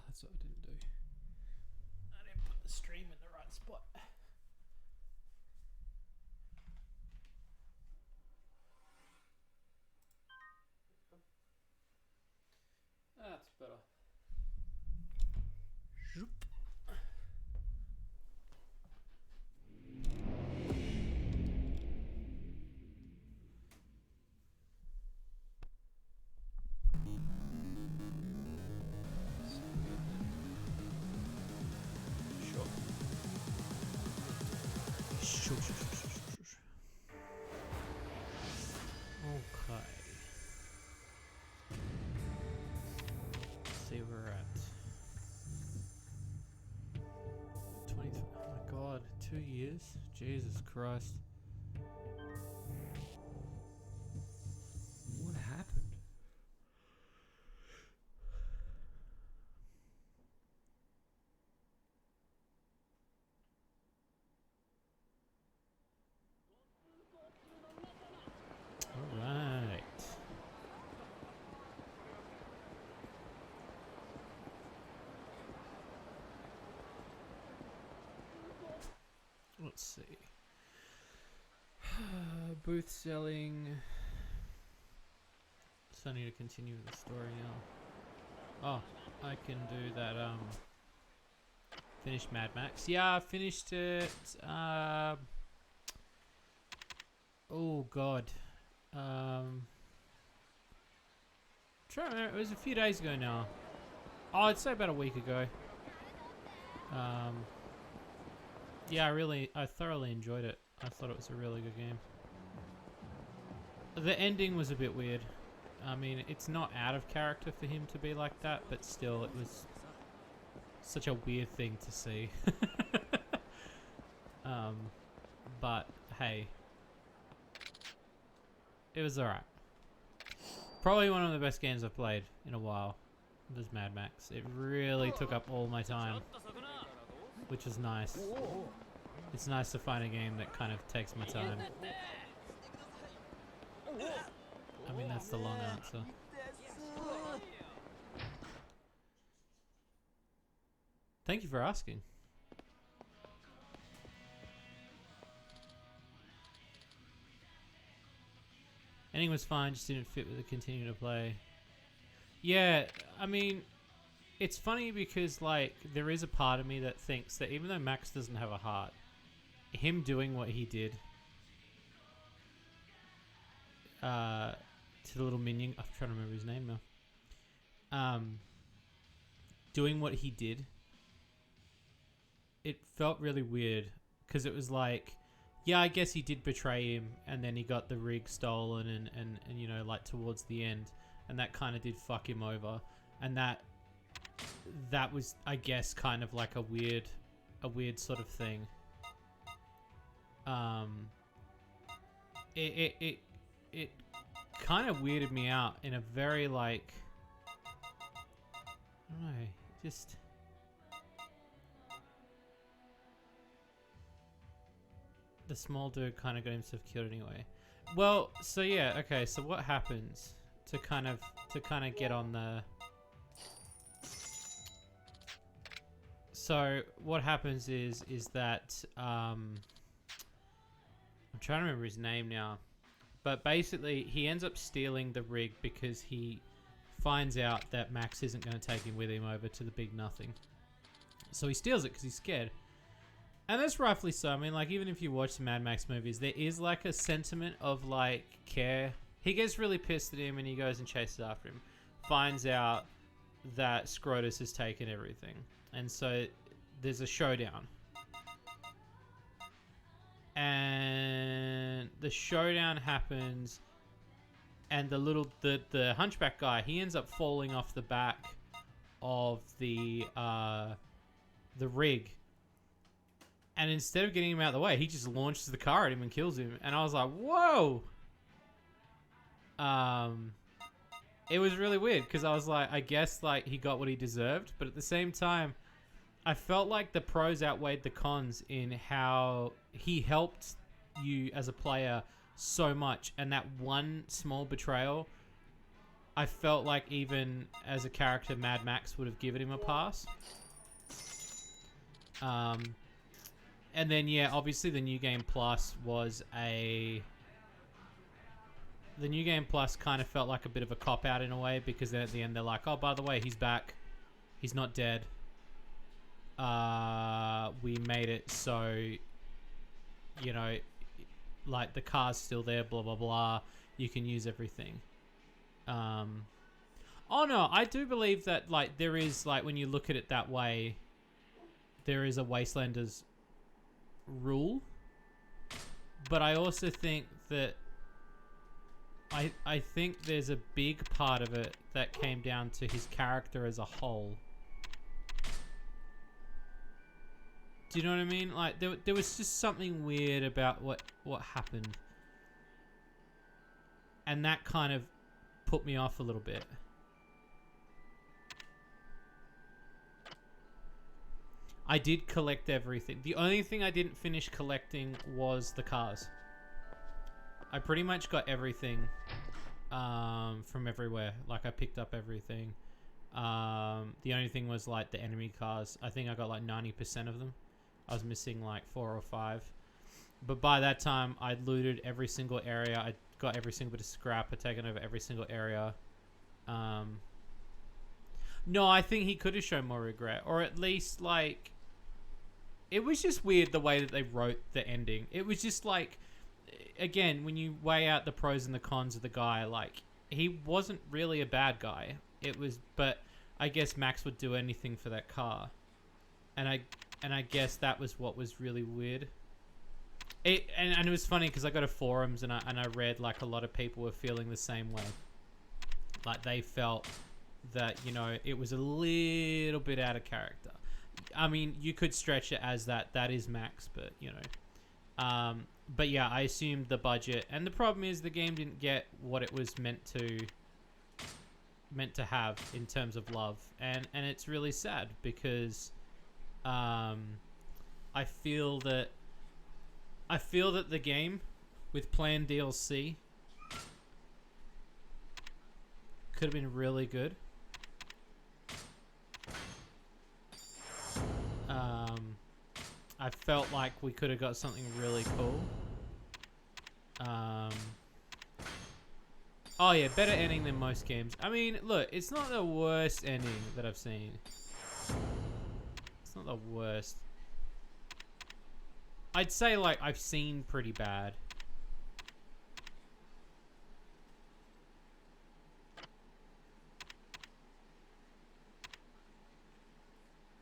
That's what I didn't do. I didn't put the stream in the right spot. That's better. Zoop. Okay. Let's see where we're at. 23. Oh my god, 2 years? Jesus Christ. What happened? Alright. Let's see. Booth selling. So I need to continue the story now. Oh, I can do that. Finish Mad Max. Yeah, I finished it. Oh god. Try to remember, it was a few days ago now. Oh, I'd say about a week ago. Yeah, I thoroughly enjoyed it. I thought it was a really good game. The ending was a bit weird. I mean, it's not out of character for him to be like that, but still, it was such a weird thing to see. But hey, it was alright. Probably one of the best games I've played in a while. Was Mad Max. It really took up all my time, which is nice. It's nice to find a game that kind of takes my time. I mean, that's the long answer. Thank you for asking. Ending was fine, just didn't fit with the continue to play. Yeah, I mean, it's funny because, like, there is a part of me that thinks that even though Max doesn't have a heart, him doing what he did to the little minion, I'm trying to remember his name now. Doing what he did, it felt really weird because it was like, yeah, I guess he did betray him, and then he got the rig stolen, and you know, like towards the end, and that kind of did fuck him over, and that was, I guess, kind of like a weird sort of thing. It kind of weirded me out in a very, like, I don't know, just. The small dude kind of got himself killed anyway. Well, so yeah, okay. So what happens to kind of get on the? So what happens is that I'm trying to remember his name now, but basically he ends up stealing the rig because he finds out that Max isn't going to take him with him over to the big nothing. So he steals it because he's scared. And that's roughly so. I mean, like, even if you watch the Mad Max movies, there is, like, a sentiment of, like, care. He gets really pissed at him and he goes and chases after him. Finds out that Scrotus has taken everything. And so there's a showdown. And the showdown happens, and the hunchback guy, he ends up falling off the back of the rig. And instead of getting him out of the way, he just launches the car at him and kills him. And I was like, whoa! It was really weird, because I was like, I guess, like, he got what he deserved. But at the same time, I felt like the pros outweighed the cons in how he helped you as a player so much. And that one small betrayal, I felt like even as a character, Mad Max would have given him a pass. And then, yeah, obviously the New Game Plus was a... The New Game Plus kind of felt like a bit of a cop-out in a way, because then at the end they're like, oh, by the way, he's back. He's not dead. We made it so, you know, like, the car's still there, blah, blah, blah. You can use everything. Oh, no, I do believe that, like, there is, like, when you look at it that way, there is a Wastelanders rule, but I also think that I think there's a big part of it that came down to his character as a whole. Do you know what I mean? Like, there was just something weird about what happened, and that kind of put me off a little bit. I did collect everything. The only thing I didn't finish collecting was the cars. I pretty much got everything from everywhere. Like, I picked up everything. The only thing was, like, the enemy cars. I think I got, like, 90% of them. I was missing, like, 4 or 5. But by that time, I'd looted every single area. I got every single bit of scrap. I'd taken over every single area. No, I think he could have shown more regret. Or at least, like... It was just weird the way that they wrote the ending. It was just like, again, when you weigh out the pros and the cons of the guy, like, he wasn't really a bad guy. It was, but I guess Max would do anything for that car. And I guess that was what was really weird. And it was funny because I got to forums and I read, like, a lot of people were feeling the same way. Like, they felt that, you know, it was a little bit out of character. I mean, you could stretch it as that is Max, but, you know, But yeah, I assumed the budget, and the problem is the game didn't get what it was meant to have in terms of love, and it's really sad because I feel that the game with planned DLC could have been really good. I felt like we could have got something really cool. Oh yeah, better ending than most games. I mean, look, it's not the worst ending that I've seen. It's not the worst. I'd say, like, I've seen pretty bad.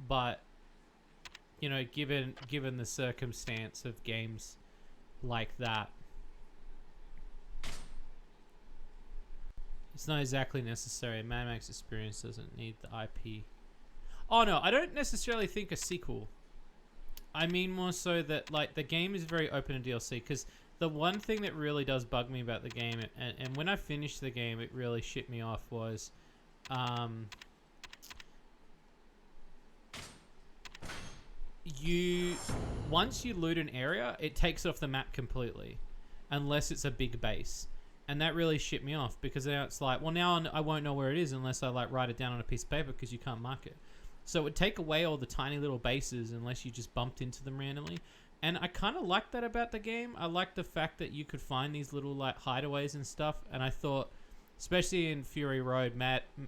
But, you know, given the circumstance of games like that, it's not exactly necessary. Mad Max Experience doesn't need the IP. Oh no, I don't necessarily think a sequel. I mean more so that, like, the game is very open to DLC, because the one thing that really does bug me about the game, and when I finished the game it really shit me off, was once you loot an area, it takes off the map completely, unless it's a big base. And that really shit me off, because now it's like, well, now I won't know where it is unless I, like, write it down on a piece of paper, because you can't mark it. So it would take away all the tiny little bases unless you just bumped into them randomly. And I kind of like that about the game. I like the fact that you could find these little, like, hideaways and stuff. And I thought, especially in Fury Road,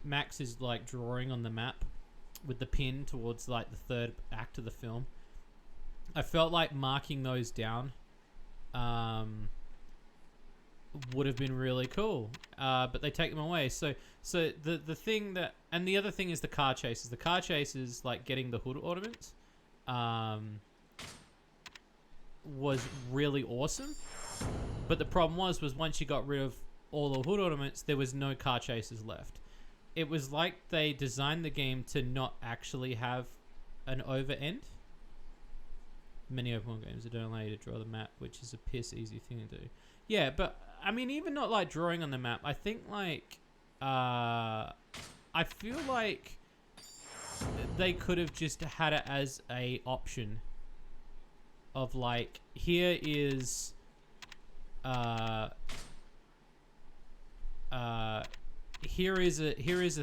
Max is, like, drawing on the map with the pin towards, like, the third act of the film. I felt like marking those down would have been really cool, but they take them away. So the thing that, and the other thing is the car chases. The car chases, like getting the hood ornaments, was really awesome. But the problem was once you got rid of all the hood ornaments, there was no car chases left. It was like they designed the game to not actually have an over end. Many open world games that don't allow you to draw the map, which is a piss easy thing to do. Yeah, but I mean, even not like drawing on the map, I think like I feel like they could have just had it as a option of, like, here is a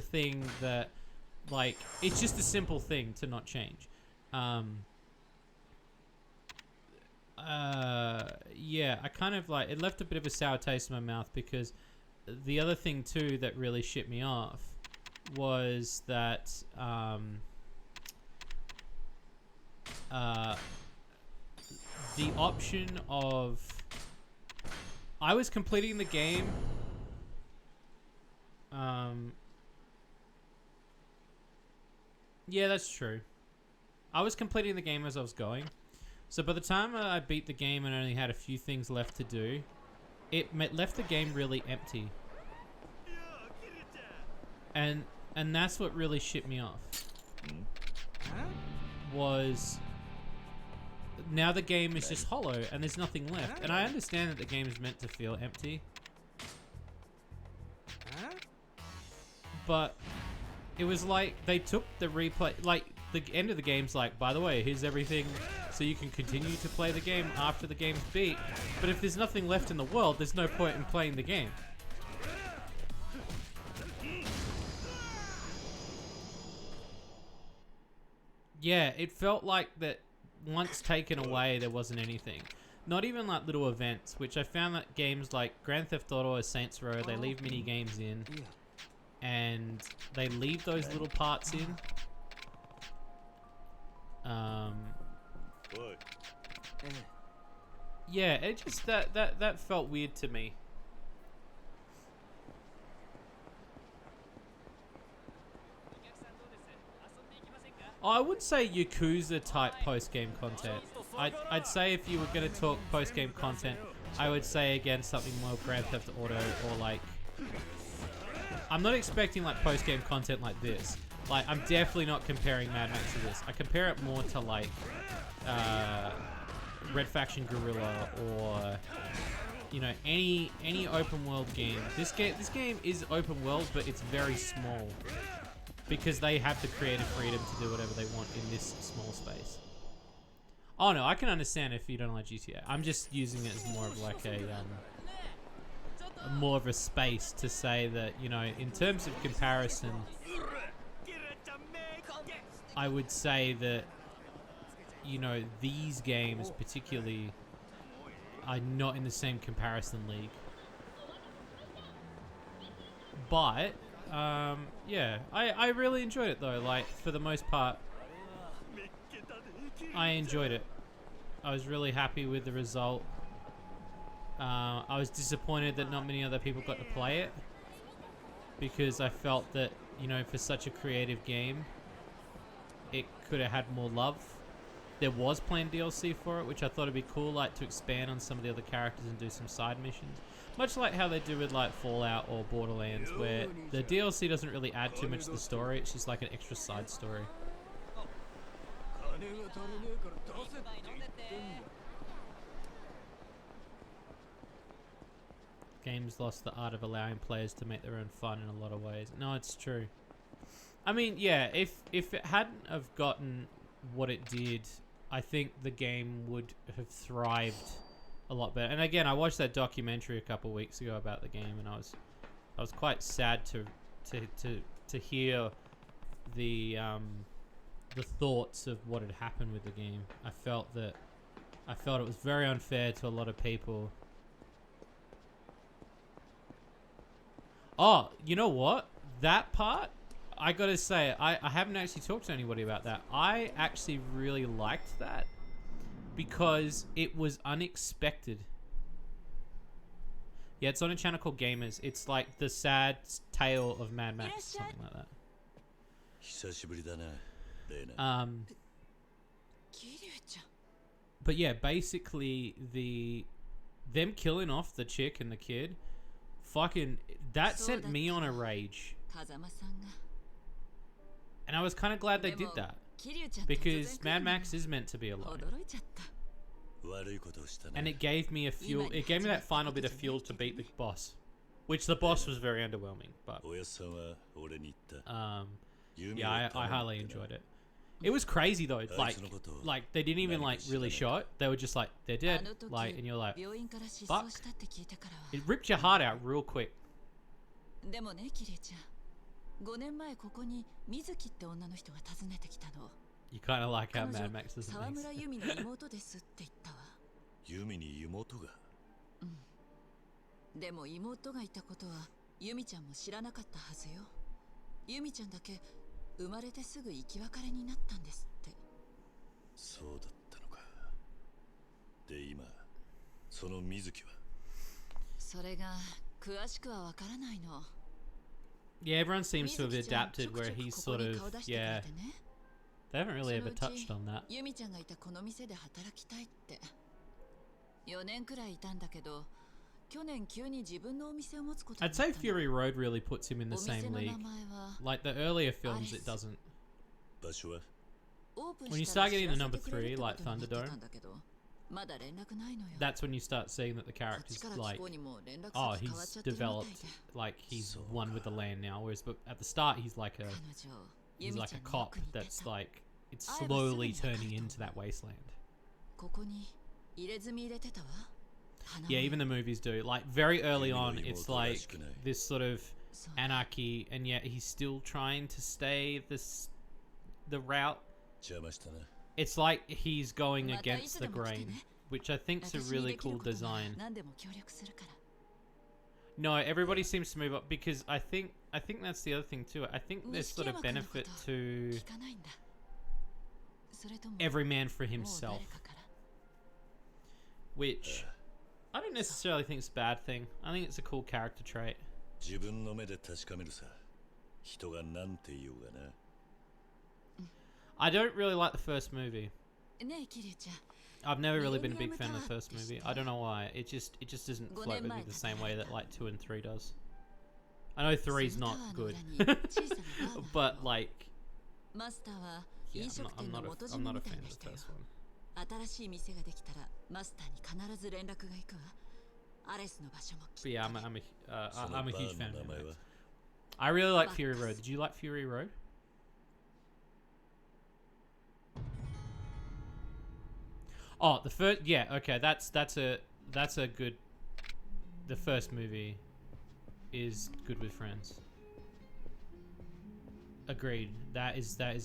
thing that, like, it's just a simple thing to not change. Yeah, I kind of, like, it left a bit of a sour taste in my mouth, because the other thing too that really shit me off was that the option of, I was completing the game yeah, that's true. I was completing the game as I was going. So by the time I beat the game and only had a few things left to do, it left the game really empty. And that's what really shit me off. Was now the game is just hollow and there's nothing left. And I understand that the game is meant to feel empty. But it was like they took the replay, like the end of the game's like, by the way, here's everything so you can continue to play the game after the game's beat. But if there's nothing left in the world, there's no point in playing the game. Yeah, it felt like that once taken away, there wasn't anything. Not even like little events, which I found that games like Grand Theft Auto or Saints Row, they leave mini games in. And they leave those little parts in. Yeah, it just that felt weird to me. I would say Yakuza type post-game content. I'd say if you were going to talk post-game content, I would say again something more Grand Theft Auto, or like, I'm not expecting like post-game content like this. Like, I'm definitely not comparing Mad Max to this. I compare it more to like Red Faction Guerrilla or you know any open world game. This game is open world, but it's very small because they have the creative freedom to do whatever they want in this small space. Oh no, I can understand if you don't like GTA. I'm just using it as more of like more of a space to say that, you know, in terms of comparison, I would say that, you know, these games particularly are not in the same comparison league. But yeah, I really enjoyed it though. Like, for the most part, I enjoyed it. I was really happy with the result. I was disappointed that not many other people got to play it, because I felt that, you know, for such a creative game, it could have had more love. There was planned DLC for it, which I thought would be cool, like to expand on some of the other characters and do some side missions. Much like how they do with like Fallout or Borderlands, where the DLC doesn't really add too much to the story, it's just like an extra side story. Games lost the art of allowing players to make their own fun in a lot of ways. No, it's true. I mean, yeah, if it hadn't have gotten what it did, I think the game would have thrived a lot better. And again, I watched that documentary a couple of weeks ago about the game, and I was quite sad to hear the thoughts of what had happened with the game. I felt it was very unfair to a lot of people. Oh, you know what? That part, I gotta say, I haven't actually talked to anybody about that. I actually really liked that because it was unexpected. Yeah, it's on a channel called Gamers. It's like the sad tale of Mad Max, something like that. But yeah, basically them killing off the chick and the kid, fucking, that sent me on a rage. And I was kind of glad they did that, because Mad Max is meant to be alone. And it gave me that final bit of fuel to beat the boss, which the boss was very underwhelming, but yeah, I highly enjoyed it. It was crazy though, like they didn't even like really show it. They were just like, they're dead, like, and you're like, fuck. It ripped your heart out real quick. You kind of like how Mad Max doesn't exist. ユミに妹が。でも妹がいたことはユミちゃんも知らなかったはずよ。ユミちゃんだけ生まれてすぐ生き別れになったんですって。そうだったのか。で今その水木は。それが詳しくはわからないの。Yeah, everyone seems to have adapted where he's sort of, yeah. They haven't really ever touched on that. ユミちゃんがいたこの店で働きたいって。4年くらいいたんだけど、去年急に自分のお店を持つことになったの。 I'd say Fury Road really puts him in the same league. Like the earlier films, it doesn't. 場所は When you start getting to number 3, like Thunderdome, that's when you start seeing that the character's like, oh, he's developed, like he's one with the land now. Whereas, but at the start, he's like a cop that's like, it's slowly turning into that wasteland. Yeah, even the movies do. Like very early on, it's like this sort of anarchy, and yet he's still trying to stay the route. It's like he's going against the grain, which I think's a really cool design. No, everybody seems to move up because I think that's the other thing too. I think there's sort of benefit to every man for himself, which I don't necessarily think it's a bad thing. I think it's a cool character trait. I don't really like the first movie. I've never really been a big fan of the first movie. I don't know why. It just doesn't float with me the same way that like 2 and 3 does. I know 3's not good, but like, yeah, I'm not a fan of the first one. 新しい店ができたらマスターに必ず連絡が行くわ。アレスの場所もきっと But ね。 yeah, I'm a huge fan of Mad Max. I really like Fury Road. Did you like Fury Road? Oh, the first, yeah, okay, that's a good. The first movie is good with friends. Agreed. That is a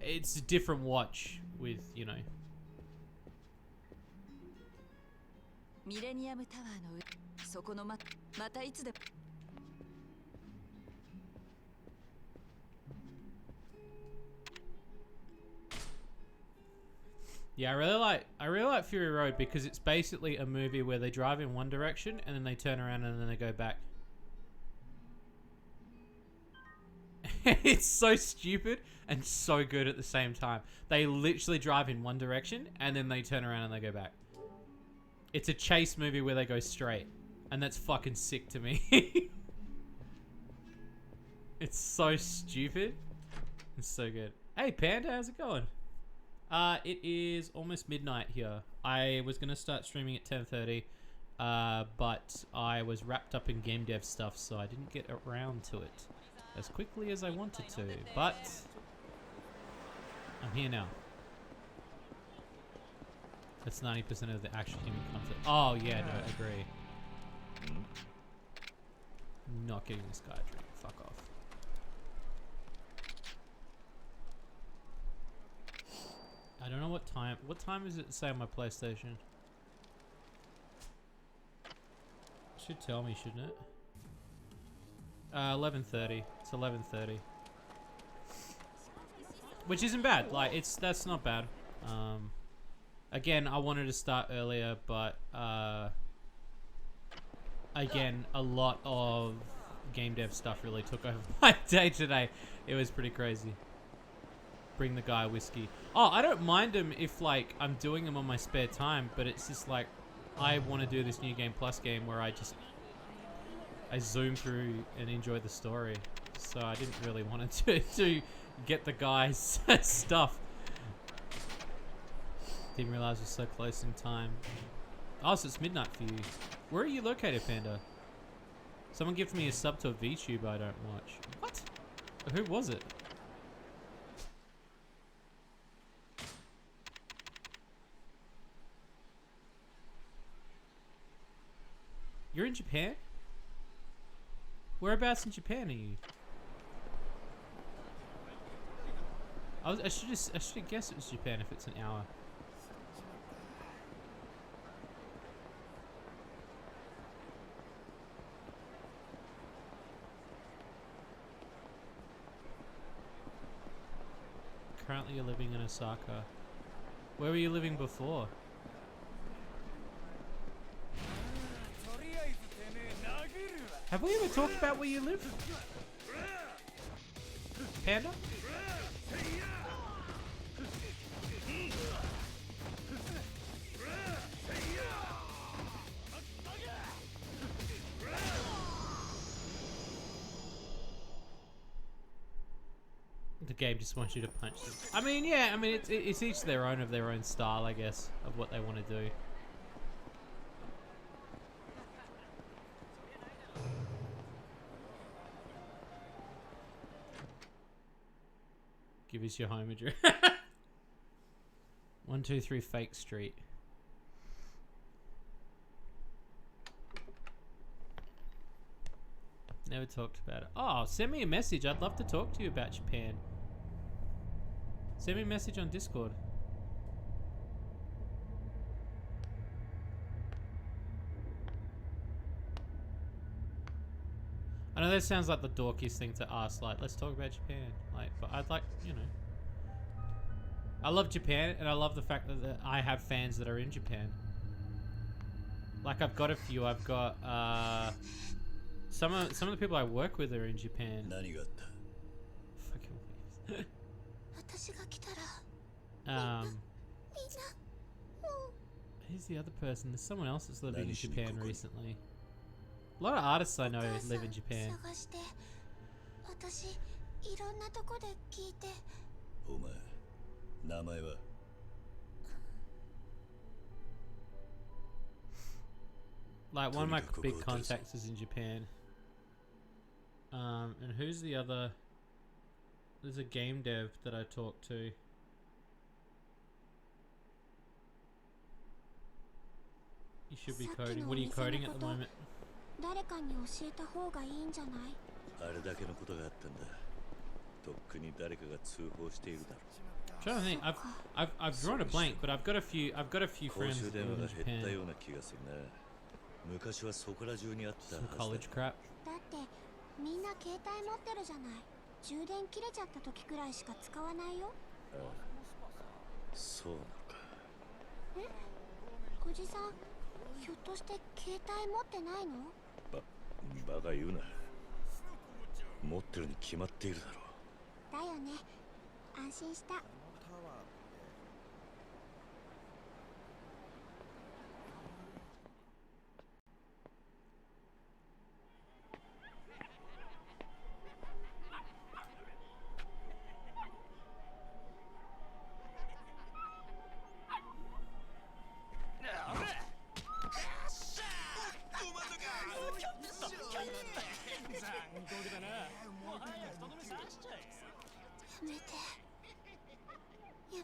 it's a different watch with, you know. ミレニアムタワーの上、そこのまたいつでも。 Yeah, I really like Fury Road because it's basically a movie where they drive in one direction and then they turn around and then they go back. It's so stupid and so good at the same time. They literally drive in one direction and then they turn around and they go back. It's a chase movie where they go straight, and that's fucking sick to me. It's so stupid. It's so good. Hey Panda, how's it going? It is almost midnight here. I was gonna start streaming at 10:30, but I was wrapped up in game dev stuff, so I didn't get around to it as quickly as I wanted to. But I'm here now. That's 90% of the actual human content. Oh yeah, no, I agree. Not getting this guy a drink. Fuck off. I don't know what time. What time is it say on my PlayStation? Should tell me, shouldn't it? 11:30. It's 11:30. Which isn't bad. Like that's not bad. Again, I wanted to start earlier, but again, a lot of game dev stuff really took over my day today. It was pretty crazy. Bring the guy whiskey. Oh, I don't mind him if like I'm doing them on my spare time, but it's just like I want to do this New Game Plus game where I zoom through and enjoy the story. So I didn't really want to get the guy's stuff. Didn't realize it was so close in time. Oh, so it's midnight for you. Where are you located, Panda? Someone gifted me a sub to a VTuber I don't watch. What? Who was it? You're in Japan? Whereabouts in Japan are you? I should have guessed it was Japan if it's an hour. Currently you're living in Osaka. Where were you living before? Have we ever talked about where you live? Panda? The game just wants you to punch them. I mean, yeah, I mean, it's each their own style, I guess, of what they want to do. Give us your home address. 123 Fake Street. Never talked about it. Oh, send me a message. I'd love to talk to you about Japan. Send me a message on Discord. I know that sounds like the dorkiest thing to ask, like, let's talk about Japan. Like, but I'd like, you know. I love Japan, and I love the fact that I have fans that are in Japan. Like, I've got a few. I've got, some of the people I work with are in Japan. Fucking who's the other person? There's someone else that's living in Japan recently. A lot of artists I know live in Japan. Like, one of my big contacts is in Japan. And who's the other? There's a game dev that I talked to. You should be coding. What are you coding at the moment? 誰かに教えた方がいいんじゃない？あれだけのことがあったんだ。とっくに誰かが通報しているだろう。 I'm trying to think. I've drawn a blank, but I've got a few friends 公衆 that 電 live 話 in が減った Japan. ような気がするな。昔はそこら中にあったは Some ずだ。 college crap. だってみんな携帯持ってるじゃない。充電切れちゃった時くらいしか使わないよ。ああ、そうなのか。え？おじさん、ひょっとして携帯持ってないの？バカ言うな。持ってるに決まっているだろう。だよね。安心した。や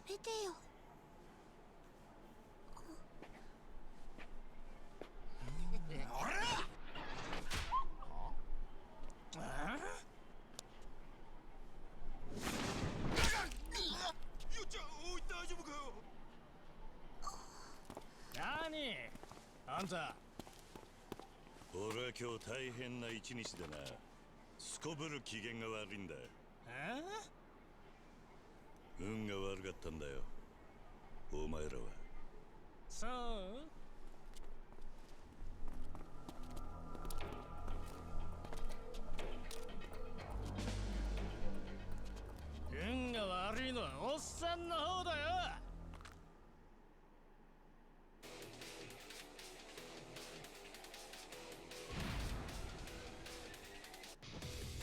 めてよ。あんた。俺は今日大変な一日でな。すこぶる機嫌が悪いんだ。運が悪かったんだよ。お前らは。そう？運が悪いのはおっさんの方だよ。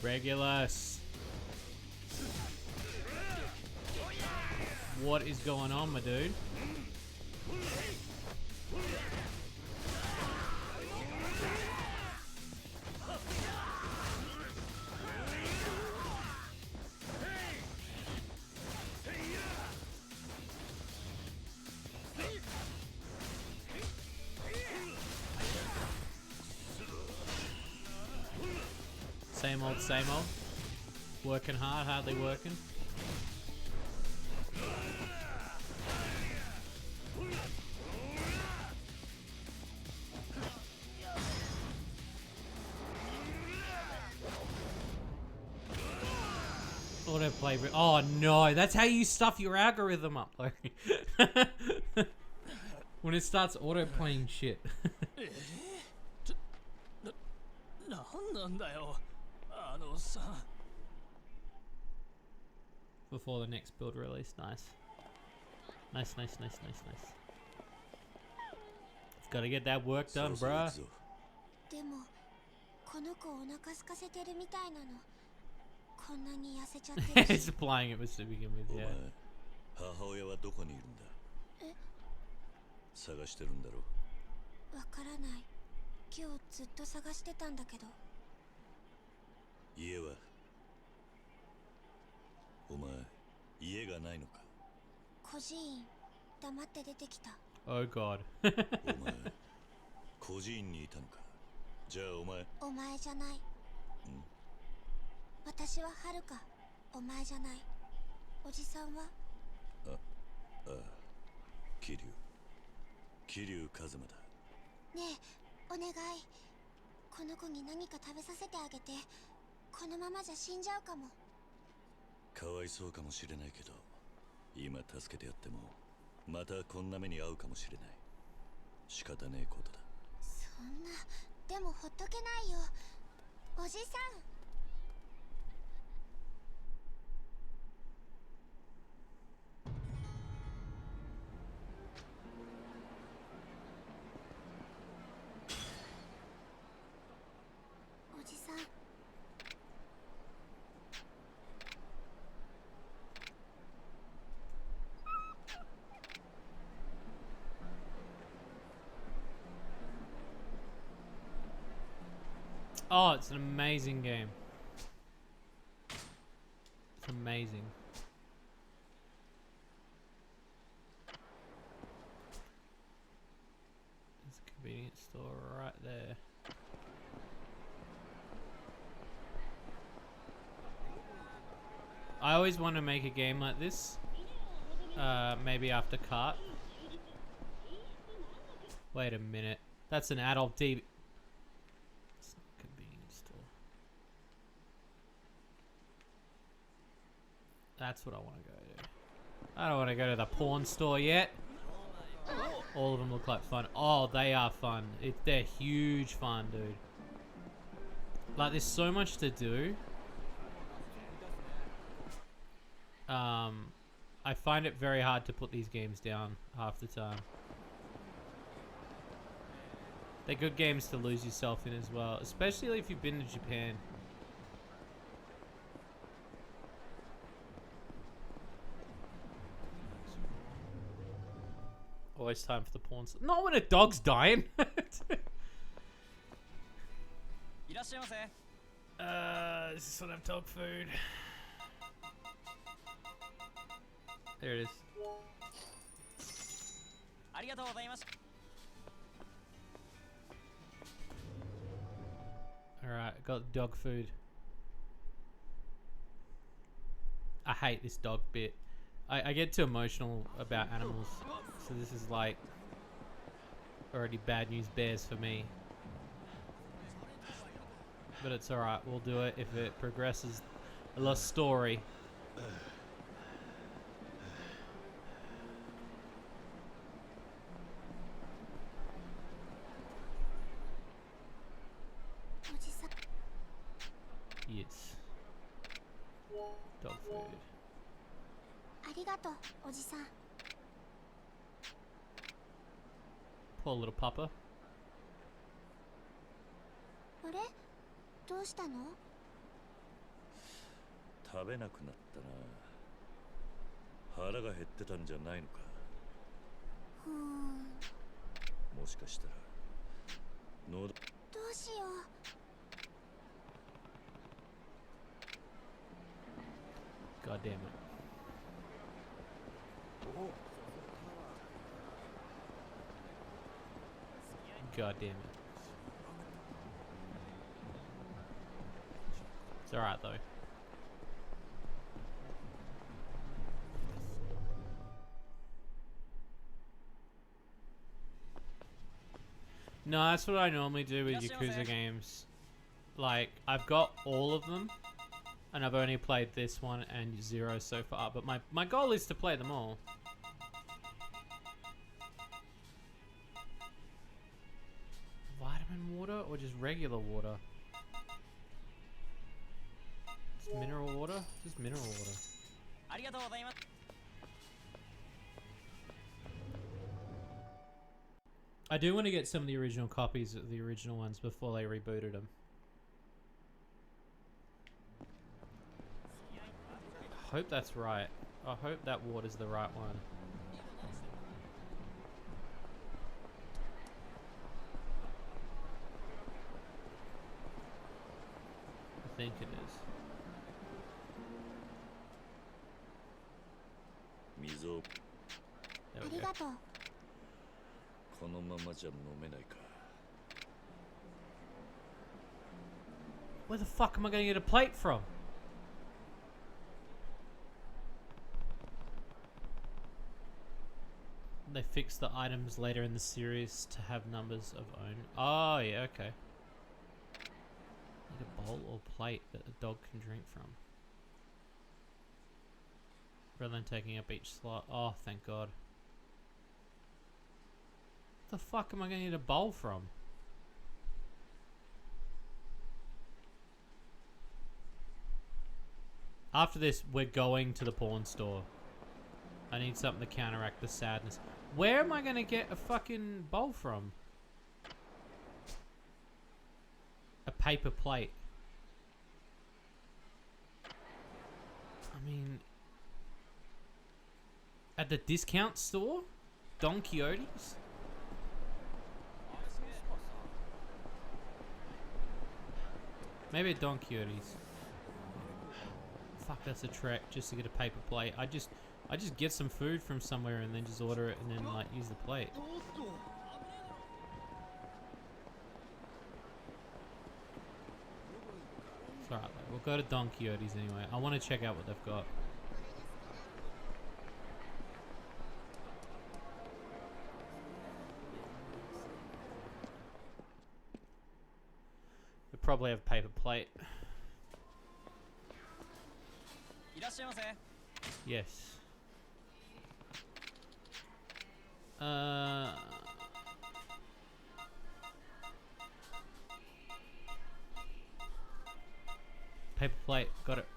Regulus. What is going on, my dude? Same old, same old. Working hard, hardly working. Autoplay. Oh no, that's how you stuff your algorithm up, though. When it starts auto-playing shit. なんなんだよ、あのさ。Before the next build release, nice. Nice, nice, nice, nice, nice. Gotta get that work done, bruh. でも、この子お腹空かせてるみたいなの。こんなに痩せちゃってる He's applying it was to begin with, お前、 yeah. 母親はどこにいるんだ。探してるんだろう。わからない。今日ずっと探してたんだけど。家は。お前、家がないのか。孤児院、黙って出てきた。Oh god. お前、孤児院にいたのか。じゃあお前。お前じゃない。私ははるか。お前じゃない。おじさんは。ああ、桐生一馬だ。ねえ、お願い。この子に何か食べさせてあげて。このままじゃ死んじゃうかも。かわいそうかもしれないけど、今助けてやってもまたこんな目に遭うかもしれない。仕方ねえことだ。そんな、でもほっとけないよ。おじさん。おじさん。Oh, it's an amazing game. It's amazing. There's a convenience store right there. I always want to make a game like this. Maybe after Cart. Wait a minute. That's an adult TV. It's not a convenience store. That's what I want to go to. I don't want to go to the porn store yet. All of them look like fun. Oh, they are fun. They're huge fun, dude. Like, there's so much to do. I find it very hard to put these games down half the time. They're good games to lose yourself in as well, especially if you've been to Japan. Always time for the porn. Not when a dog's dying. This is what I have dog food. There it is. Alright, got dog food. I hate this dog bit. I get too emotional about animals. So this is like already bad news bears for me. But it's alright, we'll do it if it progresses the story. Yes. Dog food. ありがとう、おじさん。 Poor little pupper. あれ？どうしたの？食べなくなったな。腹が減ってたんじゃないのか。もしかしたら喉。どうしよう。 God damn it. God damn it. It's alright though. No, that's what I normally do with Yakuza games. Like, I've got all of them, and I've only played this one and 0 so far, but my goal is to play them all. Vitamin water or just regular water? Just mineral water? Just mineral water. I do want to get some of the original copies of the original ones before they rebooted them. I hope that's right. I hope that water's the right one. I think it is. 水を There あ we り go. がとう。 このままじゃ飲めないか。 Where the fuck am I going to get a plate from? They fix the items later in the series to have numbers of own. Oh, yeah, okay. Need a bowl or plate that a dog can drink from. Rather than taking up each slot. Oh, thank God. What the fuck am I going to need a bowl from? After this, we're going to the porn store. I need something to counteract the sadness. Where am I going to get a fucking bowl from? A paper plate. I mean... At the discount store? Don Quixote's? Maybe at Don Quixote's. Fuck, that's a trek just to get a paper plate. I just get some food from somewhere and then just order it and then like use the plate. It's alright, we'll go to Don Quixote's anyway. I want to check out what they've got. They probably have paper plate. Yes. Paper plate, got it.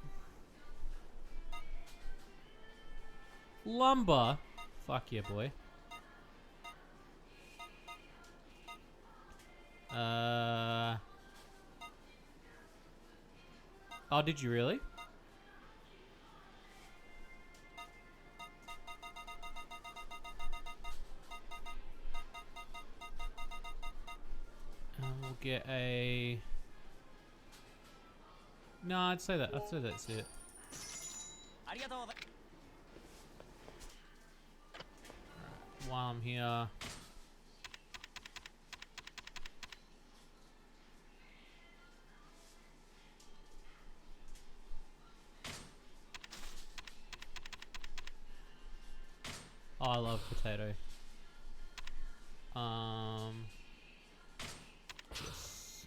Lumber. Fuck yeah, boy. Oh, did you really? We'll get a... No, I'd say that. I'd say that's it. Right, while I'm here... Oh, I love potato. Yes.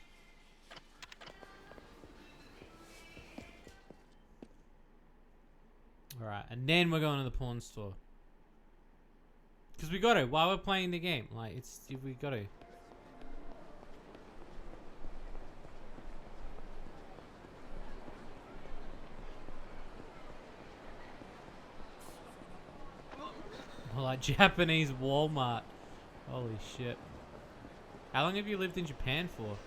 Alright, and then we're going to the pawn store. Because we got to, while we're playing the game. Like, we got to. Like Japanese Walmart. Holy shit. How long have you lived in Japan for?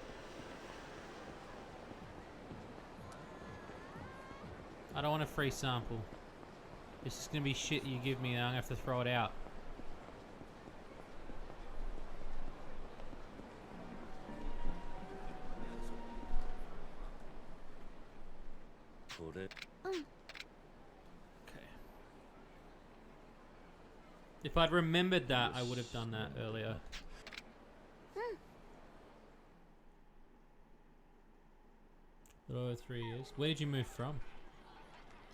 I don't want a free sample. It's just gonna be shit you give me and I'm gonna have to throw it out. If I'd remembered that, I would have done that earlier. Little over 3 years. Where did you move from?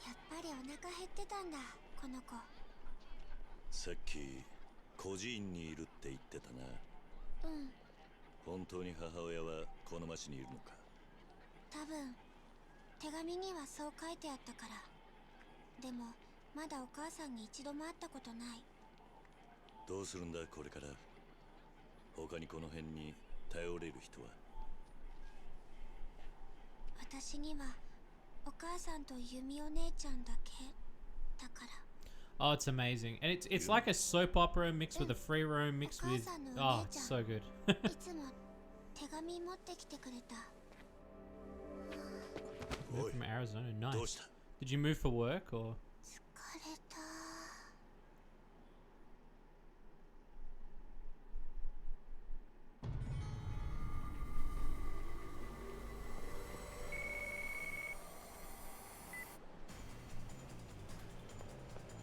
やっぱりお腹減ってたんだこの子さっき孤児院にいるって言ってたな。うん本当に母親はこの町にいるのか。多分手紙にはそう書いてあったからでもまだお母さんに一度も会ったことないどうするんだこれから。他にこの辺に頼れる人は。私にはお母さんとユミお姉ちゃんだけだから Oh, it's amazing. And it's like a soap opera mixed with a free roam mixed with... Oh, it's so good. いつも手紙持ってきてくれた Moved from Arizona, どう nice. した。 Did you move for work or...? 疲れた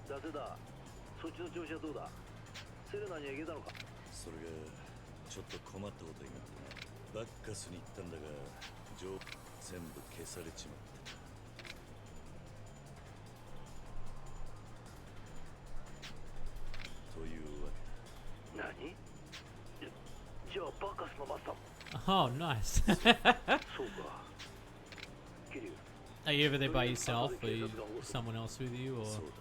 伊達だ。そっちの調子はどうだ。セレナには行けたのか。それがちょっと困ったことになってな。バッカスに行ったんだが全部消されちまってというわけだ。何？じゃあバカスのマスターも。 Oh, nice. そうか。キリュウ。 Are you over there by yourself or you, someone else with you or...? そうだ。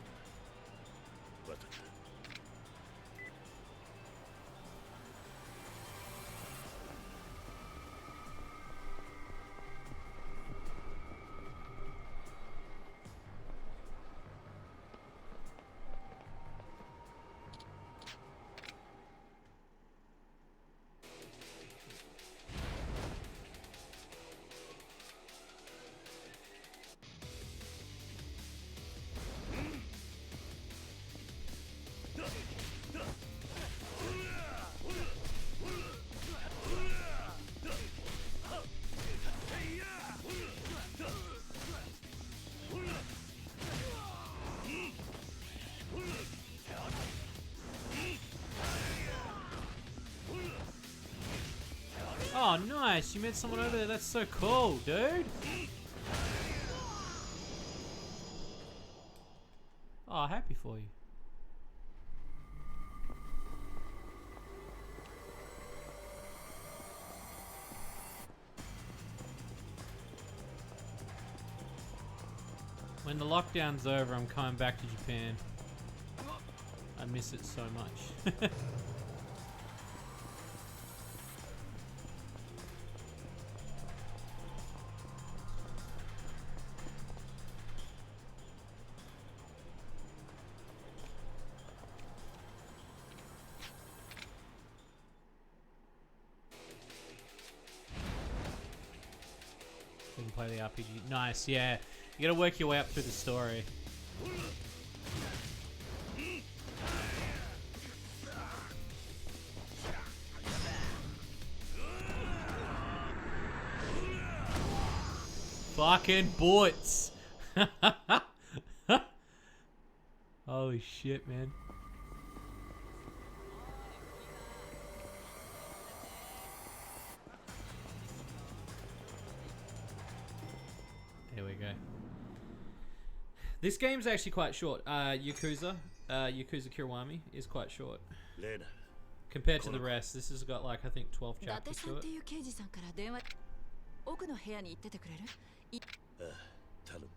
わかった。Oh, nice. You met someone over there. That's so cool, dude. Oh, happy for you. When the lockdown's over, I'm coming back to Japan. I miss it so much. We can play the RPG. Nice, yeah. You gotta work your way up through the story. Fucking butts. Holy shit, man. Here we go. This game's actually quite short. Yakuza Kiwami is quite short. Compared to the rest, this has got like, I think 12 chapters to it. 奥の部屋に行っててくれる？ 頼む。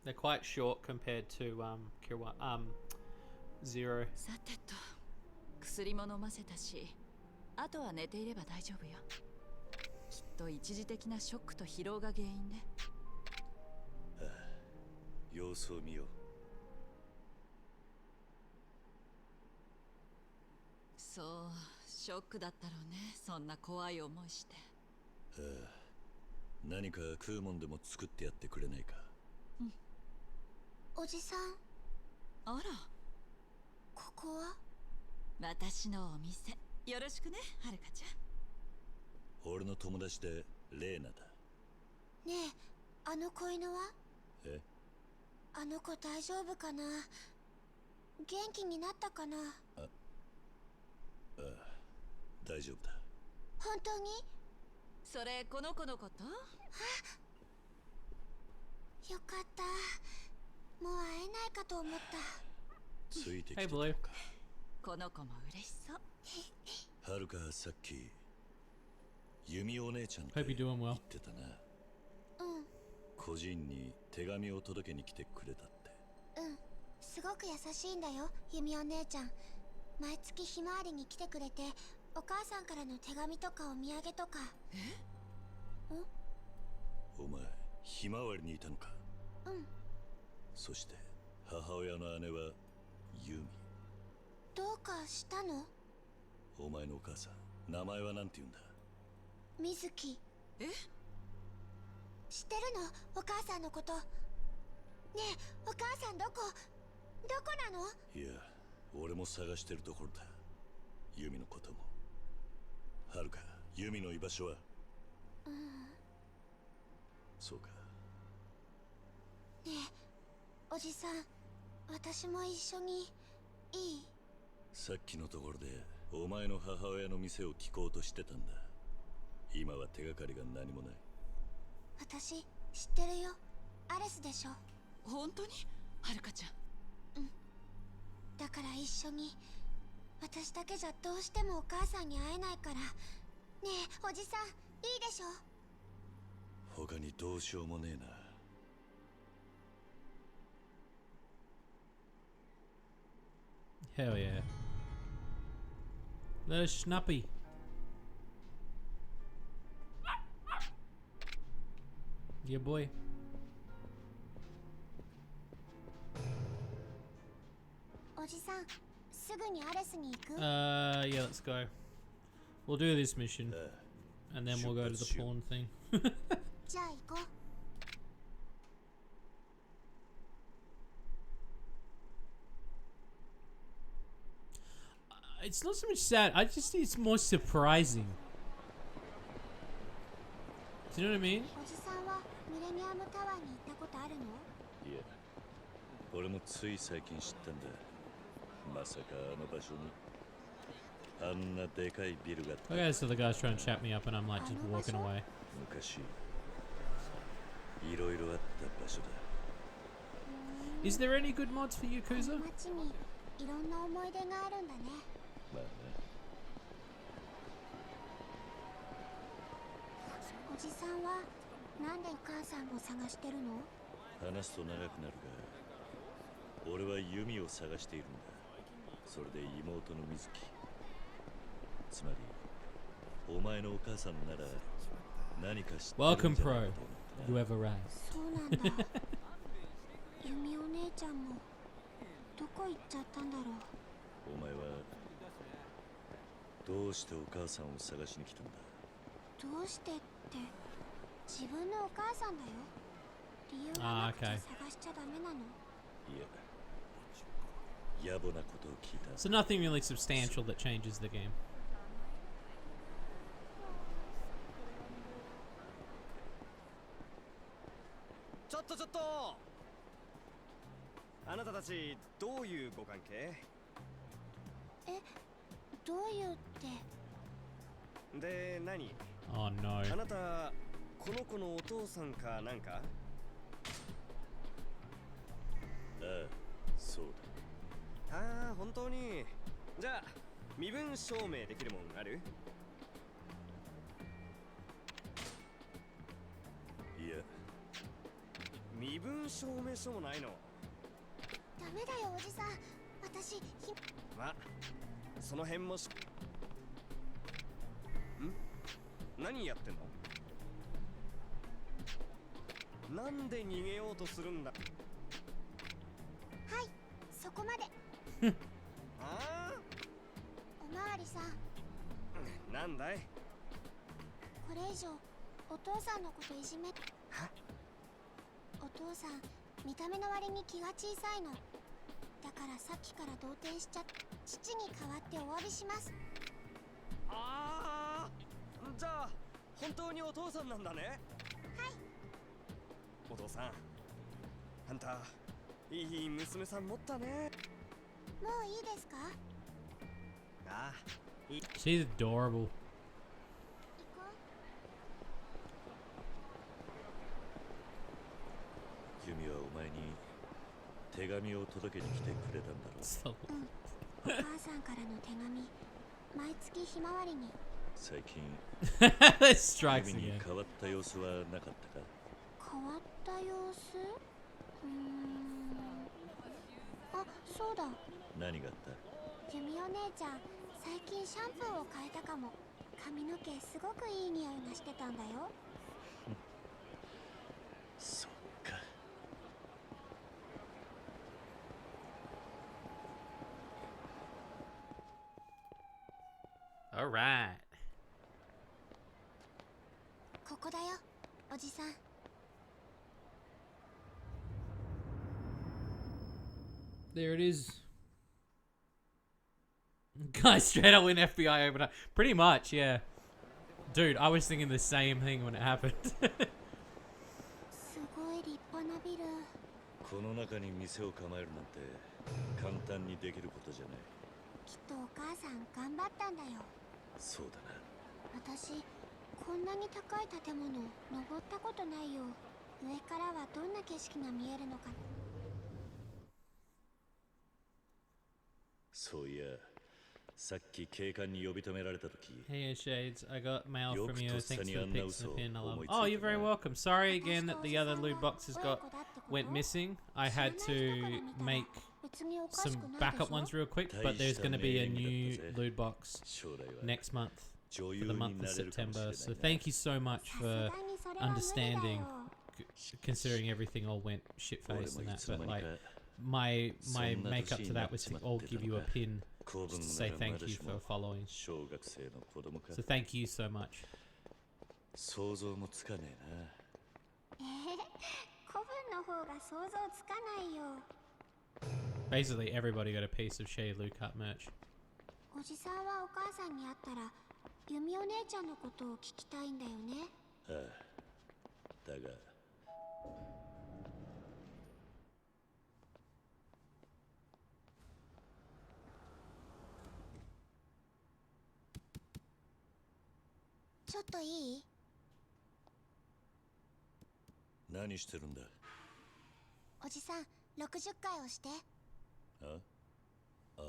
They're quite short compared to Zero. さてと、薬も飲ませたし、あとは寝ていれば大丈夫よ。きっと一時的なショックと疲労が原因ね。様子を見よう。そう、ショックだったろうね。そんな怖い思いして。何か食うもんでも作ってやってくれないか。うん。おじさん。あら。ここは？私のお店。よろしくね、はるかちゃん。俺の友達でレーナだ。ねえ、あの子犬は？え？あの子大丈夫かな？元気になったかな？ああ、大丈夫だ。本当に？それこの子のこと？よかった。もう会えないかと思った。ついてきて Hey, た Blue. のか。この子も嬉しそう。はるかさっき弓お姉ちゃんって言 Hope you're doing well. ってたな。うん。個人に手紙を届けに来てくれたって。うん。すごく優しいんだよ、弓お姉ちゃん。毎月ひまわりに来てくれて、お母さんからの手紙とかお土産とか。え？ん？お前、ひまわりにいたのか。うん。そして母親の姉はユミ。どうかしたの？お前のお母さん、名前はなんて言うんだ？水木。え？知ってるの？お母さんのこと。ねえ、お母さんどこなの？いや、俺も探してるところだ。ユミのことも。はるか、ユミの居場所は？そうか。ねえ、おじさん、私も一緒にいい？さっきのところでお前の母親の店を聞こうとしてたんだ。今は手がかりが何もない。私知ってるよ。アレスでしょ。本当に？はるかちゃん。うん。だから一緒に。私だけじゃどうしてもお母さんに会えないから。ねえ、おじさん、いいでしょ。他にどうしようもねえな。Hell yeah. The Schnappy. Yeah, boy. おじさん、すぐにアレスに行く？ Yeah, let's go. We'll do this mission. And then we'll go to the pawn thing. じゃあ行こう。It's not so much sad. I just think it's more surprising. Do you know what I mean? おじさんはミレニアムタワーに行ったことあるの？いや、俺もつい最近知ったんだ。まさかあの場所にあんなでかいビルがあった。 Okay, so the guy's trying to chat me up and I'm like just walking away. 昔いろいろあった場所だ。 Is there any good mods for Yakuza? 街にいろんな思い出があるんだね。まあね。おじさんはなんでお母さんを探してるの？話すと長くなるが、俺は弓を探しているんだ。それで妹の水木、つまりお前のお母さんなら何か知ってるん Welcome じゃない Pro, かと思ってな。 whoever arrived. そうなんだ。弓お姉ちゃんもどこ行っちゃったんだろう。お前はどうしてお母さんを探しに来たんだ？どうしてって自分のお母さんだよ。理由がなくて okay. 探しちゃダメなの。いや、野暮なことを聞いた。 So nothing really substantial that changes the game. ちょっとあなたたちどういうご関係どういうってで何 Oh あ no. なたこの子のお父さんかなんかああ、そうだ。ああ本当にじゃあ身分証明できるもんあるいや、身分証明書もないのダメだよおじさん。私まその辺も何やってんのなんで逃げようとするんだはいそこまで。あおまわりさん、あなんだいこれ以上お父さんのこといじめ。お父さん見た目の割に気が小さいの。だからさっきから動転しちゃっ父に代わってお詫びします。ああじゃあ本当にお父さんなんだね。はい。お父さんあんたいい娘さん持ったね。もういいですか？ああいい She's adorable. 行こユミはお前に手紙を届けに来てくれたんだろう。 So う。お母さんからの手紙、毎月ひまわりに。最近 that strikes ユミに again. 変わった様子はなかったか？変わった様子？あ、そうだ。何があった？ユミお姉ちゃん、最近シャンプーを変えたかも。髪の毛すごくいい匂いがしてたんだよ。そっか。 All right. ここだよ、おじさん。There it is. Guys, straight up went FBI opener. Pretty much, yeah. Dude, I was thinking the same thing when it happened. すごい立派なビル。この中に店を構えるなんて簡単にできることじゃない。きっとお母さん頑張ったんだよ。そうだな。私、こんなに高い建物登ったことないよ。上からはどんな景色が見えるのか。そういや、さっき警官に呼び止められたとき、 Hey, Shades, I got mail Yok from you. Thanks for the tutsan pics and the pin. I love. yanına Oh, you're very usul. welcome. Sorry again that the other loot boxes went missing. I had to make some backup ones real quick, but there's going to be a new loot box 将来は next month 女 for 優 the に month な of れるかもしれ September. ない So な。 thank you so much さす for がにそれは無理だ understanding, よ。 considering everything all went shit 俺 faced も and い that. つ But の間に like か my そんな makeup 年 to にな that っ was ち to まっ all てた give の you a か。 pin 子 just 分 to say なら thank まだ you し for も following. 小学生の子供か。 So thank you so much. 想像もつかねえな。古文の方が想像つかないよ。 Basically, everybody got a piece of Shady Loot Cut merch. おじさんはお母さんに会ったら、ユミお姉ちゃんのことを聞きたいんだよね。ああ、だがちょっといい？何してるんだ？おじさん、60回押して。ああ。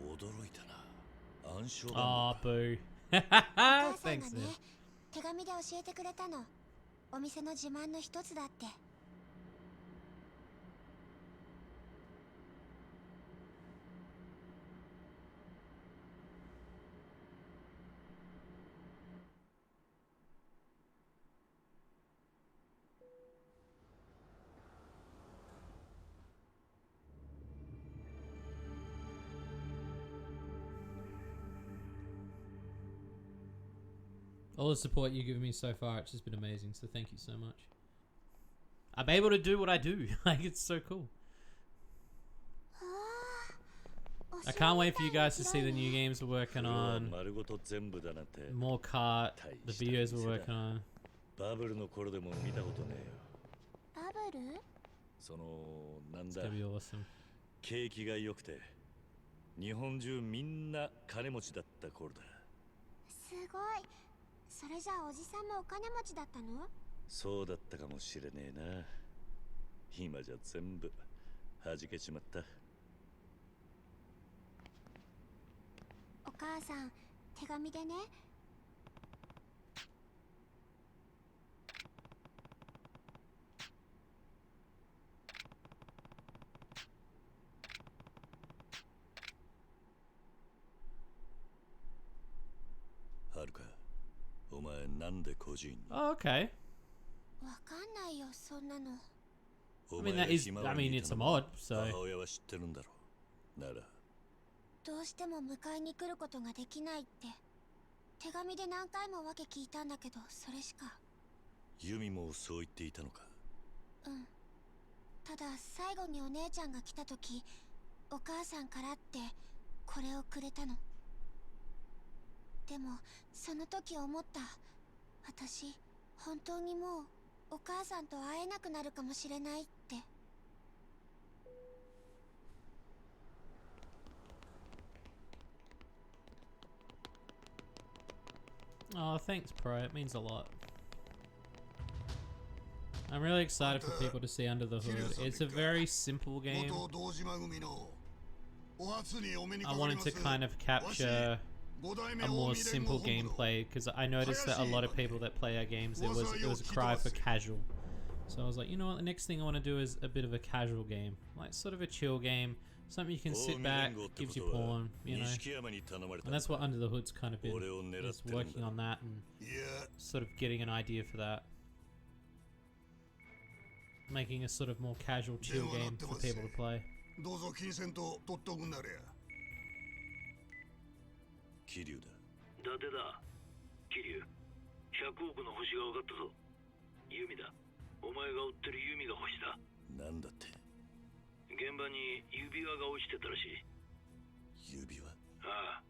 驚いたな。暗証番号 Oh, か。 boo. お母さん Thanks, がね man. 手紙で教えてくれたの。お店の自慢の一つだって。All the support you've given me so far, it's just been amazing. So thank you so much. I'm able to do what I do. Like, it's so cool. I can't wait for you guys to see the new games we're working これは on. 丸ごと全部だなんて More kart, the videos we're working on. バブルの頃でも見たことねえよ。バブル？そのなん It's だ gonna be awesome. 景気が良くて日本中みんな金持ちだった頃だ。すごい。それじゃあおじさんもお金持ちだったの？そうだったかもしれねえな。今じゃ全部弾けちまった。お母さん、手紙でね。はるか、お前なんで孤児院に？ Oh, okay. わかんないよ、そんなの。 お I mean, 前 that が is, ひま I わり mean, にい it's た a のも mod, so. 母親は知ってるんだろう。ならどうしても迎えに来ることができないって。手紙で何回もわけ聞いたんだけど、それしか。ユミもそう言っていたのか？うん。ただ最後にお姉ちゃんが来た時、お母さんからってこれをくれたの。でもその時思った。私本当にもうお母さんと会えなくなるかもしれないって。 Oh, thanks, Pro. It means a lot. I'm really excited for people to see Under the Hood. It's a very simple game. I wanted to kind of capture a more simple gameplay because I noticed that a lot of people that play our games, it was a cry for casual. So I was like, you know what, the next thing I want to do is a bit of a casual game, like sort of a chill game, something you can sit back, gives you porn, you know. And that's what Under the Hood's kind of been, is working on that and sort of getting an idea for that. Making a sort of more casual, chill game for people to play. 桐生だ。伊達だ。桐生、100億の星が分かったぞ。ユミだ。お前が追ってるユミが星だ。なんだって？現場に指輪が落ちてたらしい。指輪？ああ。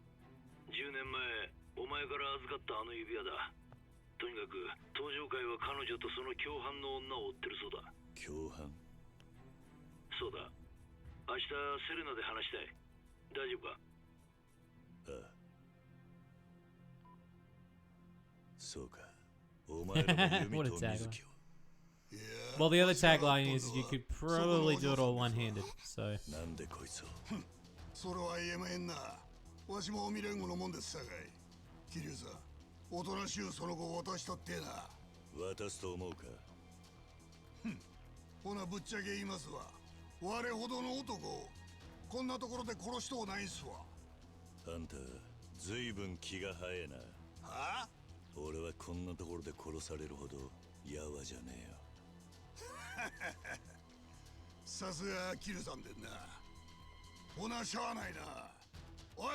10年前、お前から預かったあの指輪だ。とにかく、登場会は彼女とその共犯の女を追ってるそうだ。共犯？そうだ。明日セレナで話したい。大丈夫か？ああ。そうか。お前らも弓と水木を。Well, the other tagline is you could probably do it all one-handed, so. なんでこいつを。それは言えまへんな。わしも未練後のもんですさかい。桐生さん、おとなしゅうその後渡したってな。渡すと思うか？ほなぶっちゃけ言いますわ。我ほどの男をこんなところで殺しとうないんすわ。あんたずいぶん気が早えな。はあ？俺はこんなところで殺されるほどやわじゃねえよ。さすがキルさんでんな。ほなしゃあないな。おい、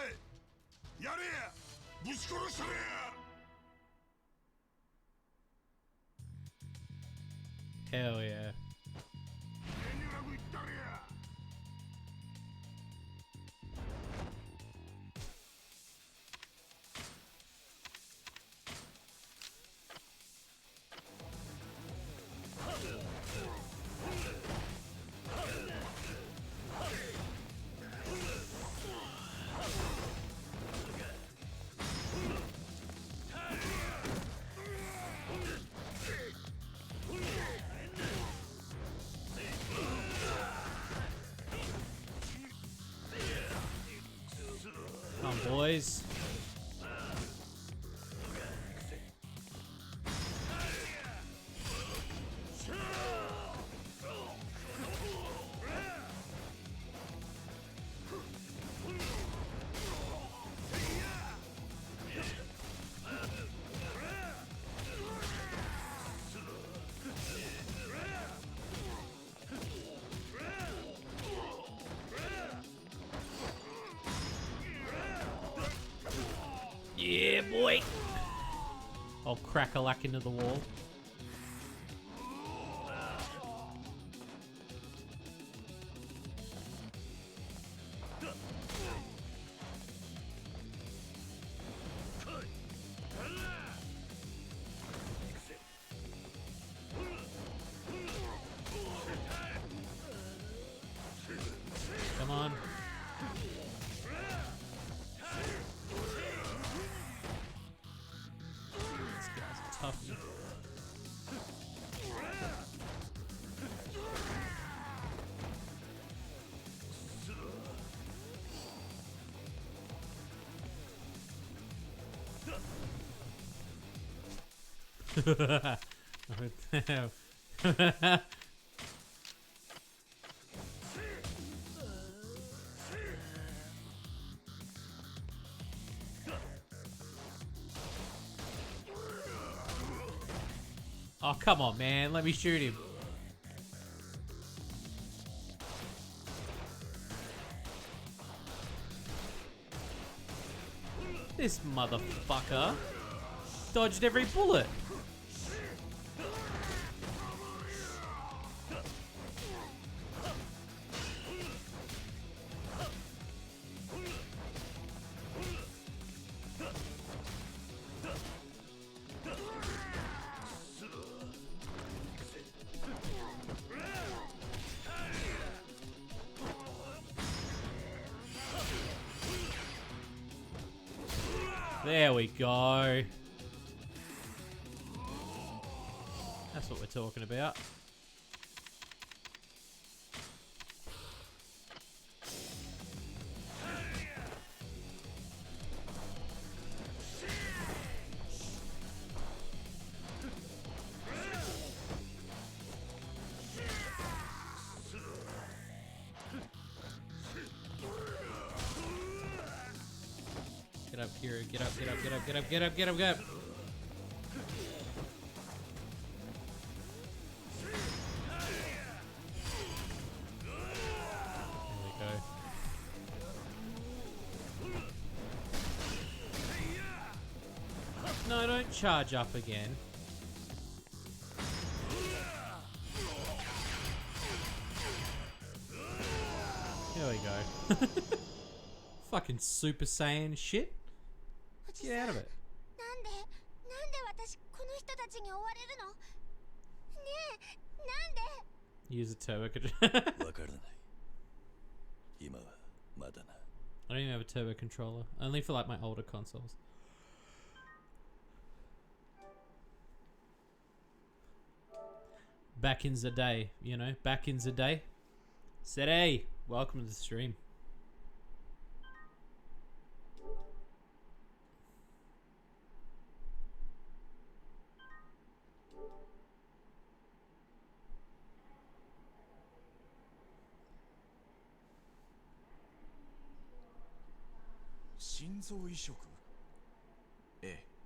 やれや、ぶち殺したれや。 Hell yeah. 遠慮なく言ったれや。boys. Yeah, boy. I'll crack a lack into the wall. Come on. This guy's a toughie. Oh, come on, man. Let me shoot him. This motherfucker dodged every bullet. There we go. That's what we're talking about. Get up, Kira. Get up, get up, get up, get up, get up, get up, get up. There we go. No, don't charge up again. There we go. Fucking Super Saiyan shit. Get out of it. Use a turbo controller. I don't even have a turbo controller. Only for like my older consoles. Back in the day, you know, back in the day. Shady, welcome to the stream.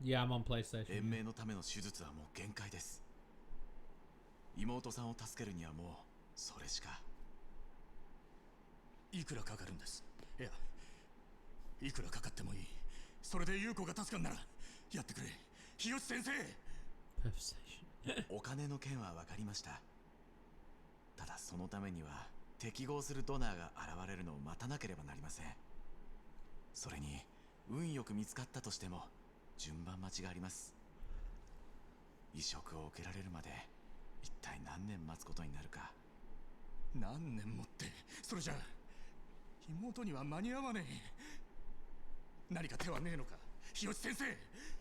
Yeah, I'm on PlayStation. 延命のための手術はもう限界です。妹さんを助けるにはもうそれしか。いくらかかるんです。いや、いくらかかってもいい。それで優子が助かんならやってくれ。日吉先生。お金の件は分かりました。ただそのためには適合するドナーが現れるのを待たなければなりません。それに運よく見つかったとしても順番待ちがあります。移植を受けられるまで一体何年待つことになるか。何年もって、それじゃ妹には間に合わねえ。何か手はねえのか、日吉先生。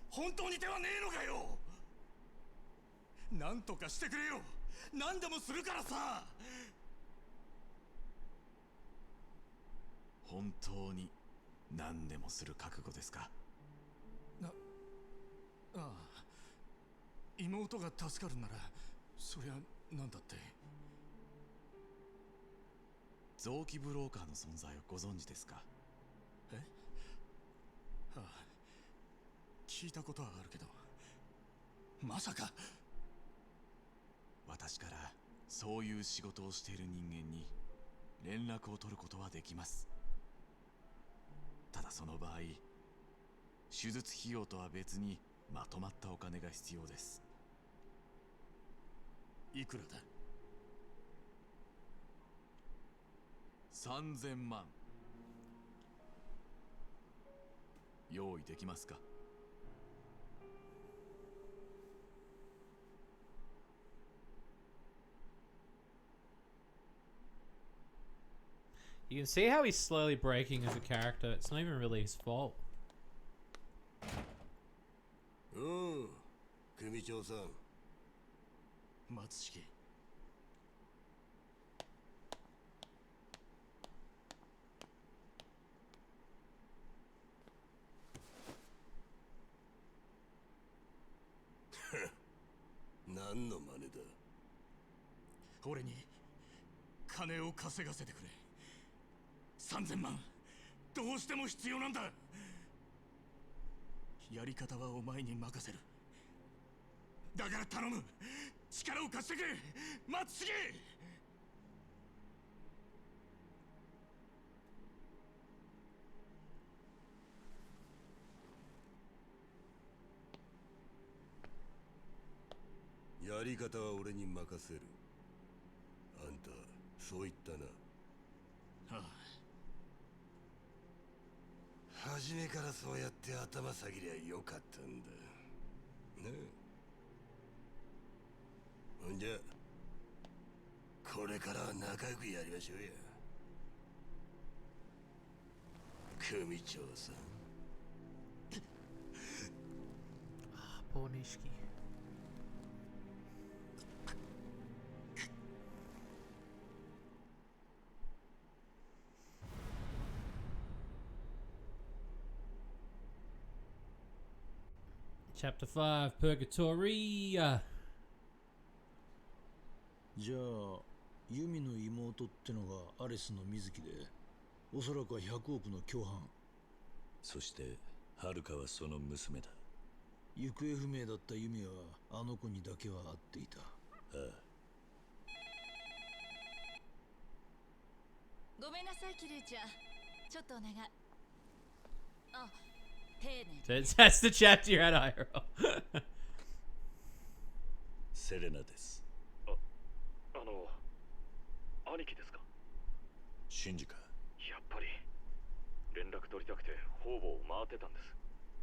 本当に手はねえのかよ。なんとかしてくれよ。何でもするからさ。本当に何でもする覚悟ですか？ああ、妹が助かるならそりゃなんだって。臓器ブローカーの存在をご存知ですか？え？ああ、聞いたことはあるけど、まさか。私からそういう仕事をしている人間に連絡を取ることはできます。ただその場合、手術費用とは別にまとまったお金が必要です。いくらだ？3000万用意できますか？ You can see how he's slowly breaking as a character. It's not even really his fault. 組長さん。松重。何の真似だ。俺に金を稼がせてくれ。3000万どうしても必要なんだ。やり方はお前に任せる。だから頼む、力を貸してくれ松重。やり方は俺に任せる。あんたそう言ったな。ああ、初めからそうやって頭下げりゃよかったんだねえ。ほんじゃこれからは仲良くやりましょうや組長さん。Poor Nishiki. Chapter 5 Purgatory. じゃあユミの妹ってのがアレスの水木で、おそらくは100億の共犯。そしてハルカはその娘だ。行方不明だったユミはあの子にだけは会っていた。ああ、ごめんなさいキルーちゃん、ちょっとお願い。あ、丁寧。 That's the chapter you're at, IRL. セレナです。兄貴ですか？シンジか。やっぱり連絡取りたくて方々を回ってたんで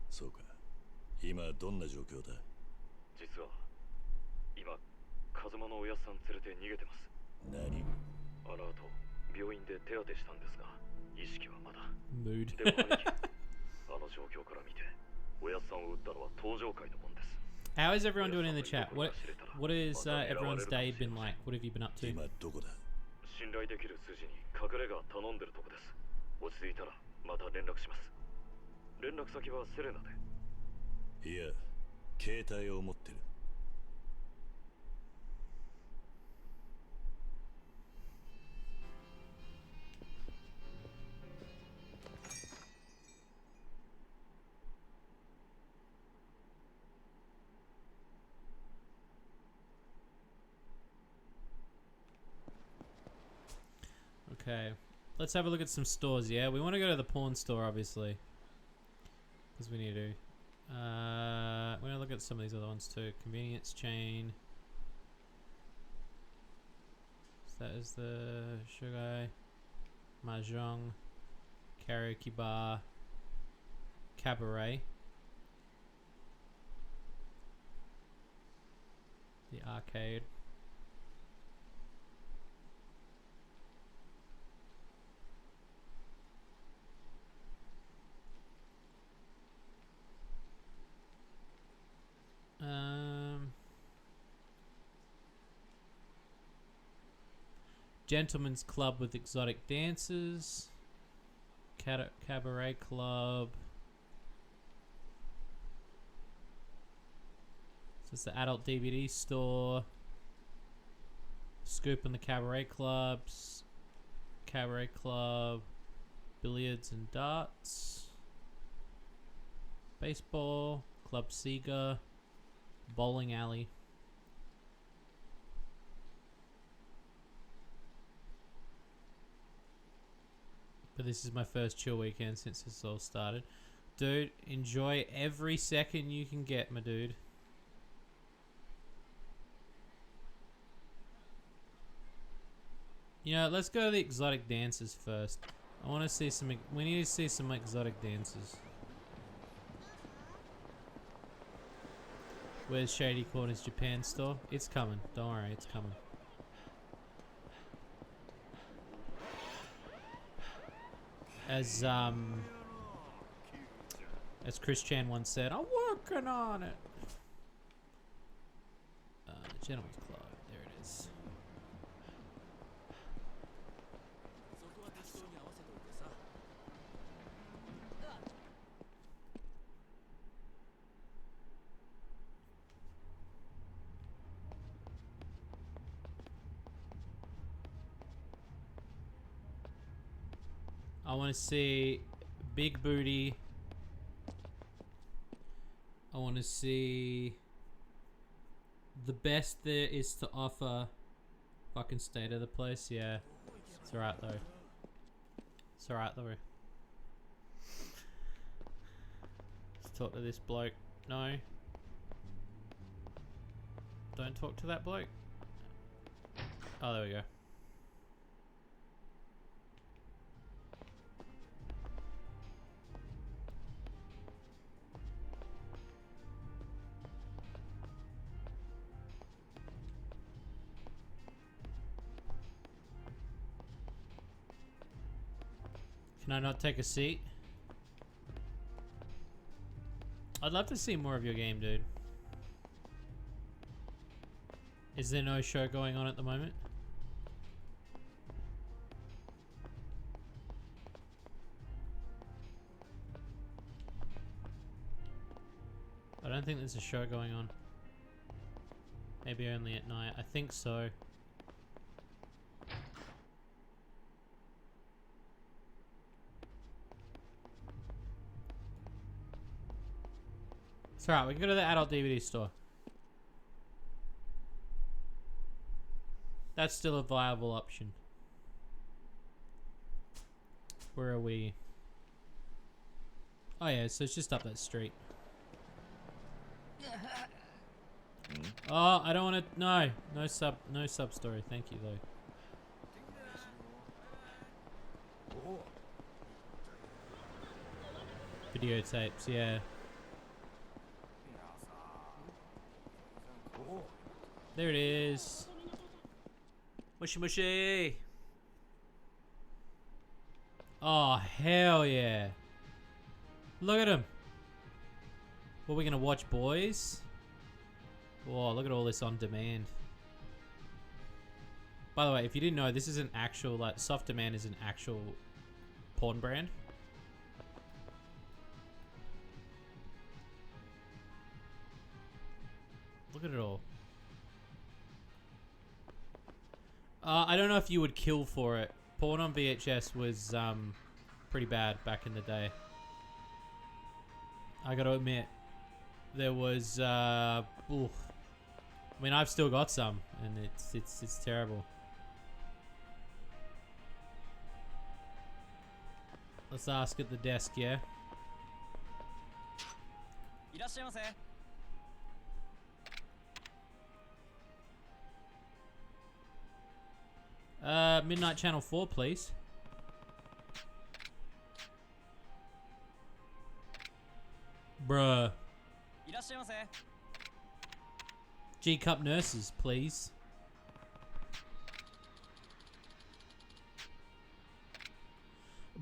す。そうか。今どんな状況だ？実は今風間のおやっさん連れて逃げてます。何？あの後病院で手当てしたんですが意識はまだ。 Mood. でも兄貴、あの状況から見ておやっさんを撃ったのは登場界のもんです。 How is everyone doing in the chat? What is everyone's day been like? What have you been up to? 今どこだ？信頼できる筋に隠れ家頼んでるとこです。落ち着いたらまた連絡します。連絡先はセレナで。いや、携帯を持ってる。Okay, let's have a look at some stores. Yeah, we want to go to the pawn store, obviously, because we need to. We're gonna look at some of these other ones too. Convenience chain. So that is the Shugai, Mahjong, Karaoke bar, Cabaret, the arcade. Gentlemen's club with exotic dancers. Cabaret Club. So it's the adult DVD store. Scoop and the Cabaret Clubs. Cabaret Club. Billiards and darts. Baseball. Club Sega. Bowling alley. But this is my first chill weekend since this all started. Dude, enjoy every second you can get, my dude. You know, let's go to the exotic dances first. I want to see some... We need to see some exotic dances. Where's Shady Corner's Japan store? It's coming. Don't worry, it's coming. As Chris Chan once said, I'm working on it. Gentleman's Club. There it is. I want to see big booty. I want to see the best there is to offer. Fucking state of the place, yeah. It's alright though. It's alright though. Let's talk to this bloke. No. Don't talk to that bloke. Oh, there we go. Can I not take a seat? I'd love to see more of your game, dude. Is there no show going on at the moment? I don't think there's a show going on. Maybe only at night. I think so. It's alright, we can go to the adult DVD store. That's still a viable option. Where are we? Oh yeah, so it's just up that street. Oh, I don't want to. No, no sub story. Thank you though. Videotapes, yeah. There it is. Mushy mushy. Oh, hell yeah. Look at him. What are we going to watch, boys? Whoa, look at all this on demand. By the way, if you didn't know, this is an actual, like, Soft Demand is an actual porn brand. Look at it all. I don't know if you would kill for it. Porn on VHS was pretty bad back in the day. I gotta admit, there was. Oof. I mean, I've still got some, and it's terrible. Let's ask at the desk, yeah. Midnight Channel 4, please. Bruh. G-Cup Nurses, please.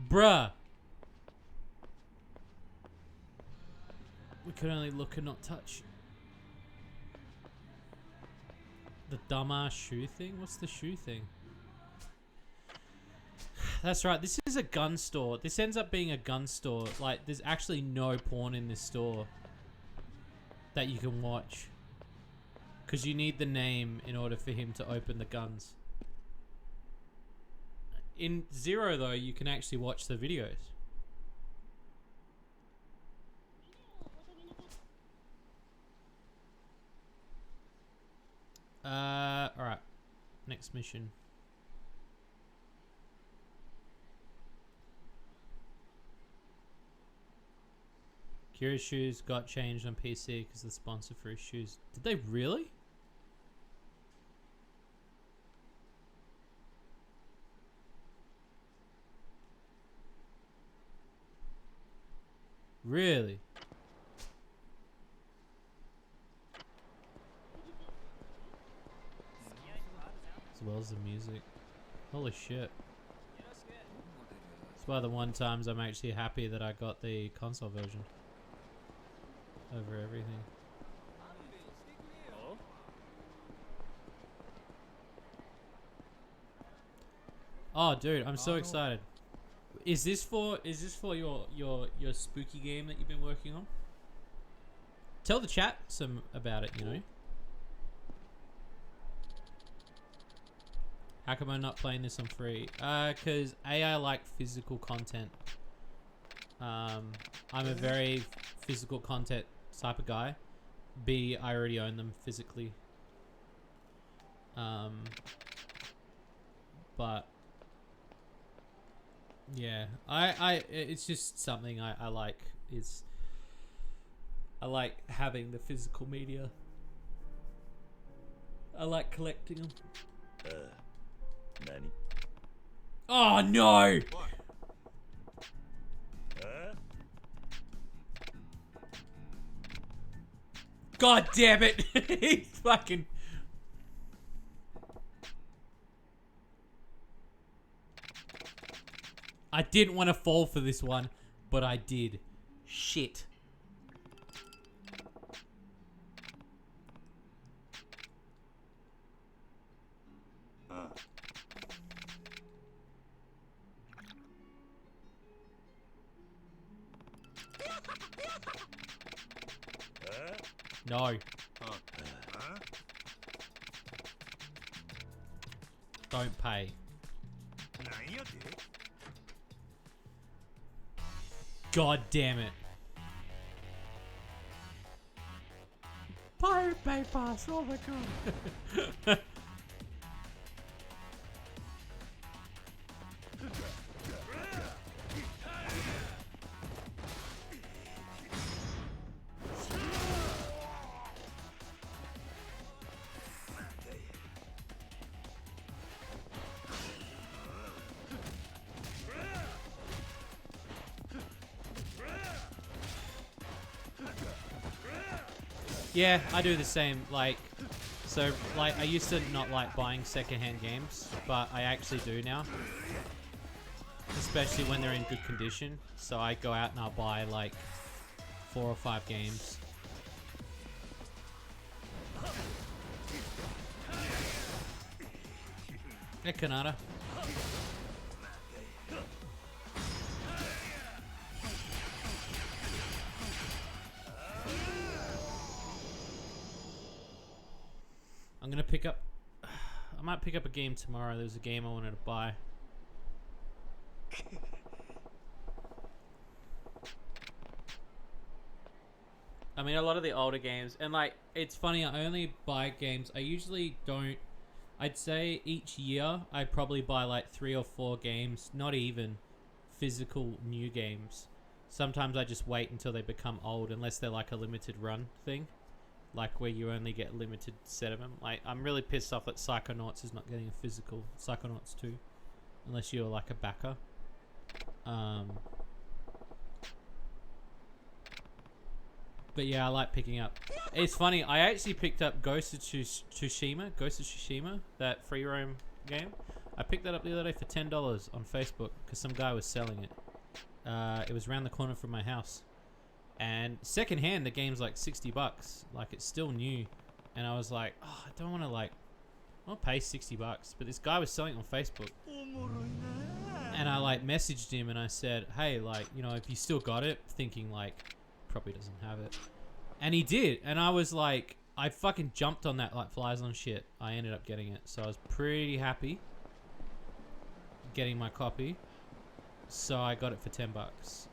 Bruh. We could only look and not touch. The dumbass shoe thing? What's the shoe thing? That's right. This is a gun store. This ends up being a gun store. Like, there's actually no porn in this store that you can watch. Because you need the name in order for him to open the guns. In Zero, though, you can actually watch the videos. Alright. Next mission. Kira's shoes got changed on PC because the sponsor for his shoes. Did they really? Really? As well as the music. Holy shit. It's one of the one times I'm actually happy that I got the console version. Over everything. Oh dude, I'm so excited. Is this for your spooky game that you've been working on? Tell the chat some about it, you know. How come I'm not playing this on free? Cause A, I like physical content. I'm a very physical content type of guy. B, I already own them physically. But yeah, it's just something I like. I like having the physical media. I like collecting them. Nani? Oh no! God damn it! He's fucking. I didn't want to fall for this one, but I did. Shit. No. Don't pay. God damn it. Pirate Bay Pass, oh my god. Yeah, I do the same. Like, so, like, I used to not like buying secondhand games, but I actually do now. Especially when they're in good condition. So I go out and I'll buy, like, 4 or 5 games. Hey, Kanata. I'm gonna pick up. I might pick up a game tomorrow. There's a game I wanted to buy. I mean, a lot of the older games, and like, it's funny. I only buy games. I usually don't. I'd say each year I probably buy like 3 or 4 games, not even physical new games. Sometimes I just wait until they become old, unless they're like a limited run thing. Like where you only get a limited set of them. Like, I'm really pissed off that Psychonauts is not getting a physical Psychonauts 2. Unless you're like a backer. But yeah, I like picking up. It's funny, I actually picked up Ghost of Tsushima, that free roam game. I picked that up the other day for $10 on Facebook because some guy was selling it. It was around the corner from my house. And secondhand, the game's like $60. Like, it's still new. And I was like, oh, I don't want to like, I'll pay $60. But this guy was selling it on Facebook. And I like messaged him and I said, hey, like, you know, if you still got it, thinking like probably doesn't have it. And he did. And I was like, I fucking jumped on that like flies on shit. I ended up getting it. So I was pretty happy getting my copy. So I got it for $10.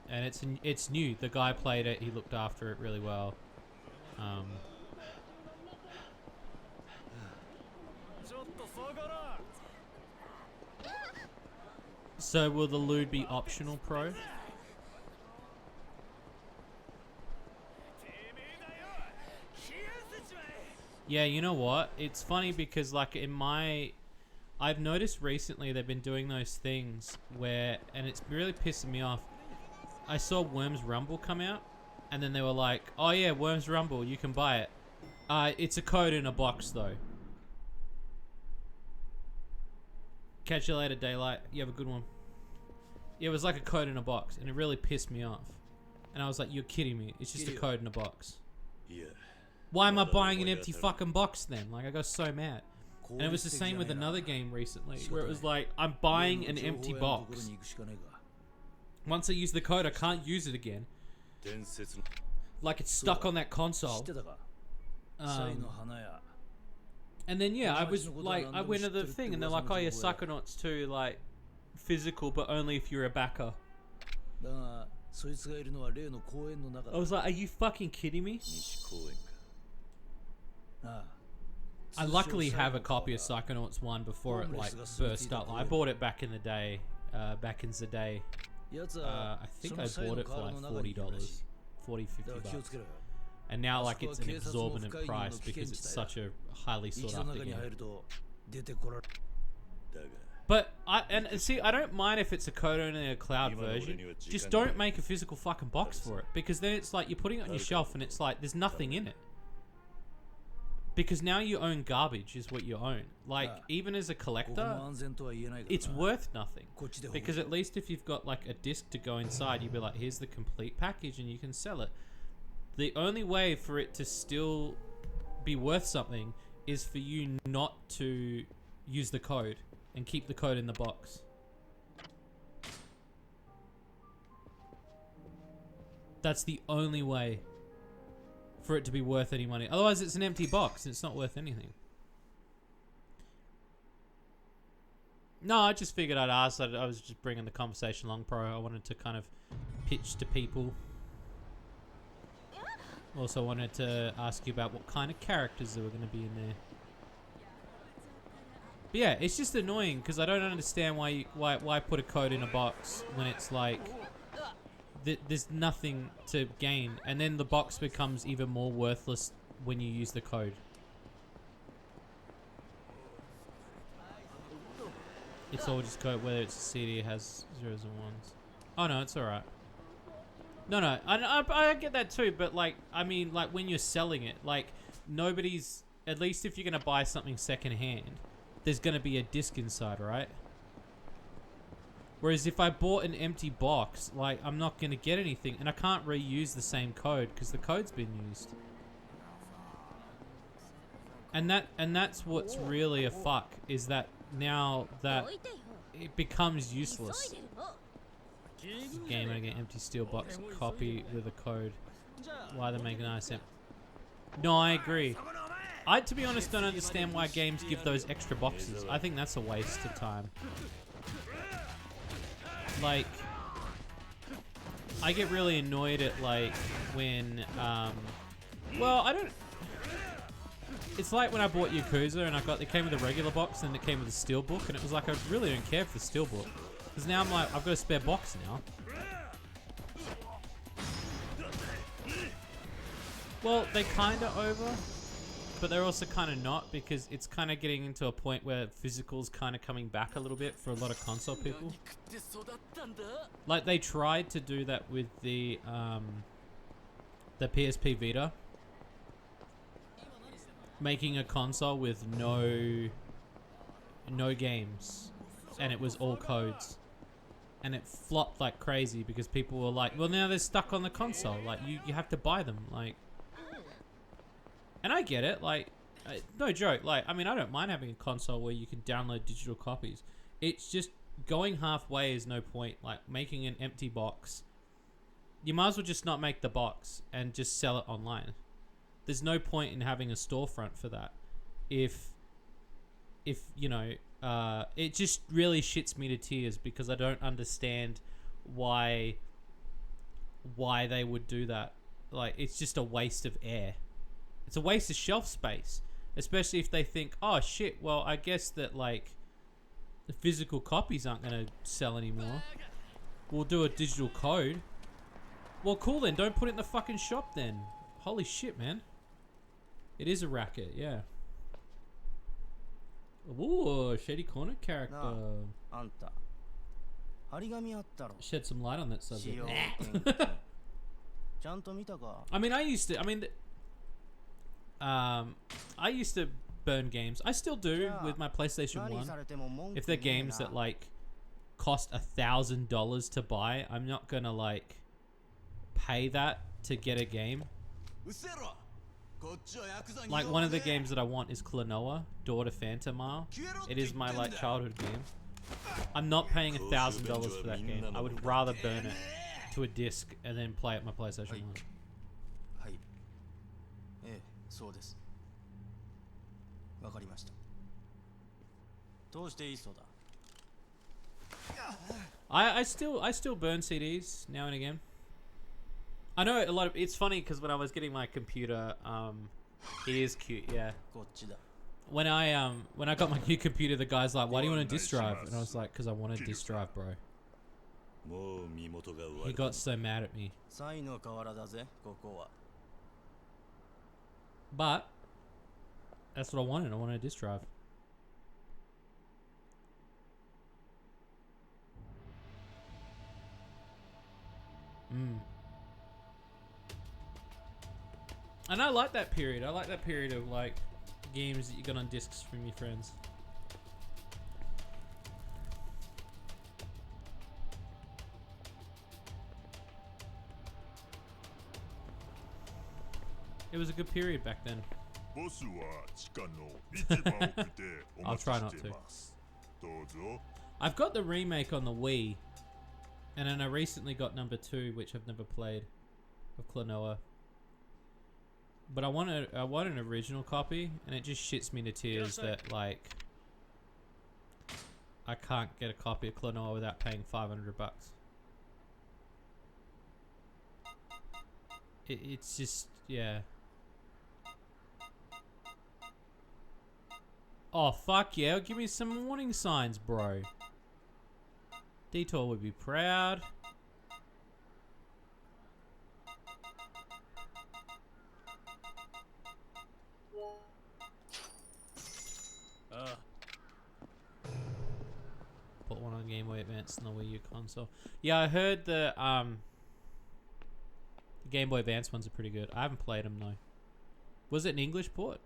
And it's new. The guy played it. He looked after it really well. So will the lewd be optional, pro? Yeah, you know what? It's funny because like I've noticed recently they've been doing those things where, and it's really pissing me off. I saw Worms Rumble come out and then they were like, oh yeah, Worms Rumble, you can buy it. It's a code in a box though. Catch you later, Daylight. You have a good one. Yeah, it was like a code in a box, and it really pissed me off. And I was like, you're kidding me. It's just a code in a box. Yeah. Why am I buying an empty fucking box then? Like, I got so mad. And it was the same with another game recently, where it was like, I'm buying an empty box. Once I use the code, I can't use it again. Like, it's stuck on that console. And then yeah, I was like, I went to the thing and they're like, oh yeah, Psychonauts 2, like, physical, but only if you're a backer. I was like, are you fucking kidding me? I luckily have a copy of Psychonauts 1 before it like burst up. I bought it back in the day. I think I bought it for like $40, $40, $50. And now like it's an exorbitant price because it's such a highly sought after game. But see, I don't mind if it's a code only a cloud version. Just don't make a physical fucking box for it, because then it's like you're putting it on your shelf and it's like there's nothing in it. Because now you own garbage is what you own. Like even as a collector, it's worth nothing. Because at least if you've got like a disc to go inside, you'd be like, here's the complete package and you can sell it. The only way for it to still be worth something is for you not to use the code and keep the code in the box. That's the only way for it to be worth any money. Otherwise, it's an empty box and it's not worth anything. No, I just figured I'd ask. I was just bringing the conversation along, pro. I wanted to kind of pitch to people. Also wanted to ask you about what kind of characters there were going to be in there. But yeah, it's just annoying because I don't understand why put a code in a box when it's like there's nothing to gain, and then the box becomes even more worthless when you use the code. It's all just code, whether it's a CD, it has zeros and ones. Oh no, it's alright. No, I get that too, but like, I mean, like when you're selling it, like nobody's, at least if you're going to buy something secondhand, there's going to be a disc inside, right? Whereas if I bought an empty box, like I'm not going to get anything, and I can't reuse the same code because the code's been used. And that's what's really a fuck, is that now that it becomes useless. Game, I get empty steel box copy with a code. Why they make an ISM? No, I agree. I, to be honest, don't understand why games give those extra boxes. I think that's a waste of time. Like, I get really annoyed at like when, well, I don't. It's like when I bought Yakuza and it came with a regular box and it came with a steel book, and it was like I really don't care for the steel book. Because now I'm like, I've got a spare box now. Well, they're kind of over, but they're also kind of not, because it's kind of getting into a point where physical's kind of coming back a little bit for a lot of console people. Like, they tried to do that with the PSP Vita. Making a console with no games. And it was all codes. And it flopped like crazy because people were like, well, now they're stuck on the console. Like, you have to buy them. Like, and I get it. Like, no joke. Like, I mean, I don't mind having a console where you can download digital copies. It's just going halfway is no point. Like making an empty box, you might as well just not make the box and just sell it online. There's no point in having a storefront for that. If you know, it just really shits me to tears because I don't understand why they would do that. Like, it's just a waste of air. It's a waste of shelf space, especially if they think, oh shit, well, I guess that like the physical copies aren't going to sell anymore. We'll do a digital code. Well, cool then. Don't put it in the fucking shop then. Holy shit, man. It is a racket, yeah. Ooh, Shady Corner character. Shed some light on that subject. I mean, I used to burn games. I still do with my PlayStation 1. If they're games that like cost $1,000 to buy, I'm not gonna like pay that to get a game. Like one of the games that I want is Klonoa, Door to Phantomile. It is my like childhood game. I'm not paying $1,000 for that game. I would rather burn it to a disc and then play it on my PlayStation 1. I still burn CDs now and again. I know a lot of it's funny because when I was getting my computer, it is cute, yeah. When I got my new computer, the guy's like, "Why do you want a disk drive?" And I was like, "Cause I want a disk drive, bro." He got so mad at me. But that's what I wanted. I wanted a disk drive. And I like that period. I like that period of like games that you got on discs from your friends. It was a good period back then. I'll try not to. I've got the remake on the Wii, and then I recently got number 2, which I've never played, of Klonoa. But I want an original copy, and it just shits me to tears that like I can't get a copy of Klonoa without paying $500. It's just, yeah. Oh fuck yeah! Give me some warning signs, bro. Detour would be proud. Put one on Game Boy Advance and the Wii U console. Yeah, I heard the Game Boy Advance ones are pretty good. I haven't played them though. Was it an English port?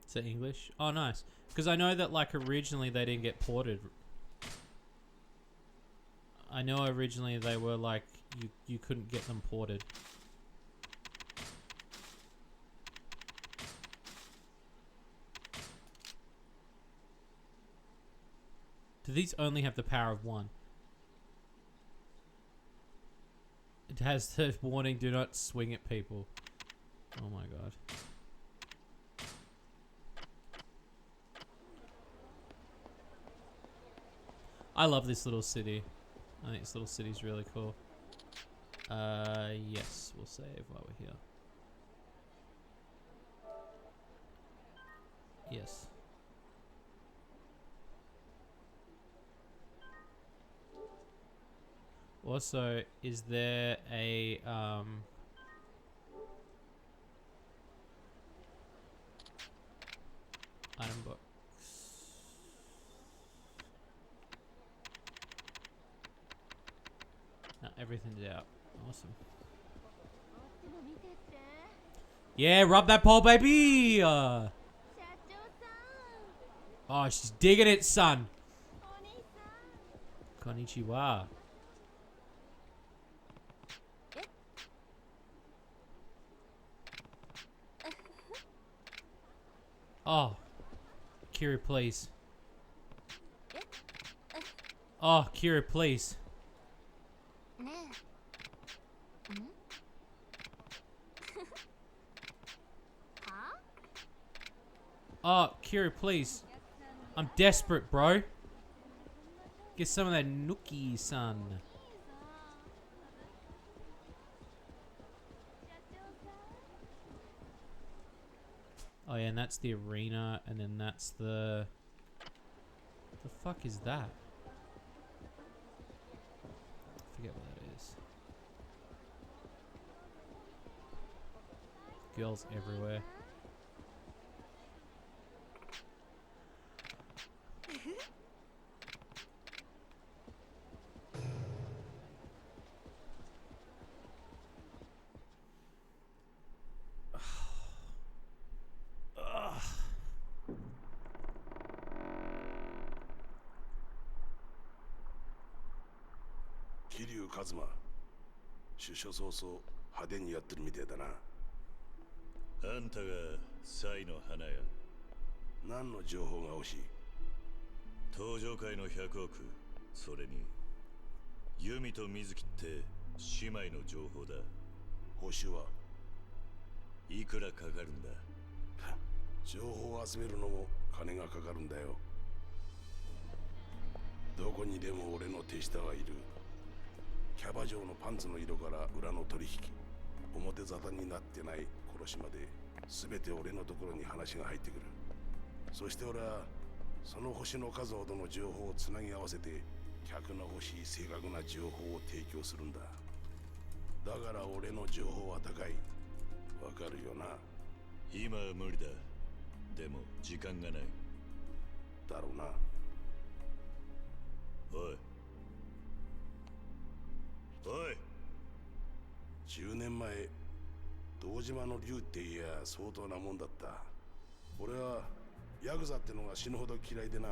Is it English? Oh, nice. Because I know that like originally they didn't get ported. I know originally they were like you couldn't get them ported. Do these only have the power of 1? It has the warning, do not swing at people. Oh my god. I love this little city. I think this little city's really cool. Yes, we'll save while we're here. Yes. Also, is there a item book? No, everything's out. Awesome. Yeah, rub that pole, baby! Oh, she's digging it, son. Konnichiwa. Oh. Kira, please. Oh, Kira, please. Oh, Kira, please. I'm desperate, bro. Get some of that nookie, son. Oh yeah, and that's the arena, and then that's the fuck is that? I forget what that is. Girls everywhere.桐生一馬出所早々派手にやってるみてえだな。あんたがサイの花屋。何の情報が欲しい？登場界の100億、それにユミと水木って姉妹の情報だ。報酬はいくらかかるんだ？情報を集めるのも金がかかるんだよ。どこにでも俺の手下はいる。キャバ嬢のパンツの色から裏の取引、表沙汰になってない殺しまで全て俺のところに話が入ってくる。そして俺はその星の数ほどの情報をつなぎ合わせて客の欲しい正確な情報を提供するんだ。だから俺の情報は高い。わかるよな？今は無理だ。でも時間がない。だろうな。おいおい、10年前堂島の竜っていや相当なもんだった。俺はヤクザってのが死ぬほど嫌いでな。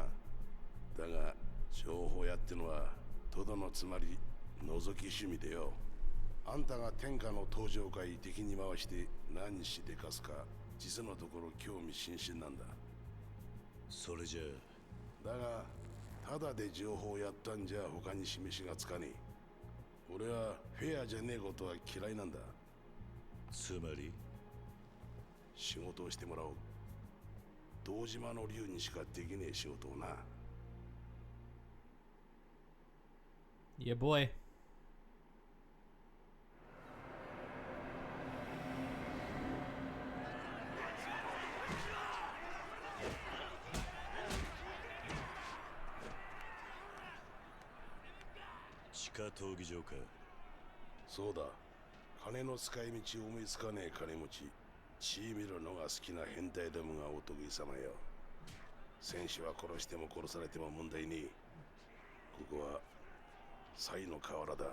だが情報屋ってのはとどのつまり覗き趣味でよ。あんたが天下の登場会敵に回して何しでかすか実のところ興味津々なんだ。それじゃあだがただで情報をやったんじゃ他に示しがつかねえ。俺はフェアじゃねえことは嫌いなんだ。つまり仕事をしてもらおう。堂島の竜にしかできねえ仕事をな。Yeah, boy.地下闘技場か。そうだ。金の使い道を思いつかねえ金持ち。血見るのが好きな変態どもがお得意様よ。戦士は殺しても殺されても問題ねえ。ここはサイの河原だ。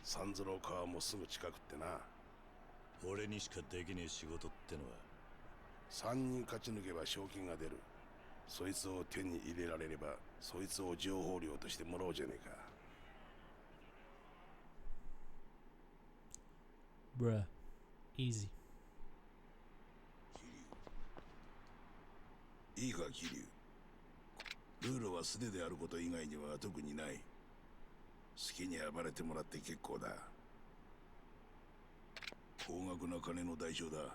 三津郎川もすぐ近くってな。俺にしかできねえ仕事ってのは3人勝ち抜けば賞金が出る。そいつを手に入れられればそいつを情報料としてもらおうじゃねえか。Bruh. Easy. いいか桐生、ルールは素手であること以外には特にない。好きに暴れてもらって結構だ。高額な金の代償だ。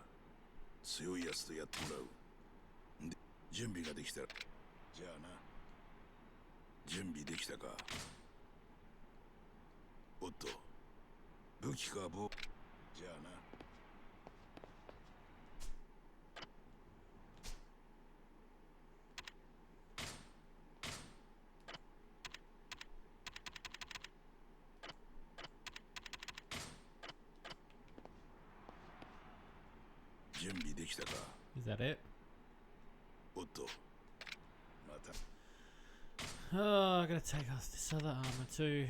強いやつとやってもらう。で、準備ができたら。じゃあな。準備できたか。おっと、武器か棒。じゃあな。準備できたか。Is that it? おっと、また。Oh, I gotta take off this other armor too.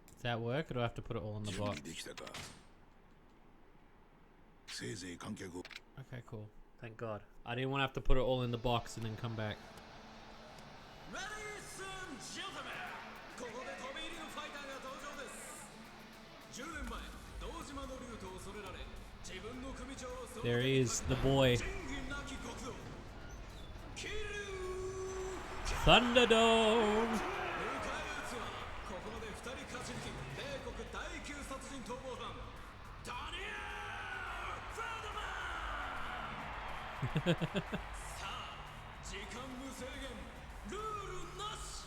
Does that work? work, or do I have to put it all in the 準 box? 備できたか。せいぜい観客を。 Okay, cool. Thank God. I didn't want to have to put it all in the box and then come back. Ladies and gentlemen, ここで飛び入りのファイターが登場です。10年前、堂島の竜と恐れられ、自分の組長を There he is, the boy. 仁義なき極道。キル Thunderdome! 迎え撃つは、ここまで2人勝ち抜き、米国第9殺人逃亡犯、ダニエル・フェルドマンさあ、時間無制限、ルールなし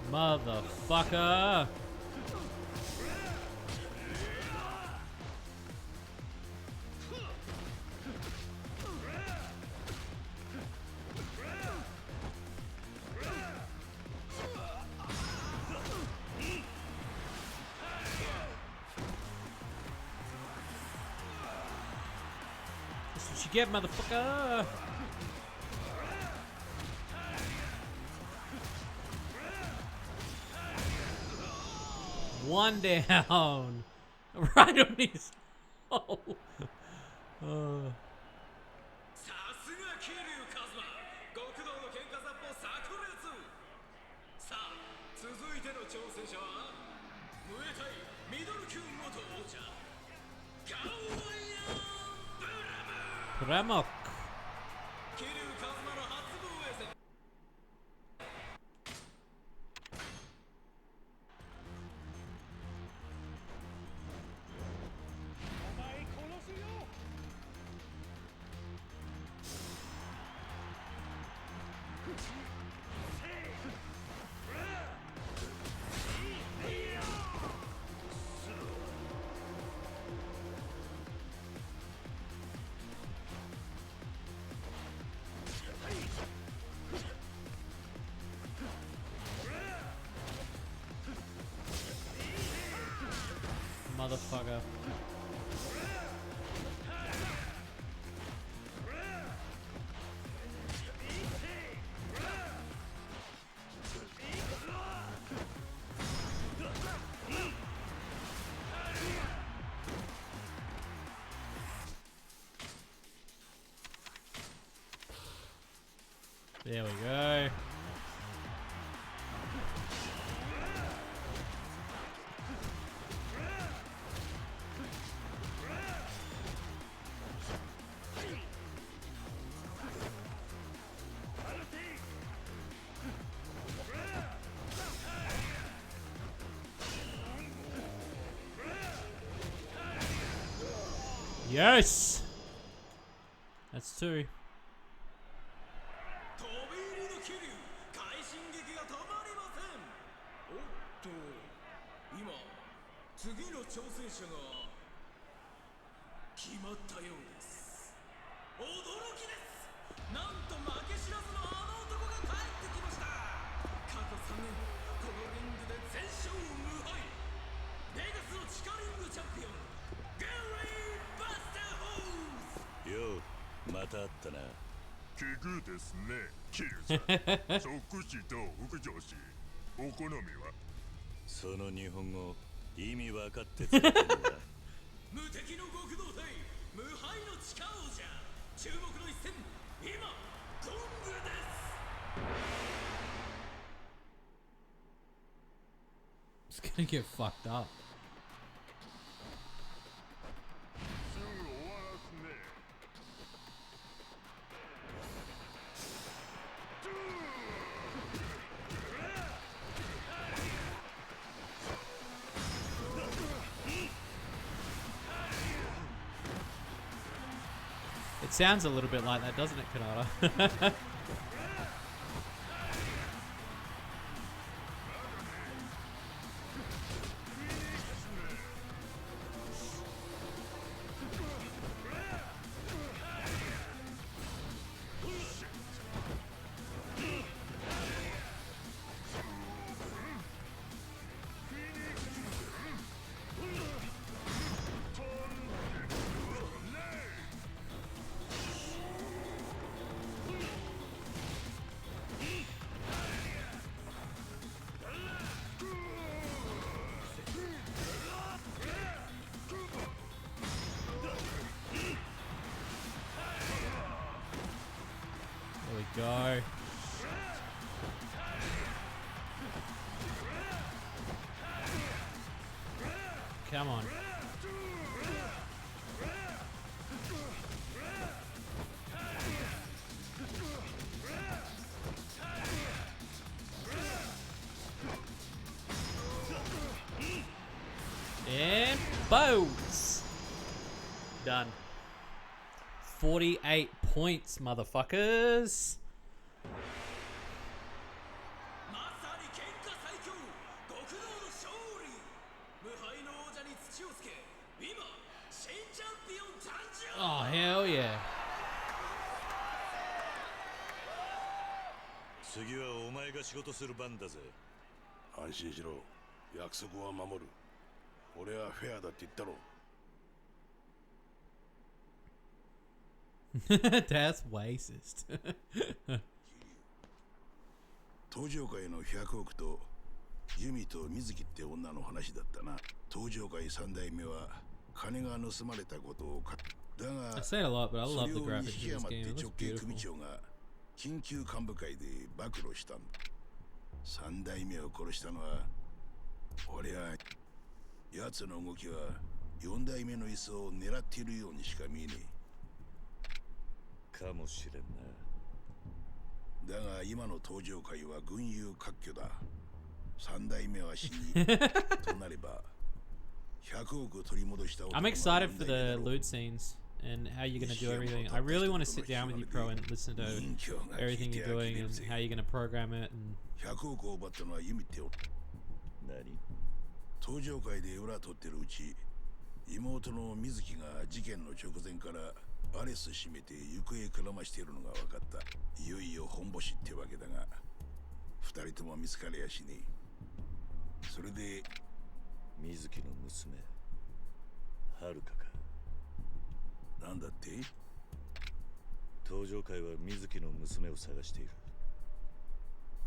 Motherfucker! That's what you get, motherfucker! One down! Right on his hole! さすが桐生一馬、極道の喧嘩殺法炸裂。さあ、続いての挑戦者はムエタイミドル級元王者ガオワイアン・ブラム。 Premok! 桐生一馬の初防衛戦。 Motherfucker. There we go. Yes! That's two. 飛び入りの桐生、快進撃が止まりません。おっと、今次の挑戦者が決まったようです。驚きです。なんと負け知らずのあの男が帰ってきました。過去3年、このリングで全勝無敗。ベガスの地下リングチャンピオン、ゲリー・バスター・ホーズ。よう、また会ったな。奇遇ですね、キルさん。即死と副上司、お好みは？その日本語、意味分かってついてるんだ。無敵の極道隊、無敗の地下王者。注目の一戦、今、ゴングです。 It's gonna get fucked up. It sounds a little bit like that, doesn't it, Kanata? go. Come on. And boats. Done. 48 points, motherfuckers. まさに喧嘩最強極道の勝利無敗の王者に土をつけ今新チャンピオン誕生 Oh, hell yeah. 次はお前が仕事する番だぜ。安心しろ。約束は守る。俺はフェアだって言ったろ。That's racist. 登場会の100億とユミと水木って女の話だったな。登場会3代目は金が盗まれたことをだが I say it a lot, but I そ love れ the を graphics 西 of this 山って game. It 直 looks 系 beautiful. 組長が緊急幹部会で暴露したんだ。3代目を殺したのは俺は奴の動きは4代目の椅子を狙っているようにしか見えねえ。かもしれんな。だが今の登場会は群雄割拠だ。3代目は死にとなれば100億取り戻した男 I'm が excited for 問題だ the ろう。 loot scenes and how you're going to do everything. I really want to sit down with you, Pro, and listen to everything you're doing and how you're going to program it. And 100億を奪ったのはユミって何？登場会で裏取ってるうち妹の水木が事件の直前からアレス締めて行方くらましているのが分かった。いよいよ本ボシってわけだが2人とも見つかりやしねえ。それで水木の娘はるかか。なんだって？登場会は水木の娘を探している。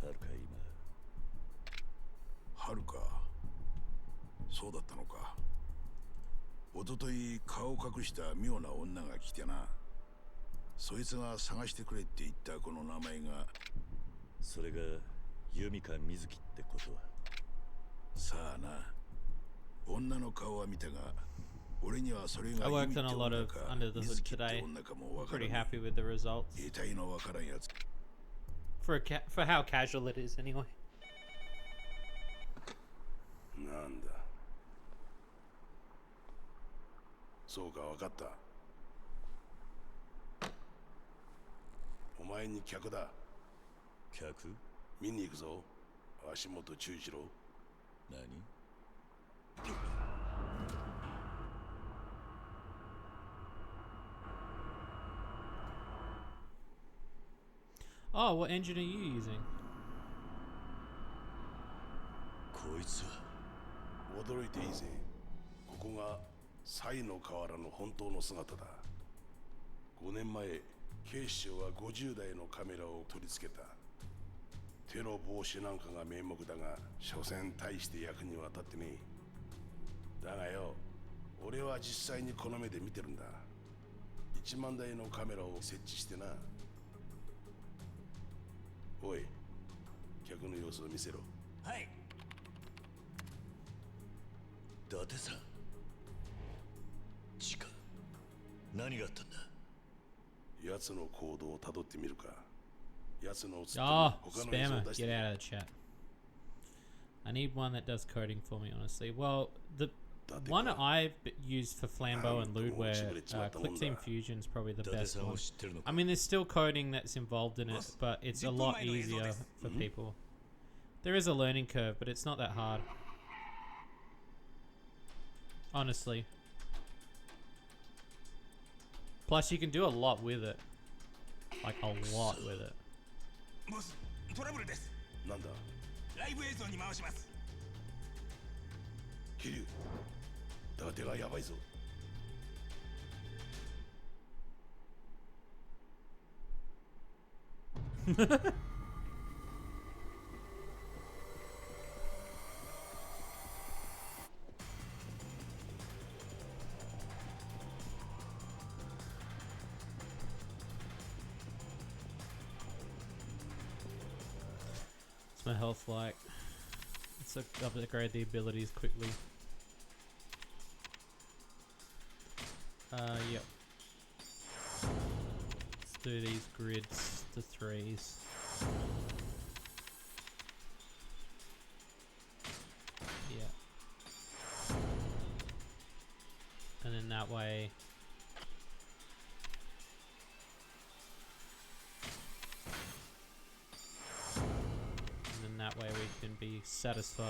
はるか今はるかそうだったのか。おととい顔を隠した妙な女が来てな。そいつが探してくれって言ったこの名前が。それが由美か水木ってことは。さあな。女の顔は見たが俺にはそれが I ユミっ worked て on a 女 lot of か under the 水 hood 木って today. 女かも分から Pretty ない。 happy with the results 得体の分からんやつ。 for how casual it is, anyway. なんだ。そうか分かった。お前に客だ。客？見に行くぞ。足元注意しろ。何？Oh, what engine are you using? こいつは驚いていいぜ。ここがサイの河原の本当の姿だ。5年前、警視庁は50台のカメラを取り付けた。テロ防止なんかが名目だが、所詮大して役には立ってねえ。だがよ、俺は実際にこの目で見てるんだ。1万台のカメラを設置してな。おい、客の様子を見せろ。はい。伊達さん。チカ、何があったんだ？奴の行動をたどってみるか。奴の Oh, 他の映像を spammer, 出して get out of the chat. I need one that does coding for me, honestly. Well, the one I've used for Flambeau and Ludware, Click Team Fusion is probably the best one. I mean, there's still coding that's involved in it, but it's a lot easier for people. There is a learning curve, but it's not that hard. Honestly. Plus, you can do a lot with it. Like, a lot with it. ボス、トラブルです。なんだ？ライブ映像に回します。桐生、伊達がやばいぞ。my health like? Let's upgrade the abilities quickly. Yep. Let's do these grids to 3s. Yeah. And then that way... that way we can be satisfied.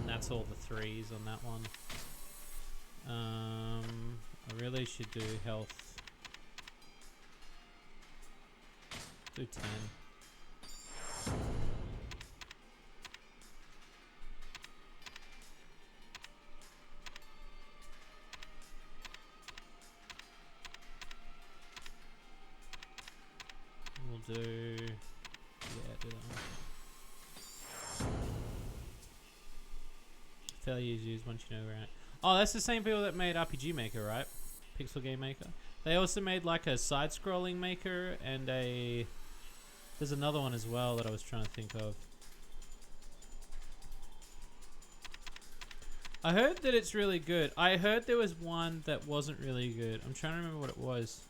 And that's all the 3s on that one. I really should do health. Do 10. Do that one. Failure is used once you know where at. Oh, that's the same people that made RPG Maker, right? Pixel Game Maker. They also made like a side-scrolling maker and a... There's another one as well that I was trying to think of. I heard that it's really good. I heard there was one that wasn't really good. I'm trying to remember what it was.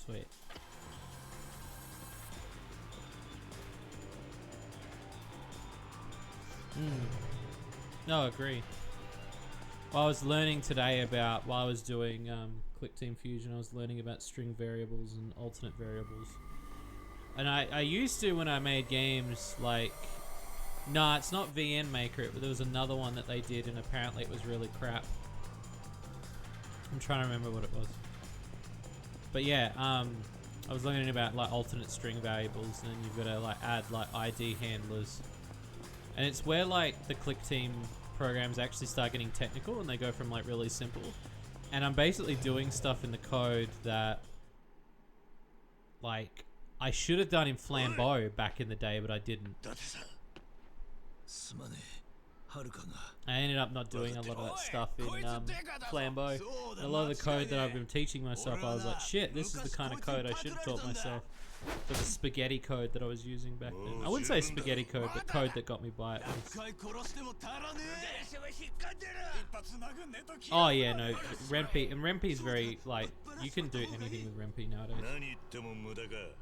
Sweet. No, agree. Well, I was learning today about, while I was doing Click Team Fusion, I was learning about string variables and alternate variables. And I used to, when I made games, like... Nah, it's not VN Maker, but there was another one that they did, and apparently it was really crap. I'm trying to remember what it was. But yeah, I was learning about like alternate string variables, and then you've got to like add like ID handlers. And it's where like the Click Team programs actually start getting technical, and they go from like really simple. And I'm basically doing stuff in the code that like I should have done in Flambeau back in the day, but I didn't. I ended up not doing a lot of that stuff in Flambeau. And a lot of the code that I've been teaching myself, I was like, shit, this is the kind of code I should have taught myself. For the spaghetti code that I was using back then. I wouldn't say spaghetti code, but code that got me by it. Oh yeah, no, Rempe. And Rempe is very, like, you can do anything with Rempe nowadays.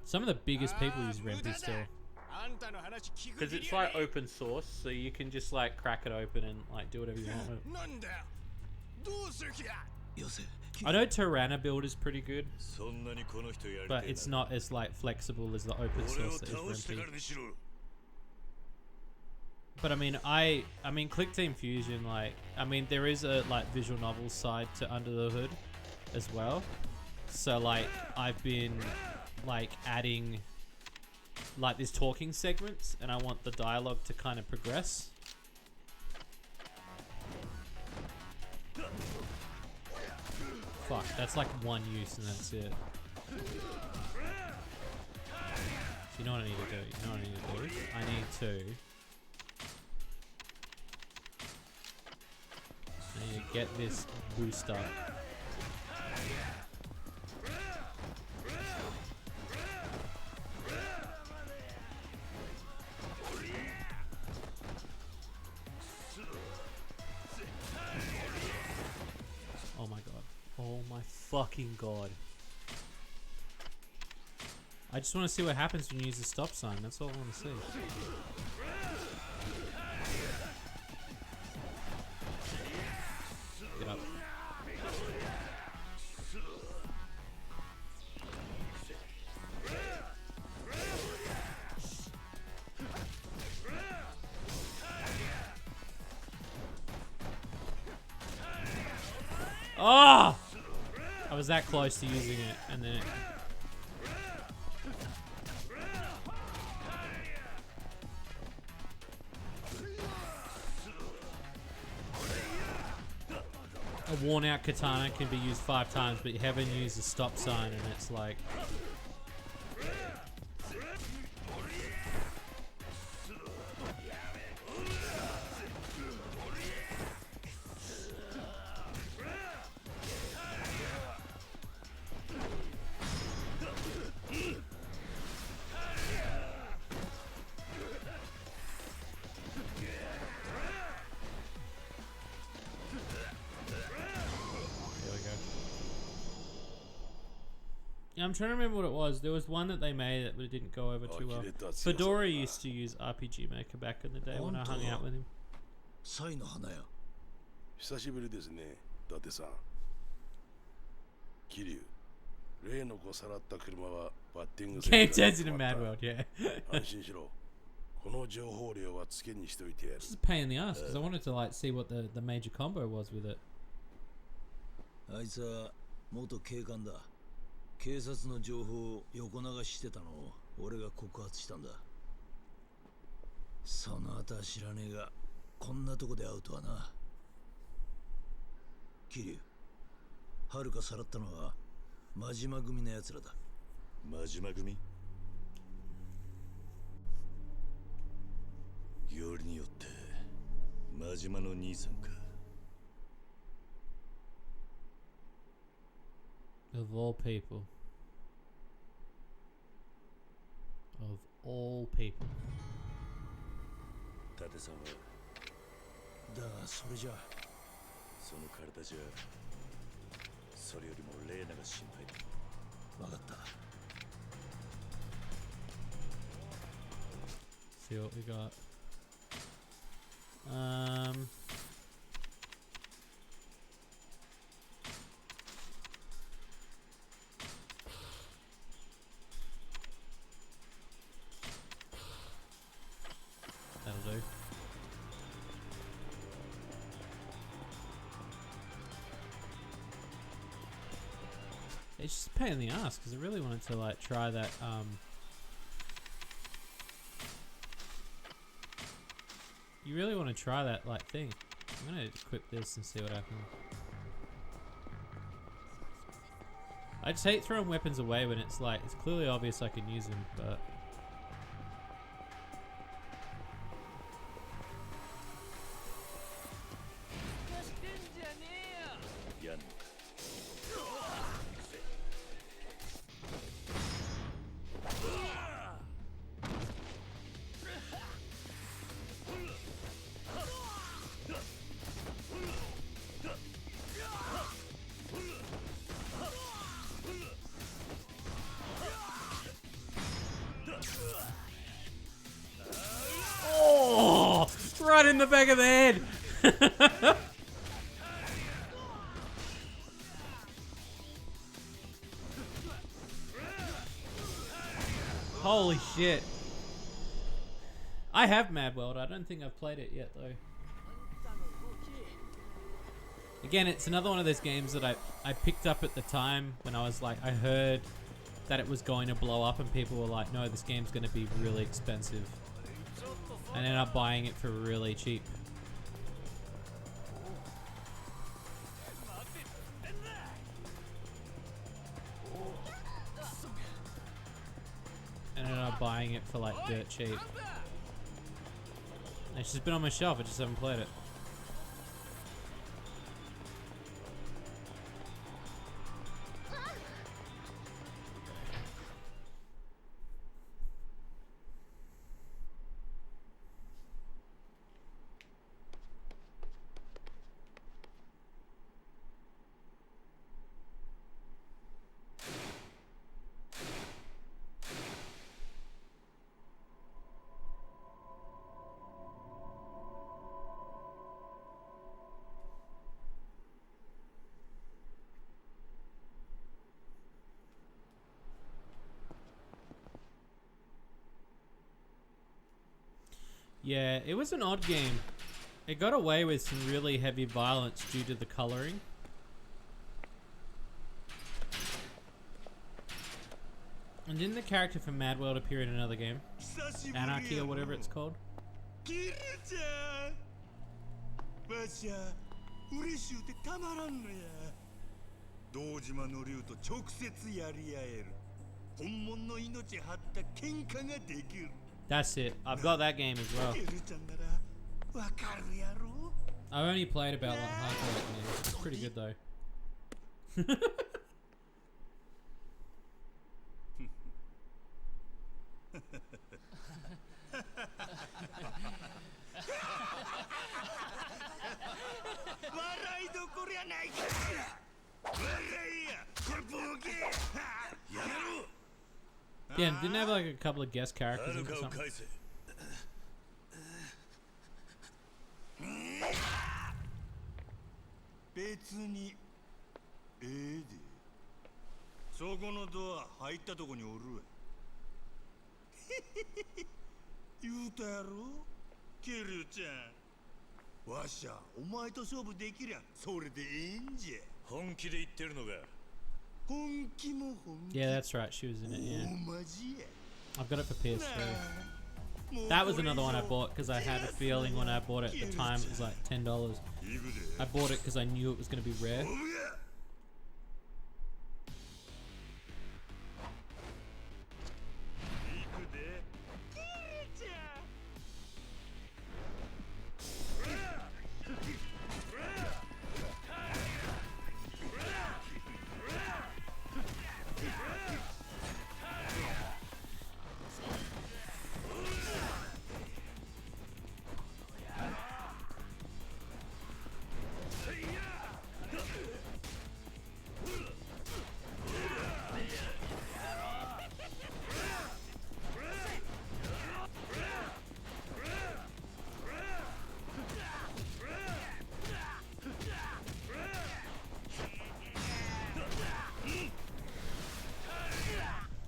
Some of the biggest people use Rempe still. Because it's like open source, so you can just like crack it open and like do whatever you want with it. I know Tirana build is pretty good, but it's not as like flexible as the open source that is Rempe. But I mean Click Team Fusion, like, I mean there is a like visual novel side to Under the Hood as well. So like I've been like adding like these talking segments, and I want the dialogue to kind of progress. Fuck, that's like one use and that's it. So you know what I need to do? You know what I need to do? I need to get this boost up. Oh my god. Oh my fucking god. I just want to see what happens when you use the stop sign. That's all I want to see. Get up. Oh! I was that close to using it, and then it... a worn out katana can be used 5 times, but you haven't used a stop sign, and it's like. I'm trying to remember what it was. There was one that they made that it didn't go over too well. Fedora used to use RPG Maker back in the day when I hung out with him. サイの花や。久しぶりですね、伊達さん。桐生、例の子さらった車はバッティング Game turns into Mad World, yeah. 安心しろ。この情報量はつけにしといてやる。This is a pain in the ass because I wanted to like see what the major combo was with it. あいつは元警官だ。警察の情報を横流ししてたのを俺が告発したんだ。その後は知らねえが、こんなとこで会うとはな。桐生、はるかさらったのは真島組のやつらだ。真島組？よりによって真島の兄さんか。Of all people. Of all people. 伊達さんはだがそれじゃその体じゃそれよりもレーナが心配だ。分かった。See what we got. That'll do. It's just a pain in the ass because I really wanted to like try that you really want to try that like thing. I'm gonna equip this and see what happens. I just hate throwing weapons away when it's like it's clearly obvious I can use them, but right in the back of the head. Holy shit. I have Mad World. I don't think I've played it yet though. Again, it's another one of those games that I picked up at the time when I was like, I heard that it was going to blow up and people were like, no, this game's going to be really expensive. And ended up buying it for really cheap. And ended up buying it for like dirt cheap. And it's just been on my shelf, I just haven't played it. Yeah, it was an odd game. It got away with some really heavy violence due to the coloring. And didn't the character from Mad World appear in another game? Anarchy or whatever it's called? 嬉しゅうてたまらんのや。堂島の竜と直接やり合える。本物の命張った喧嘩ができる。 That's it. I've got that game as well. ケルちゃんならわかるやろ。 I've only played about like half of that game. It's pretty good though. 笑いどころやないか。笑いや、これボケ。やろう。 Yeah, didn't have like a couple of guest characters in it or something. 別にええで。そこのドア入ったとこにおるわ。言うたやろ、ケルちゃん。わしゃお前と勝負できりゃそれでええんじゃ。本気で言ってるのが。本気も本気。 Yeah, that's right. She was in it. Yeah. おまじや。 I've got it for PS3. That was another one I bought because I had a feeling when I bought it at the time it was like $10. I bought it because I knew it was going to be rare.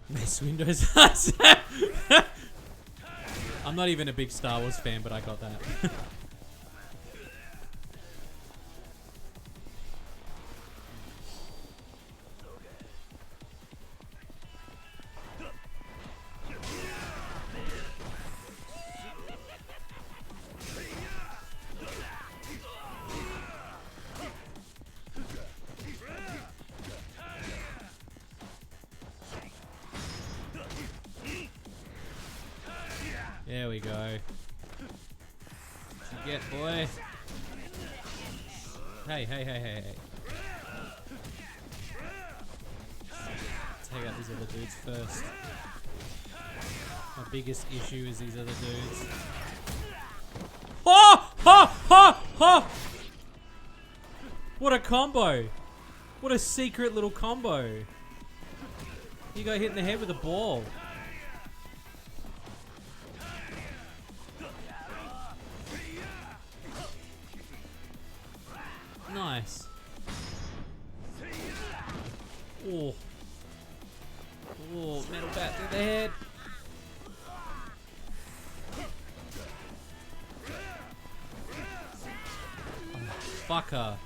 'Nice Windows. I'm not even a big Star Wars fan, but I got that. There we go. What you get, boy? Hey, hey, hey, hey, hey. Take out these other dudes first. My biggest issue is these other dudes. Oh! Ha! Ha! Ha! What a combo! What a secret little combo! You got hit in the head with a ball. Nice. Oh. Oh, metal bat to the head. Oh, fucker.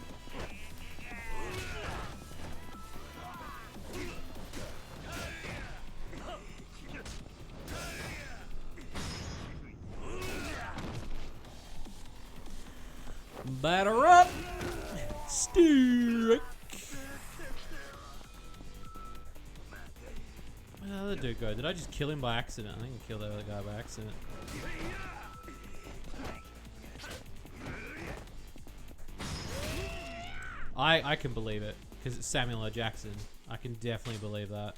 Batter up. Stick. Where'd the other dude go? Did I just kill him by accident? I think I killed that other guy by accident. I can believe it because it's Samuel L. Jackson. I can definitely believe that.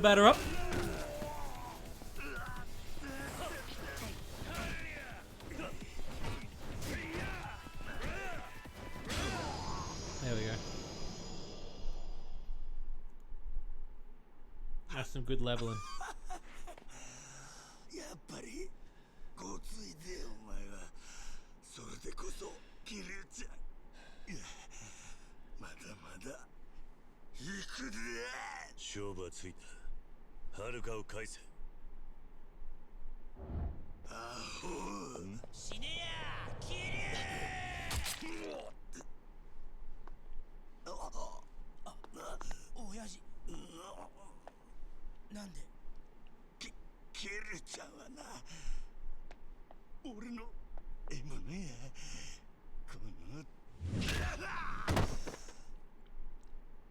Batter up. There we go. That's some good leveling. やっぱりごついでお前は。それでこそキリュウちゃん。いや、まだまだ行くで。勝負はついた。はるかを返せ。アホ。死ねや、キリュウ。親父なんでキルちゃんはな俺の獲物やこの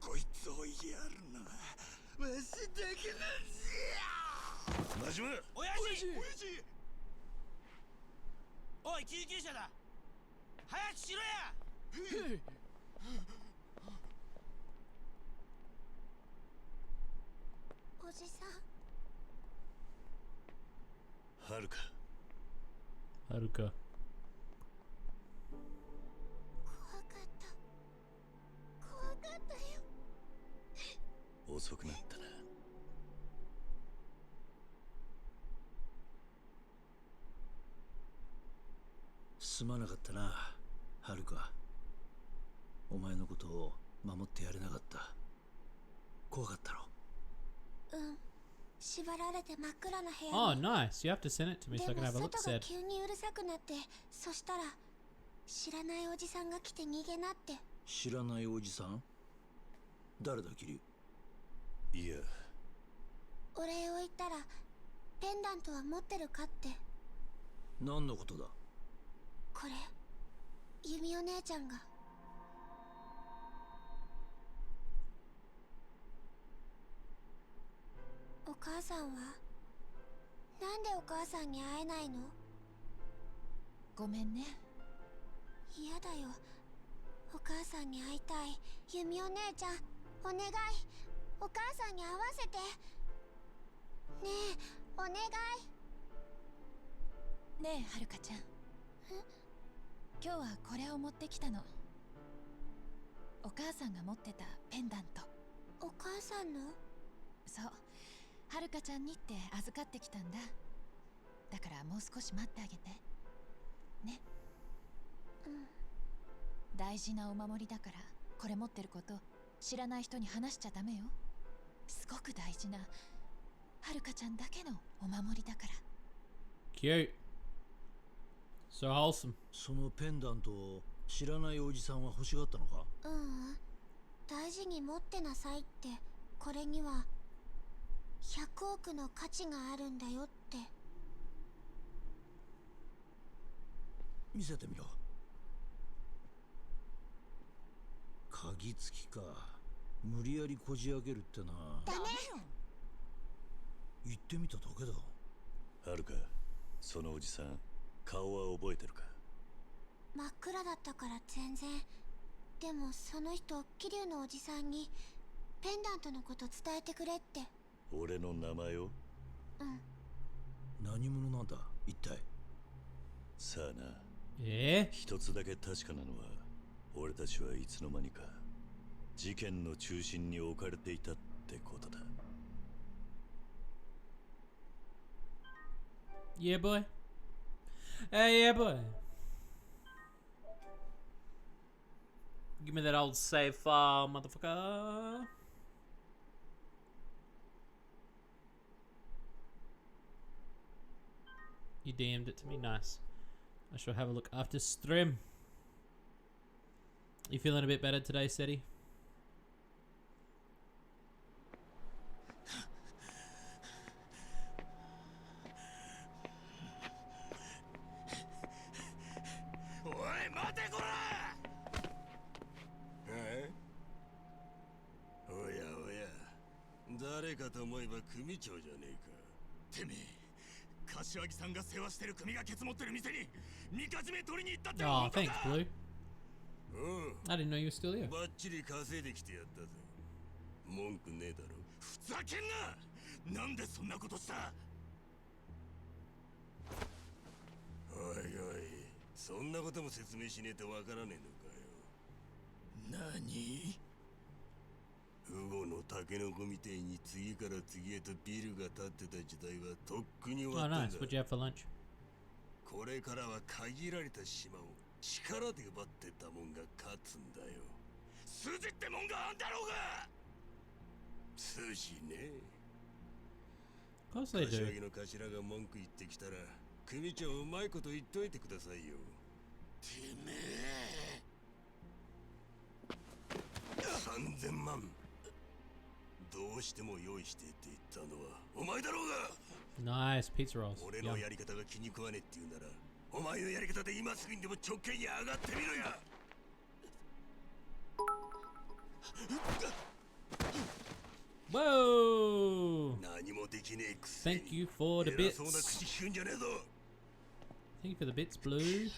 こいつをやるのはわしだけなんじゃ。真島親父おい救急車だ早くしろや。おじさんはるかはるか。怖かったよ。遅くなったな。すまなかったな、はるか。お前のことを守ってやれなかった。怖かったろ。縛られて真っ暗な部屋 Oh, に。 nice. You have to send it to me で so I も can have a look. 外が Said. 急にうるさくなって、そしたら知らないおじさんが来て逃げなって。知らないおじさん？誰だ、キリ？いや、お礼を言ったらペンダントは持ってるかって。何のことだ？これユミお姉ちゃんが。お母さんはなんでお母さんに会えないの？ごめんね。嫌だよ。お母さんに会いたい。ユミお姉ちゃんお願い、お母さんに会わせてねえ、お願い。ねえはるかちゃん、今日はこれを持ってきたの。お母さんが持ってたペンダント。お母さんの？そう、はるかちゃんにって預かってきたんだ。だからもう少し待ってあげてね。大事なお守りだから、これ持ってること知らない人に話しちゃダメよ。すごく大事なはるかちゃんだけのお守りだから。 Cute. So wholesome. そのペンダントを知らないおじさんは欲しがったのか？大事に持ってなさいって。これには100億の価値があるんだよって。見せてみろ。鍵付きか。無理やりこじ開けるってな。ダメ。言ってみただけだ。はるか、そのおじさん顔は覚えてるか？真っ暗だったから全然。でもその人桐生のおじさんにペンダントのこと伝えてくれって。俺の名前を？何者なんだ一体？さあな。一つだけ確かなのは、俺たちはいつの間にか事件の中心に置かれていたってことだ。Yeah, boy. Hey, yeah, boy. Give me that old save file, motherfucker. You DM'd it to me, nice. I shall have a look after stream. You feeling a bit better today, Shady? おい待てこら。おやおや、誰かと思えば組長じゃねえか。てめえ柏木さんが世話してる組がケツ持ってる店にみかじめ取りに行ったってのは Oh, 本当 thanks, か？ Blue. I didn't know you were still here. バッチリ稼いできてやったぜ。文句ねえだろ。ふざけんな。なんでそんなことした？おいおい、そんなことも説明しねえとわからねえのかよ。何？ウゴのタケノコみてえに次から次へとビルが建ってた時代はとっくに終わ Oh, ったん nice. だ。 What'd you have for lunch? これからは限られた島を力で奪ってたもんが勝つんだよ。筋ってもんがあんだろうが。筋ね。 Of course they 柏 do. 木の頭が文句言ってきたら組長うまいこと言っといてくださいよ。てめえ3000万。どうしても用意してって言ったのはお前だろうが。 Nice pizza rolls. 俺のやり方が気に食わねえって言うなら、お前のやり方で今すぐにでも直径に上がってみろや。Whoa! 何もできねえくせに。 Thank you for the 偉 bits. そうな口聞くんじゃねえぞ。 Thank you for the bits, Blue.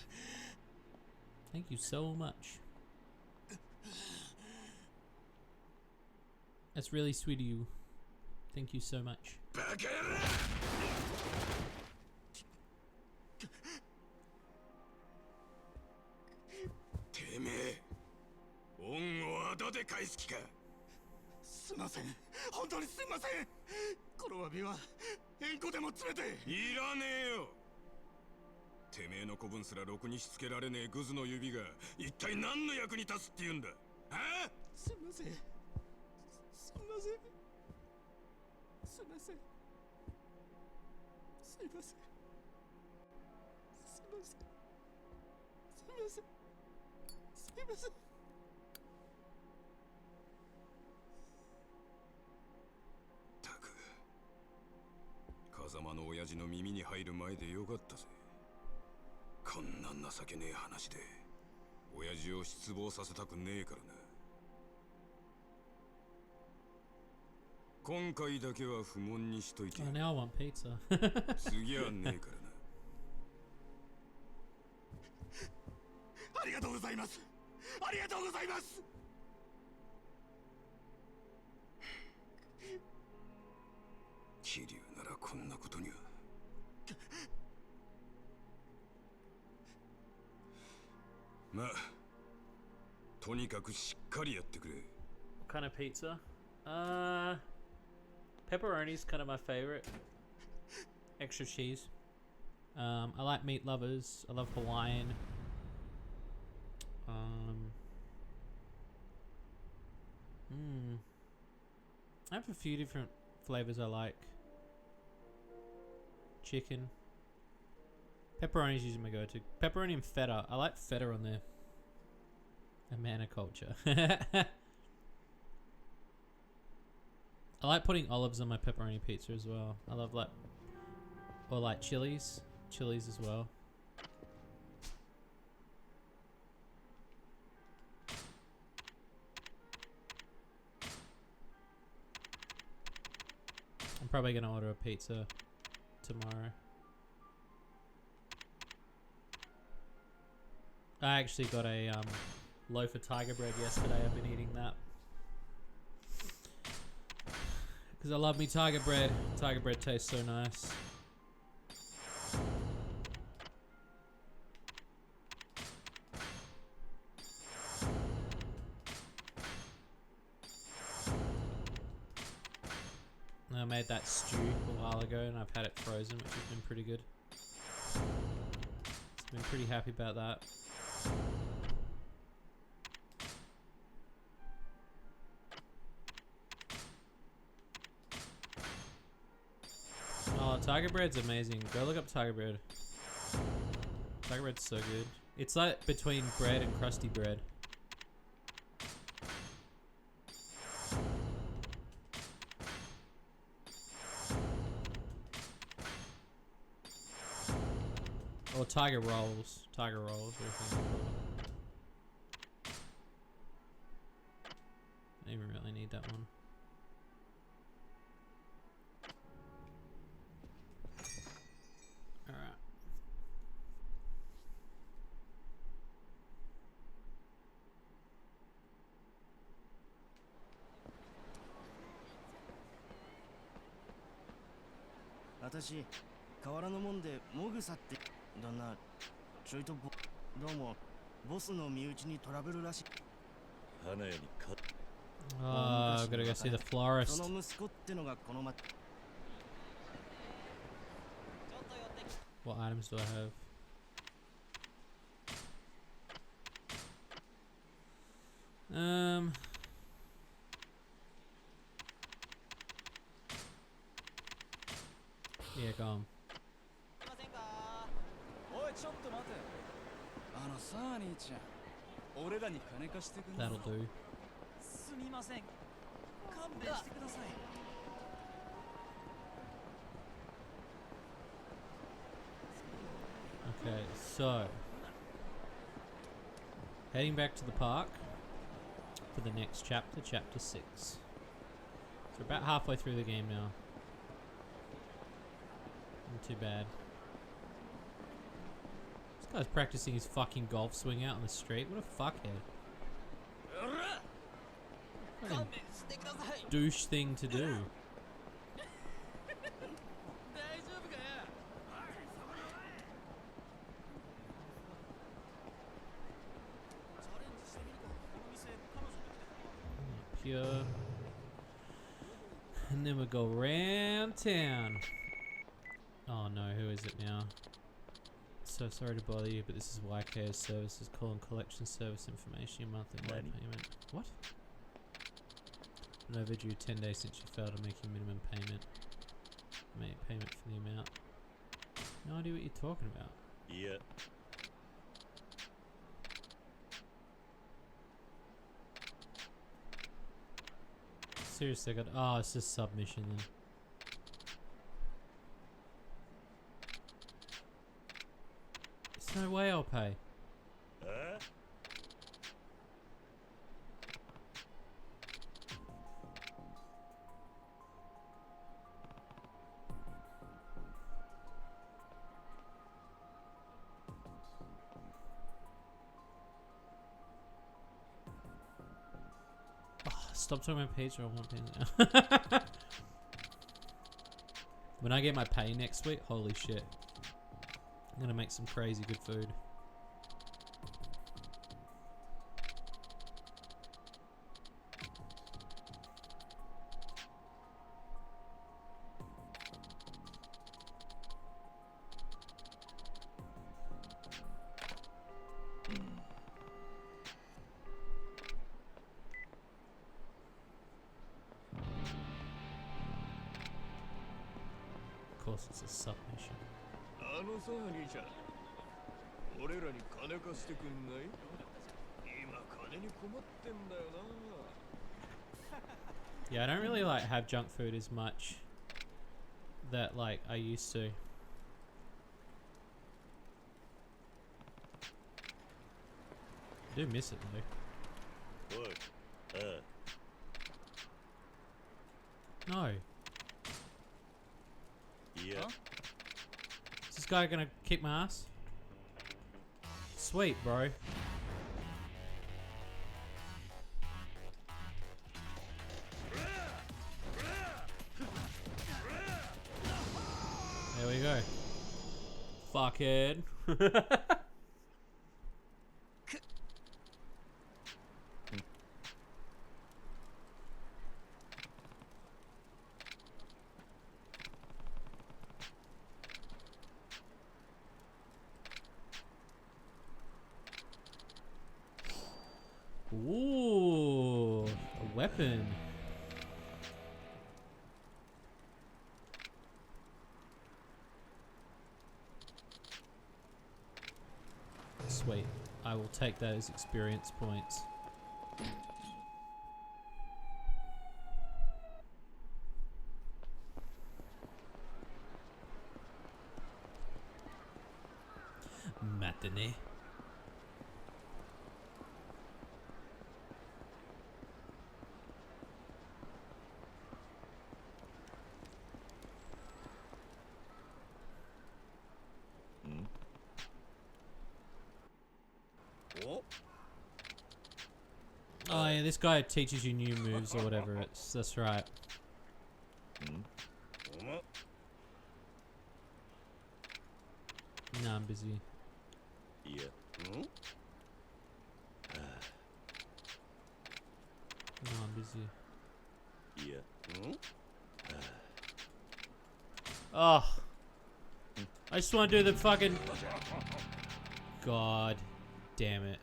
Thank you so much. That's really sweet of you. Thank you so much. バカ野郎。てめえ、恩を後で返す気か。すいません、本当にすいません。この詫びは円弧でも詰めて。いらねえよ。てめえの子分すらろくにしつけられねえグズの指が一体何の役に立つって言うんだ。はあ？すいません。すいません。すいません。すいません。すいません。すいません。すいません。たく、風間の親父の耳に入る前でよかったぜ。こんな情けねえ話で親父を失望させたくねえからな。今回だけは不問にしといて。 Oh, now I want pizza. 次はねえからな。ありがとうございます。ありがとうございます。桐生ならこんなことには。まあ、とにかくしっかりやってくれ。 What kind of pizza? Pepperoni's kind of my favorite. Extra cheese. I like meat lovers. I love Hawaiian. I have a few different flavors I like. Chicken. Pepperoni's usually my go-to. Pepperoni and feta. I like feta on there. A man of culture. I like putting olives on my pepperoni pizza as well. I love like chilies as well. I'm probably gonna order a pizza tomorrow. I actually got a loaf of tiger bread yesterday. I've been eating that because I love me tiger bread. Tiger bread tastes so nice. I made that stew a while ago and I've had it frozen, which has been pretty good. I've been pretty happy about that. Oh, tiger bread's amazing. Go look up tiger bread. Tiger bread's so good. It's like between bread and crusty bread. Or tiger rolls. Tiger rolls. I don't even really need that one. Alright. Watashi, 変わらぬもんでモグサってだな。ちょいとどうもボスの身内にトラブルらしい。花屋にか。Oh, I've got to go see the florist. その息子ってのがこの町。What items do I have? Yeah, go on. おいちょっと待て。さあ兄ちゃん、俺らに金貸してくんな。 That'll do. そすみません。勘弁してください。 Okay, so heading back to the park for the next chapter, chapter 6. So we're about halfway through the game now. Not too bad. This guy's practicing his fucking golf swing out on the street. What a fuckhead. Fucking douche thing to do. Pure. And then we go round town. Oh no, who is it now? So sorry to bother you, but this is YK's services. Call and collection service information. Your monthly loan payment. What? An overdue 10 days since you failed to make your minimum payment. Make payment for the amount. No idea what you're talking about. Yeah. Seriously, I got. Oh, it's just submission then. There's no way I'll pay. Stop talking about pizza, I want pizza now. When I get my pay next week, holy shit. I'm gonna make some crazy good food. Of course, it's a submission. あのさ、兄ちゃん。俺らに金貸してくんない？今金に困ってんだよな。Yeah, I don't really like have junk food as much that like I used to. I do miss it though. What? No. Yeah. Is this guy gonna kick my ass? Sweet, bro. There we go. Fuckhead. Ooh, a weapon. Sweet. I will take that as experience points. Matinee. Oh yeah, this guy teaches you new moves or whatever. That's right. No, I'm busy. Yeah. No, I'm busy. Yeah. Oh, I just want to do the fucking. God damn it.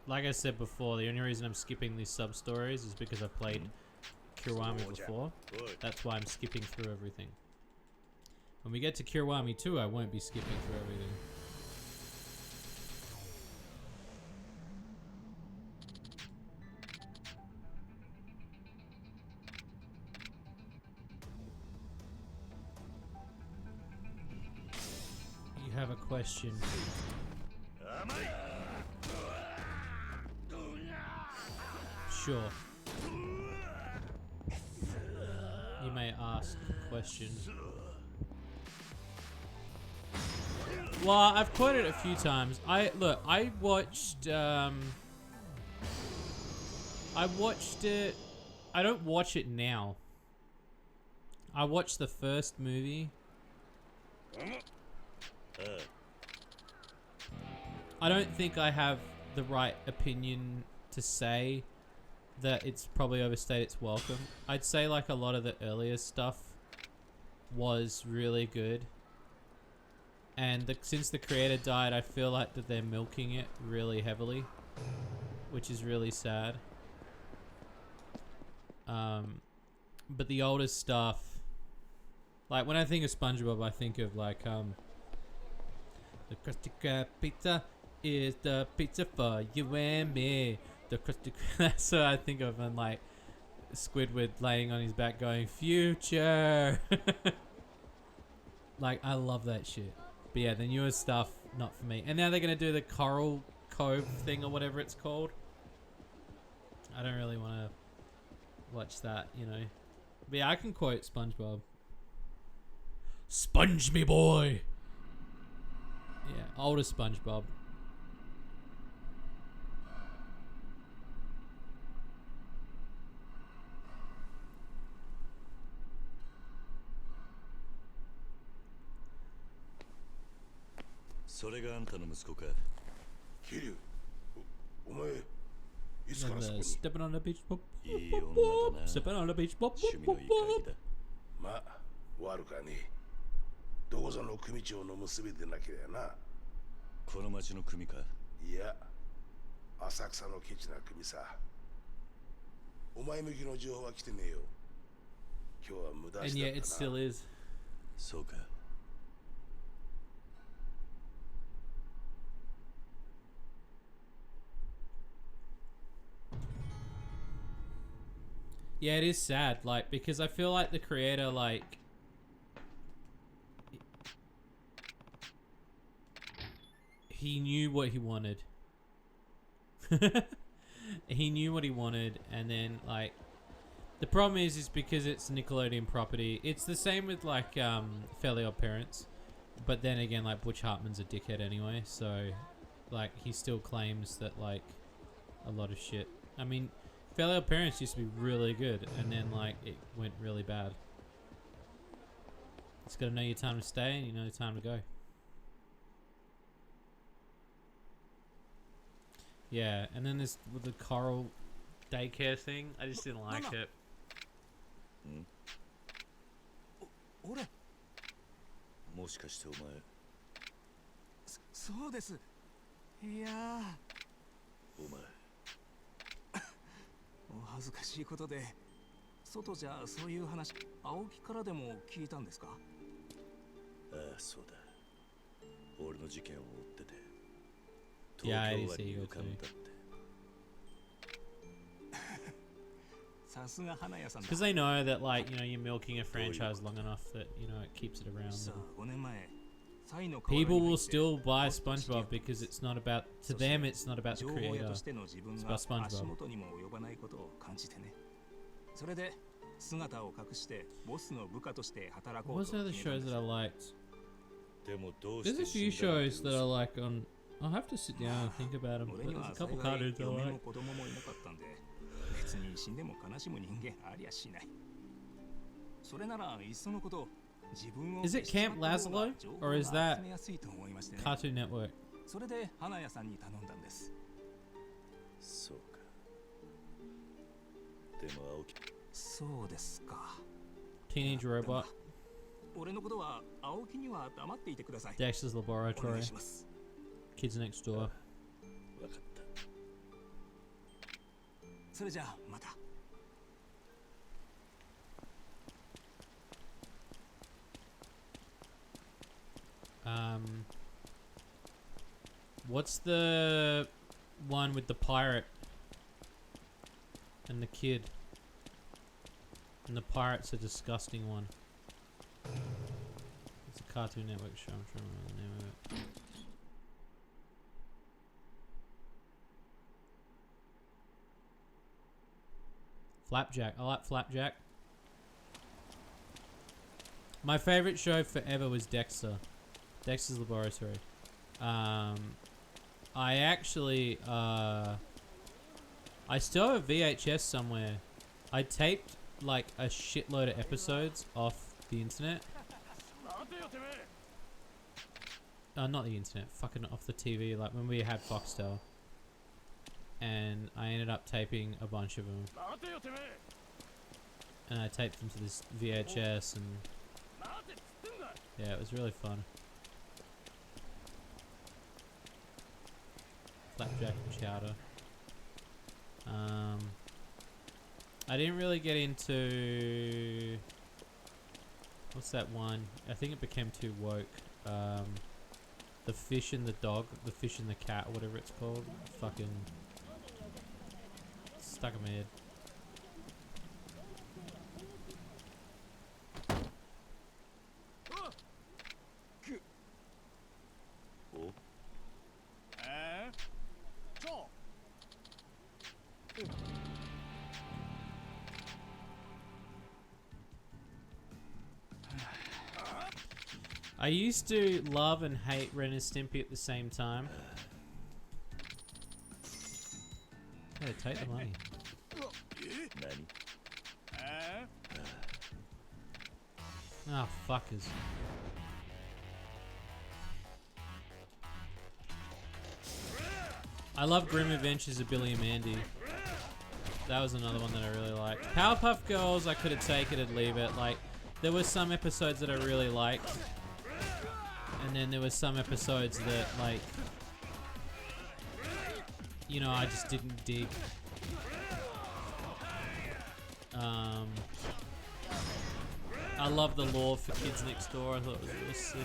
Like I said before, the only reason I'm skipping these sub stories is because I played Kiwami before. That's why I'm skipping through everything. When we get to Kiwami 2, I won't be skipping through everything. question. Sure. You may ask questions. Well, I've quoted it a few times. I watched it. I don't watch it now. I watched the first movie. I don't think I have the right opinion to say that it's probably overstayed its welcome. I'd say like a lot of the earlier stuff was really good. And since the creator died, I feel like that they're milking it really heavily, which is really sad. But the older stuff, like when I think of SpongeBob, I think of like the Krusty Krab pizza is the pizza for you and me. The Krusty Krab. That's what I think of, and like Squidward laying on his back going future. Like I love that shit. But yeah, the newer stuff, not for me. And now they're gonna do the Coral Cove thing or whatever it's called. I don't really want to watch that, you know. But yeah, I can quote SpongeBob. Sponge me boy. Yeah, older SpongeBob.それがあんたの息子か。桐生、お前いつからそこに。 Stepping on the beach, pop, いい女だな。 stepping on the beach, pop, 趣味のいい限りだ。まあ悪かねえ。どこぞの組長の娘でなければな。この町の組か。いや、浅草のケチな組さ。お前向きの情報は来てねえよ。今日は無駄 and して yet た it still な。 is. そうか。Yeah, it is sad, like, because I feel like the creator, like, he knew what he wanted. He knew what he wanted, and then, like, the problem is because it's Nickelodeon property. It's the same with, like, Fairly Odd Parents, but then again, like, Butch Hartman's a dickhead anyway, so, like, he still claims that, like, a lot of shit. I mean, Fairly Odd Parents used to be really good, and then like it went really bad. It's gotta know your time to stay and you know your time to go. Yeah, and then this with the coral daycare thing, I just didn't like it. 俺もしかしてお前。そうです。いやお前。お恥ずかしいことで外じゃそういう話青木からでも聞いたんですか。ああそうだ。俺の事件を追ってていや東京湾に浮かんだって。さすが花屋さんだ。 Because they know that, like, you know, you're milking a franchise long enough that, you know, it keeps it around. 5年前 People will still buy SpongeBob because it's not about, to them, it's not about the creator. It's about SpongeBob. それで姿を隠してボスの部下として働こう What's と the other shows that I liked? でもどう There's して a few shows that I like on. I'll have to sit down and think about them. But there's a couple cartoons I like. 子供もいなかったんで別に死んでも悲しむ人間ありゃしない。それならいっそのこと Is it Camp Lazlo or is that Cartoon Network? それで花屋さんに頼んだんです。そうか。でも青木。そうですか。 Teenage Robot. 俺のことは青木には黙っていてください。 Dexter's お願 Laboratory. いします。 Kids Next Door. わかった。それじゃあまた。 What's the one with the pirate and the kid? And the pirate's a disgusting one. It's a Cartoon Network show. I'm trying to remember the name of it. Flapjack. I like Flapjack. My favorite show forever was Dexter. Dexter's Laboratory. I actually, I still have a VHS somewhere. I taped like a shitload of episodes off the internet. Not the internet, fucking off the TV, like when we had Foxtel. And I ended up taping a bunch of them. And I taped them to this VHS and... yeah, it was really fun. Flapjack and Chowder. I didn't really get into... what's that one? I think it became too woke. The Fish and the Dog, the Fish and the Cat, or whatever it's called. Fucking... stuck in my head. I used to love and hate Ren and Stimpy at the same time. Hey, take the money. Oh, fuckers. I love Grim Adventures of Billy and Mandy. That was another one that I really liked. Powerpuff Girls, I could have taken it and leave it. Like, there were some episodes that I really liked. And then there were some episodes that, like, you know, I just didn't dig. I love the lore for Kids Next Door. I thought it was really sick.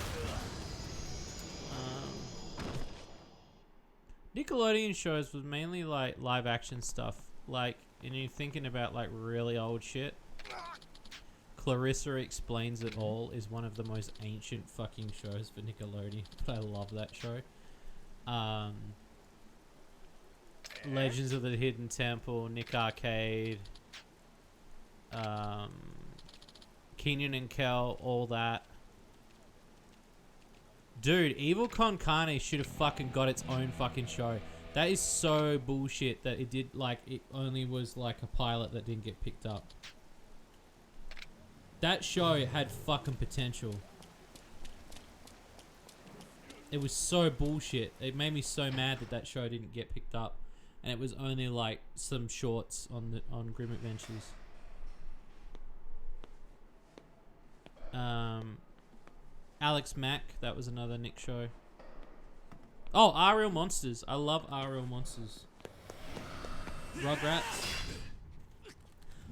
Nickelodeon shows was mainly like live action stuff. Like, and you're thinking about like really old shit. Clarissa Explains It All is one of the most ancient fucking shows for Nickelodeon, but I love that show. Legends of the Hidden Temple, Nick Arcade, Kenan and Kel, all that. Dude, Evil Con Carne should have fucking got its own fucking show. That is so bullshit that it did, like, it only was like a pilot that didn't get picked up. That show had fucking potential. It was so bullshit. It made me so mad that that show didn't get picked up, and it was only like some shorts on Grim Adventures. Alex Mack, that was another Nick show. Oh, Are Real Monsters. I love Are Real Monsters. Rugrats.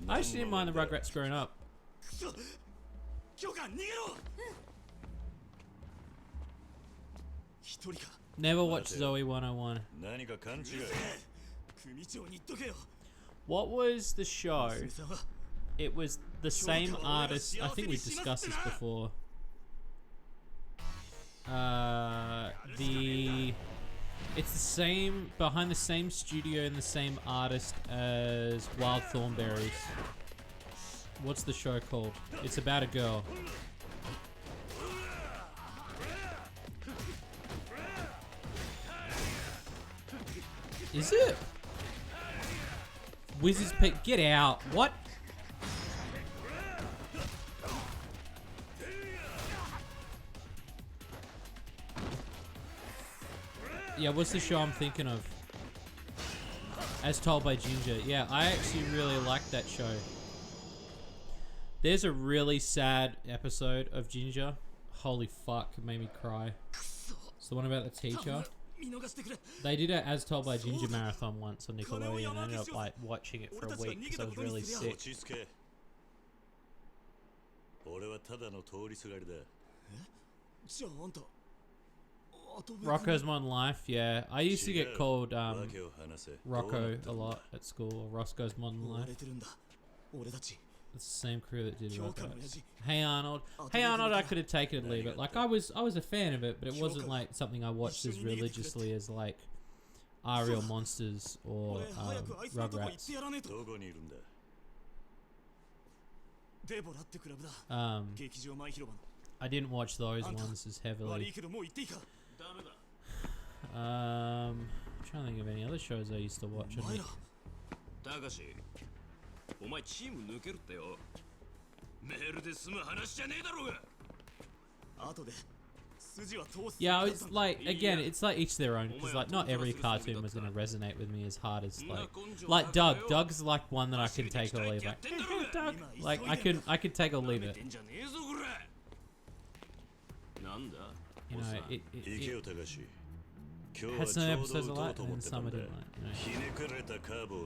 I actually didn't mind the Rugrats growing up. Never watched Zoe 101. What was the show? It was the same artist. I think we discussed this before. It's the same, behind the same studio and the same artist as Wild Thornberrys. What's the show called? It's about a girl. Is it? Wizard's Peak. Get out. What? Yeah, what's the show I'm thinking of? As Told by Ginger. Yeah, I actually really liked that show. There's a really sad episode of Ginger. Holy fuck, it made me cry. It's the one about the teacher. They did it As Told by Ginger marathon once on Nickelodeon, and I ended up like watching it for a week because I was really sick. Rocco's Modern Life, yeah. I used to get called Rocco a lot at school, or Roscoe's Modern Life. It's the same crew that did Rugrats. Hey Arnold. Hey Arnold, I could have taken it and leave it. Like, I was a fan of it, but it wasn't like something I watched as religiously as like Are Real Monsters or Rugrats. デボラってクラブだ。 劇場前広場の。 I didn't watch those ones as 悪 heavily. いけどもう行っていいか。 I'm trying to think of any other shows I used to watch. お前ら高志お前チーム抜けるってよメールで済む話じゃねえだろうが 後で筋は通す。 Yeah, it's like again, it's like each their own because like not every cartoon was gonna resonate with me as hard as like Doug. Doug's like one that I can take or leave. Like, Doug, like I could take or leave it. なんだ You know, it 行けよ高志 had some episodes I liked and some I didn't like. You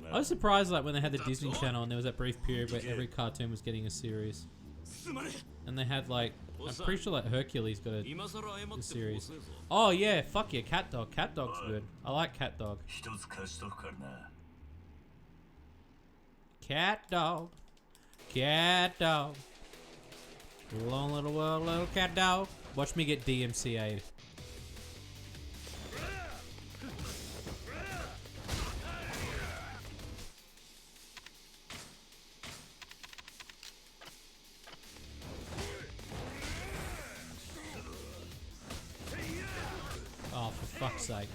know. I was surprised like when they had the Disney Channel and there was that brief period where every cartoon was getting a series. And they had like, I'm pretty sure like Hercules got a series. Oh yeah, fuck yeah, Cat Dog. Cat Dog's good. I like Cat Dog. Cat Dog. Cat Dog. Long little world, little cat dog. Watch me get DMCA'd. Oh, for fuck's sake.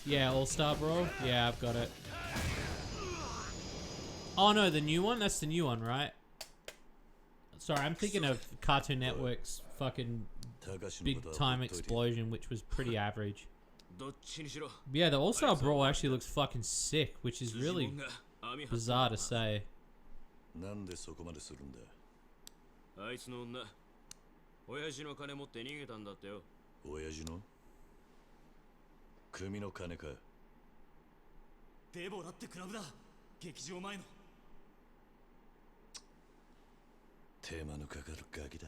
Yeah, All-Star Brawl. Yeah, I've got it. Oh no, the new one? That's the new one, right? Sorry, I'm thinking of Cartoon Network's fucking big time explosion, which was pretty average. Yeah, the All-Star Brawl actually looks fucking sick, which is really bizarre to say. なんでそこまでするんだあいつの女親父の金持って逃げたんだってよ親父の組の金かデボラってクラブだ劇場前の手間のかかるガキだ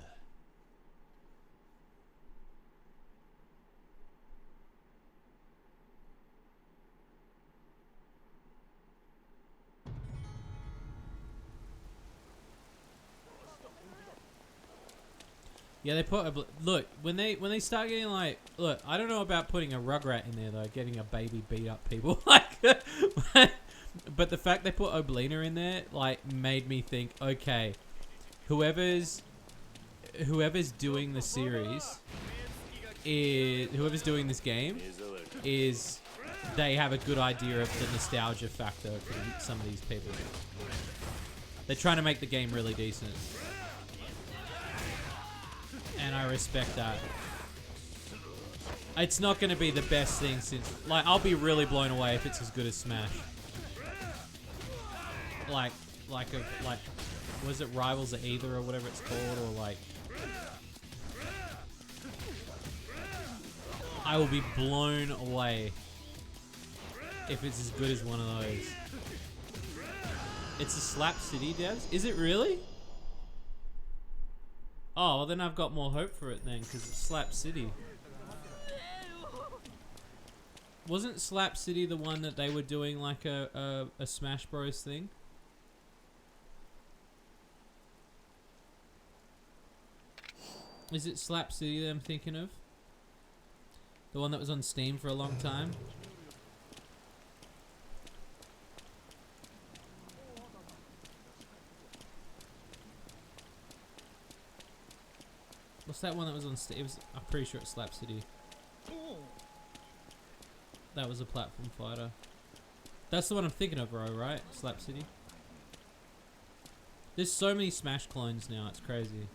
Yeah, they put a look when they start getting like look. I don't know about putting a Rugrat in there though, getting a baby beat up people like. But the fact they put Oblina in there like made me think, okay, whoever's doing the series is whoever's doing this game is they have a good idea of the nostalgia factor for some of these people. They're trying to make the game really decent. And I respect that. It's not going to be the best thing since... Like, I'll be really blown away if it's as good as Smash. Like, was it Rivals of Either or whatever it's called? Or like... I will be blown away if it's as good as one of those. It's a Slap City devs? Is it really? Oh, well then I've got more hope for it then, because it's Slap City. Wasn't Slap City the one that they were doing like a Smash Bros thing? Is it Slap City that I'm thinking of? The one that was on Steam for a long time? What's that one that was on Steam? I'm pretty sure it's Slap City. That was a platform fighter. That's the one I'm thinking of, bro, right? Slap City. There's so many Smash clones now, it's crazy.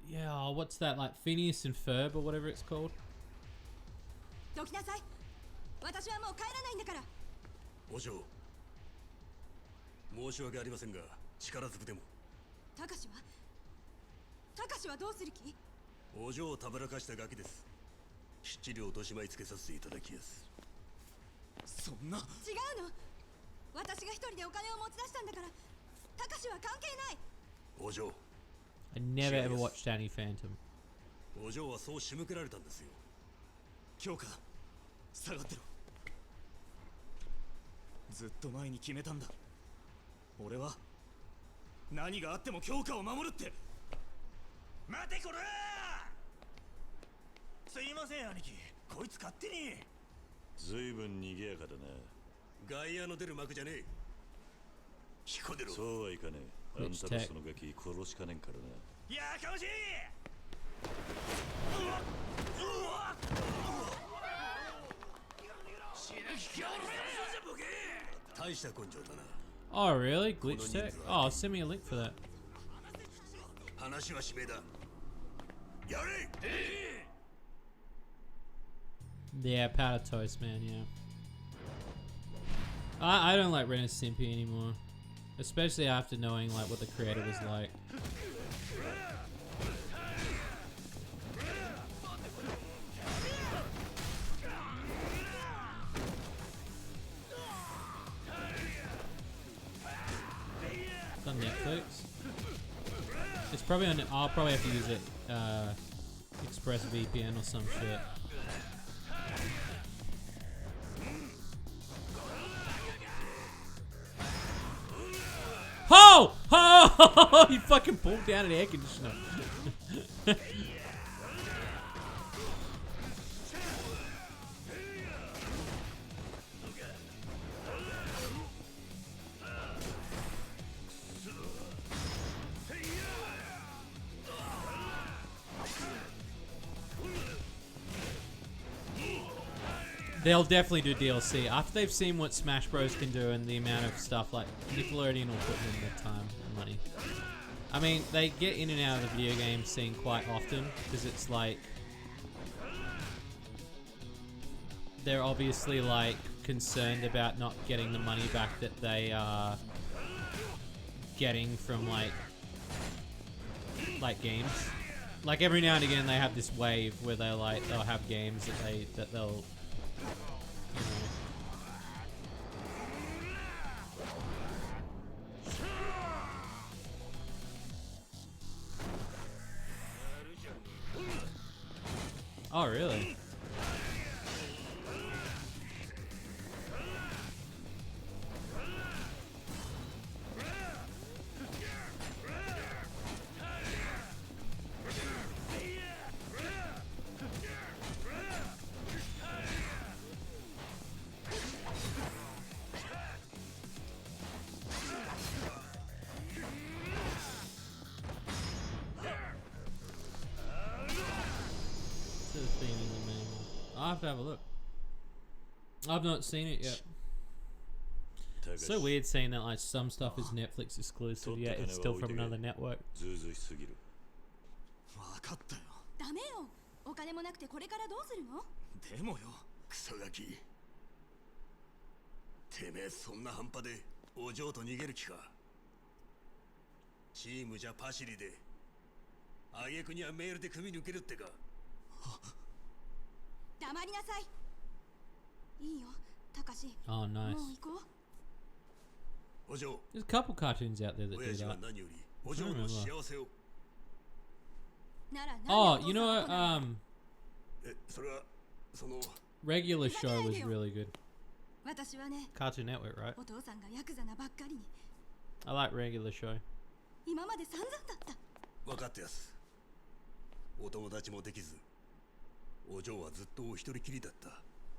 Yeah, oh, what's that, like Phineas and Ferb or whatever it's called? どきなさい。私はもう帰らないんだから。お嬢、申し訳ありませんが、力ずくでも。たかしはどうする気？お嬢をたぶらかしたガキです。きっちり落とし前つけさせていただきやす。そんな。違うの。私が一人でお金を持ち出したんだから、たかしは関係ない。お嬢。I never ever watched Danny Phantom. お嬢はそう仕向けられたんですよ。京香、下がってろ。ずっと前に決めたんだ。俺は何があっても京香を守るって。待てこらー。すいません兄貴、こいつ勝手に。ずいぶん賑やかだな。外野の出る幕じゃねえ。彦出ろ。そうはいかねえ。あんたのそのガキ殺しかねんからな。やかましい。大した根性だな。 Oh really? Glitch tech? Oh, send me a link for that. 話は締めだ。やれ。Yeah, powder toast, man. Yeah. I don't like Ren and Stimpy anymore, especially after knowing like what the creator was like. It's on Netflix. It's probably on. I'll probably have to use it. Express VPN or some shit. Oh! Oh! You fucking pulled down an air conditioner. They'll definitely do DLC after they've seen what Smash Bros can do and the amount of stuff like Nickelodeon will put in their time and money. I mean, they get in and out of the video game scene quite often because it's like they're obviously like concerned about not getting the money back that they are getting from like games. Like every now and again they have this wave where they'll have games that they'll Oh, really? I'll have to have a look. I've not seen it yet. It's so weird seeing that like some stuff is Netflix exclusive, yet it's still from another network. ダメよ。お金もなくてこれからどうするの？でもよ、クソガキ。てめえそんな半端でお嬢と逃げる気か。チームじゃパシリで、挙句にはメールで組み抜けるってか。黙りなさい。いいよ、たかし。Oh, nice. もう行こう。お嬢。There's a couple cartoons out there that do 親父は that. 何よりお嬢の幸せを。Oh, you know what? それはその Regular Show was really good. 私はね、 Cartoon Network, right? お父さんがヤクザなばっかりに。I like Regular Show. 今まで散々だった。分かってやす。お友達もできず、お嬢はずっとお一人きりだった。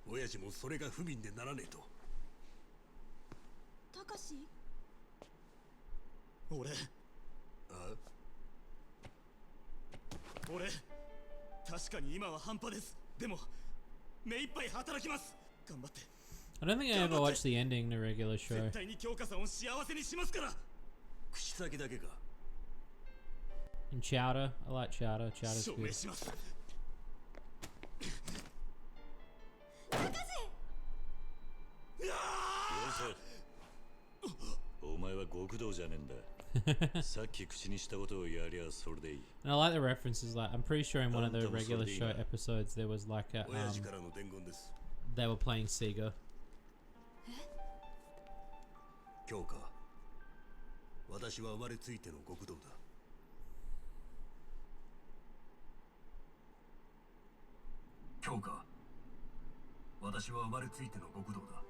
親父もそれが不憫でならねえと。たかし？俺確かに今は半端です。でも目いっぱい働きます。頑張って。 I don't think I ever watched the ending to Regular Show. 絶対に京香さんを幸せにしますから。口先だけか。And Chowder. I like Chowder. Chowder's good. お前は極道じゃねえんだ。さっき口にしたことをやりゃそれでいい。 And I like the references. Like, I'm pretty sure in one of the regular show episodes there was like a they were playing Sega. 今日か。私は生まれついての極道だ。今日か。私は生まれついての極道だ。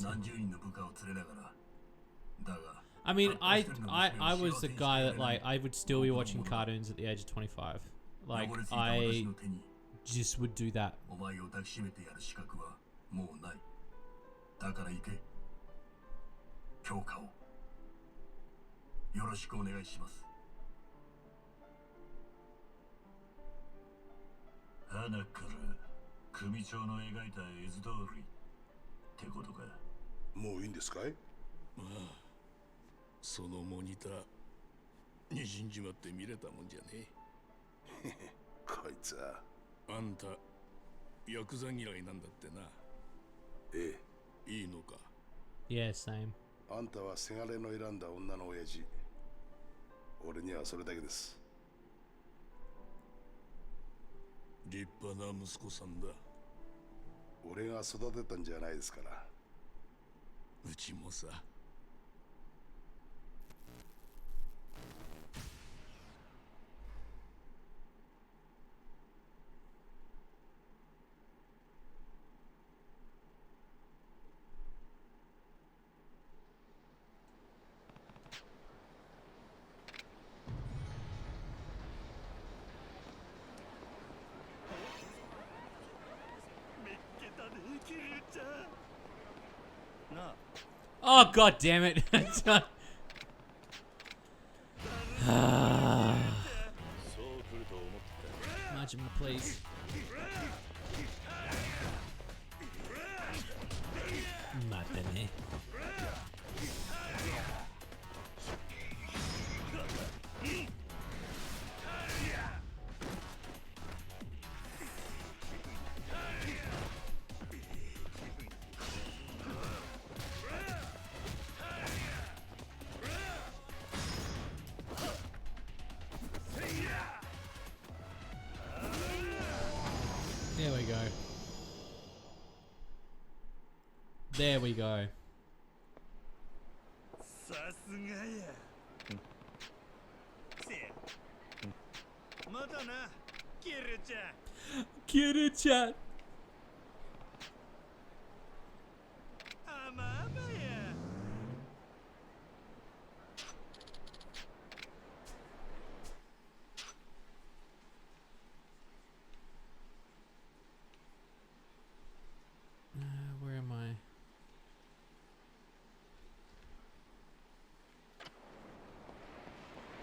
何十人の部下を連れながら。だが。 I mean, I was the guy that like I would still be watching cartoons at the age of 25. Like I just would do that. お前を抱きしめてやる資格はもうない。だから行け。強化をよろしくお願いします。花から組長の描いた絵図通りってことか。もういいんですかい？まあ、そのモニターにじんじまって見れたもんじゃねえ。こいつは。あんたヤクザ嫌いなんだってな。ええ。いいのか。Yeah, same. あんたはせがれの選んだ女の親父。俺にはそれだけです。立派な息子さんだ。俺が育てたんじゃないですから。うちもさ。Oh god damn it. Majima, please. Máteme. There we go. There we go. さすがや。せ。まだな、キルちゃん。キルちゃん。あまあまや。Where am I?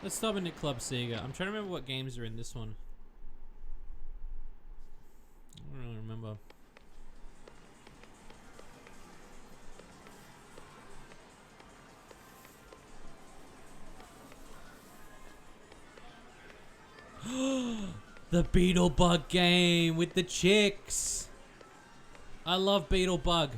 Let's stop into Club Sega. I'm trying to remember what games are in this one. I don't really remember. The Beetlebug game with the chicks. I love Beetlebug.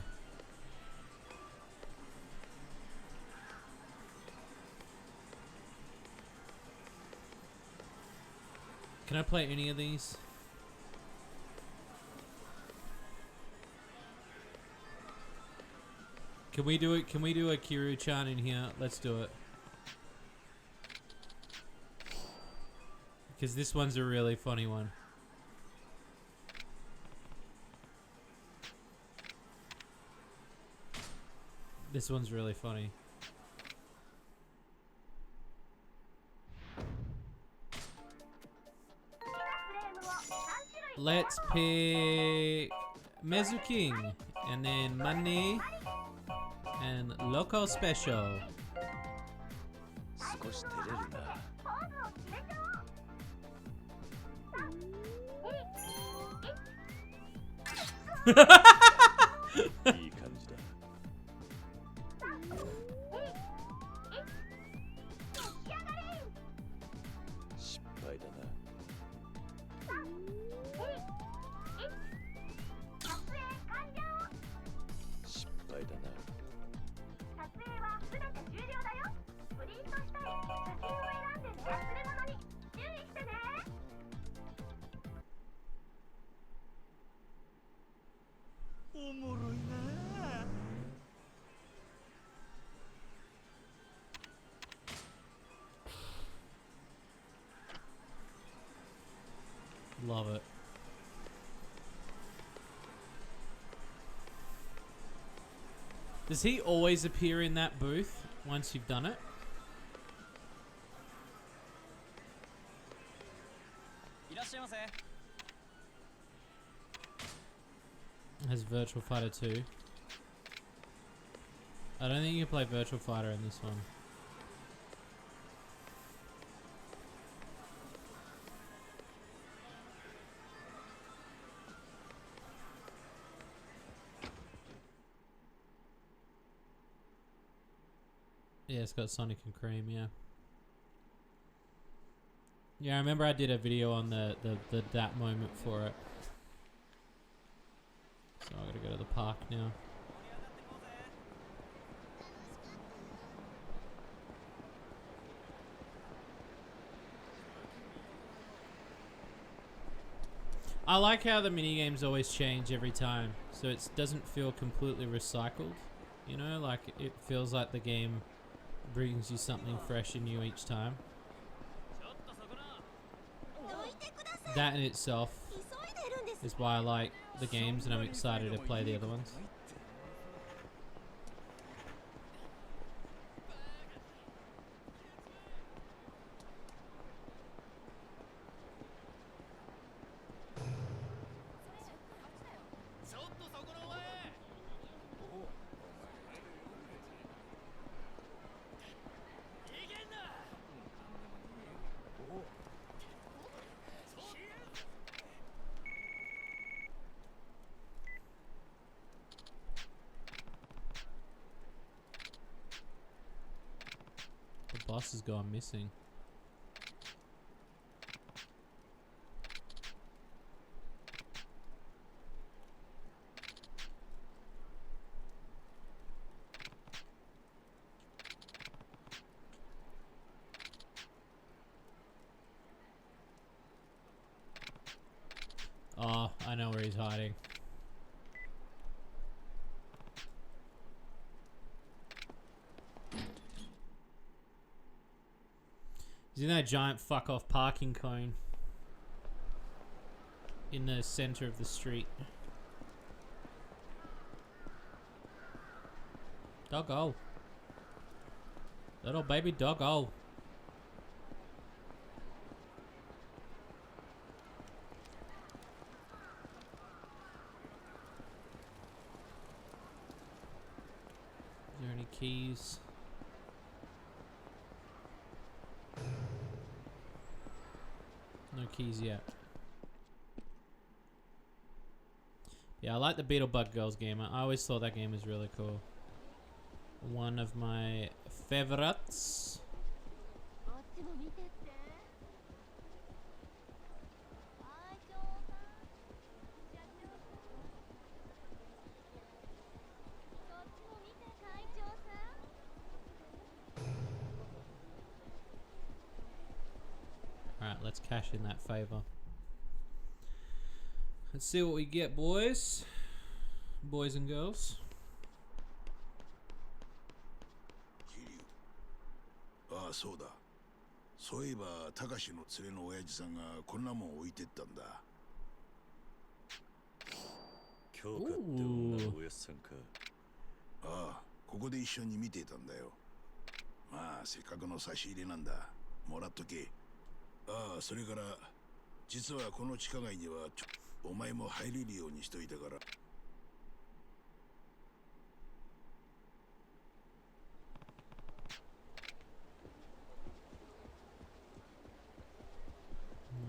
Can I play any of these? Can we do it? Can we do a Kiryu-chan in here? Let's do it. Because this one's a really funny one. This one's really funny. Let's pick Mezu King, and then Money, and Loco Special. もろいな。 Love it. Does he always appear in that booth once you've done it? Has Virtual Fighter 2. I don't think you can play Virtual Fighter in this one. Yeah, it's got Sonic and Cream, yeah. Yeah, I remember I did a video on the that moment for it. So I gotta go to the park now. I like how the minigames always change every time, so it doesn't feel completely recycled. You know, like it feels like the game brings you something fresh and new each time. That in itself is why I like the games and I'm excited to play the other ones. The boss has gone missing. Oh, I know where he's hiding. He's in that giant fuck off parking cone in the center of the street. Doggo. Little baby doggo. Is there any keys? No keys yet. Yeah, I like the Beetlebug Girls game. I always thought that game was really cool. One of my favorites. Alright, let's cash in that favor. Let's see what we get, boys. Boys and girls. ああ、そうだ。そういえば、たかしの連れの親父さんがこんなもん置いてったんだ。今日買って女のおやつさんか。ああ、ここで一緒に見てたんだよ。まあ、せっかくの差し入れなんだ。もらっとけ。ああ、それから、実はこの地下街にはお前も入れるようにしといたから。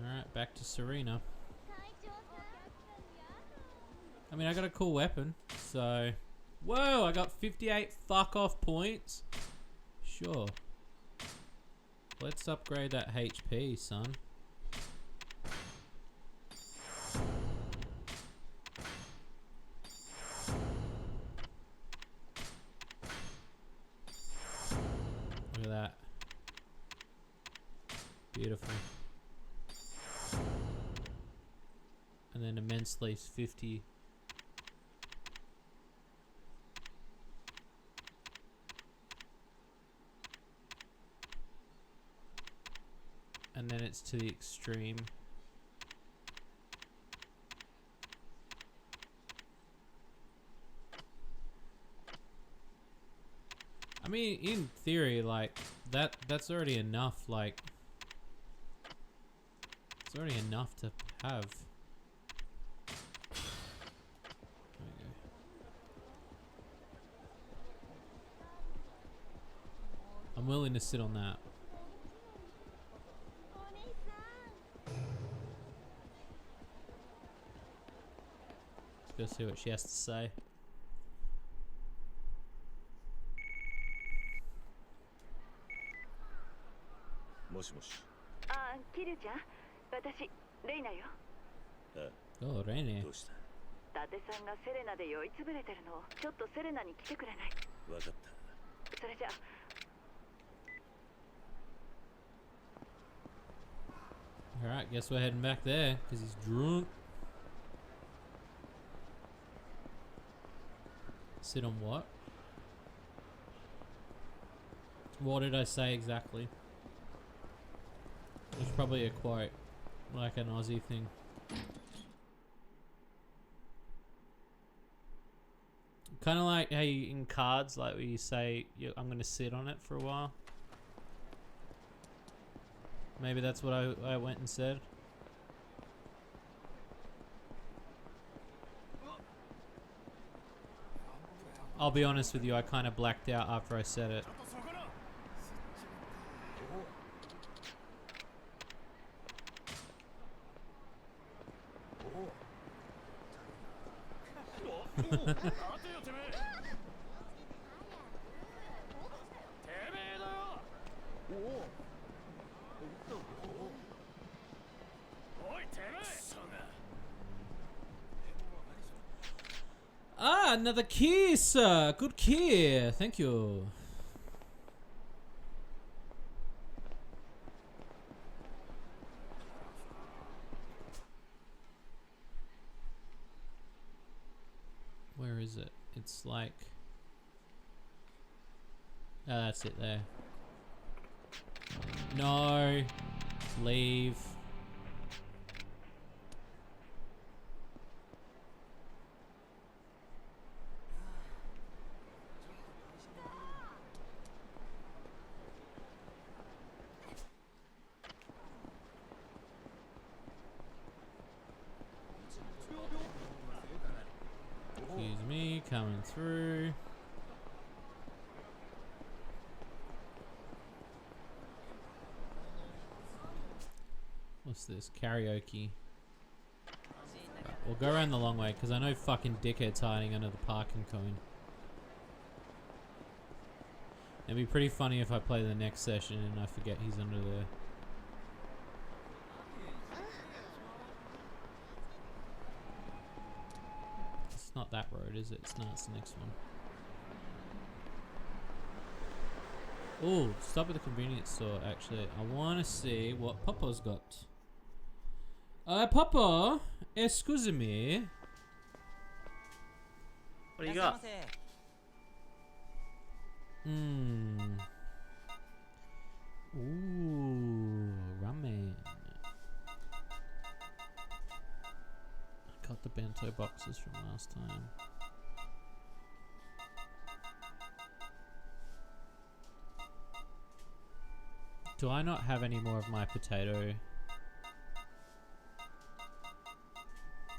Alright, back to Serena. I mean, I got a cool weapon, so... Whoa, I got 58 fuck off points? Sure. Let's upgrade that HP, son. Look at that. Beautiful. And then immensely 50. and then it's to the extreme. I mean, in theory, like, that's already enough, like, it's already enough to have. There we go. I'm willing to sit on that. Let's go see what she has to say. Oh, Reine. 伊達さんがセレナで酔いつぶれてるのをちょっとセレナに来てくれない？分かった。それじゃ。Alright, guess we're heading back there because he's drunk. Sit on what? What did I say exactly? It's probably a quote, like an Aussie thing. Kind of like how you, in cards, like where you say, I'm going to sit on it for a while. Maybe that's what I went and said. I'll be honest with you, I kind of blacked out after I said it. Ah, another key, sir. Good key. Thank you. Where is it? It's like... Oh, that's it there. No. Leave. Excuse me, coming through. What's this? Karaoke. Right, we'll go around the long way because I know fucking dickhead's hiding under the parking cone. It'd be pretty funny if I play the next session and I forget he's under there. It's not that road, is it? It's not. It's the next one. Oh, stop at the convenience store, actually. I want to see what Papa's got. Papa, excuse me. What do you got? Ooh, ramen. I got the bento boxes from last time. Do I not have any more of my potato?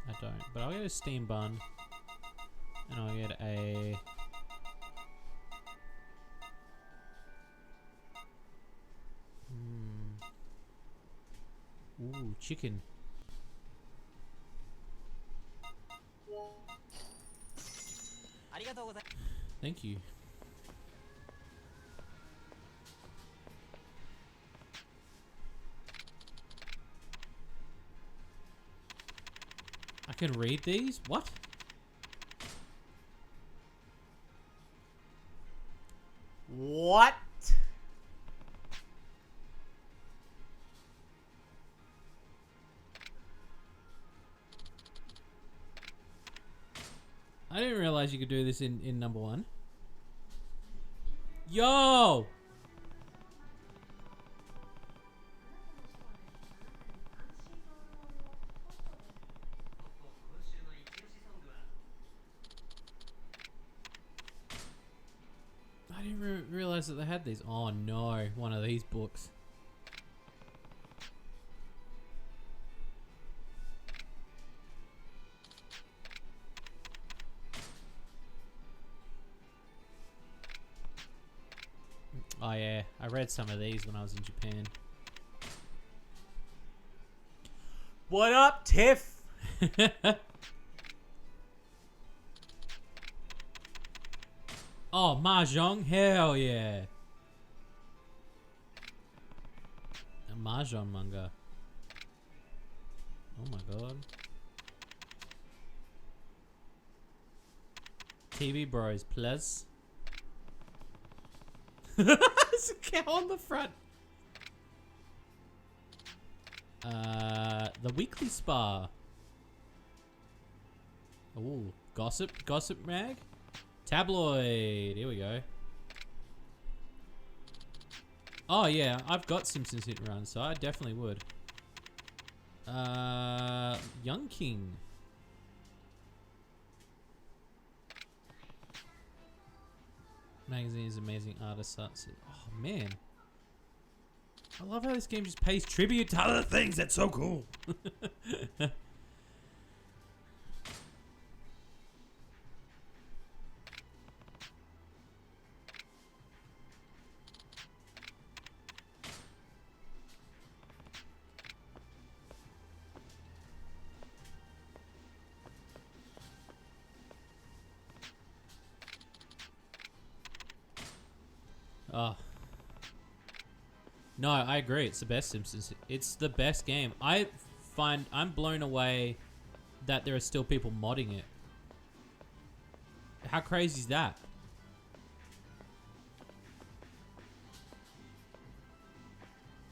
I don't, but I'll get a steam bun. And I'll get a... Ooh, chicken. Thank you. I can read these? What? What? I didn't realize you could do this in number one. Yo! I didn't realize that they had these. Oh no, one of these books. Oh yeah, I read some of these when I was in Japan. What up, Tiff? Oh, Mahjong? Hell yeah. A Mahjong manga. Oh my god. TV Bros, please. There's a cow on the front. The Weekly Spa. Ooh, Gossip Mag? Tabloid. Here we go. Oh yeah, I've got Simpsons Hit and Run, so I definitely would. Young King. Magazine is amazing artist. Oh man. I love how this game just pays tribute to other things. That's so cool. Oh. No, I agree. It's the best Simpsons. It's the best game. I'm blown away that there are still people modding it. How crazy is that?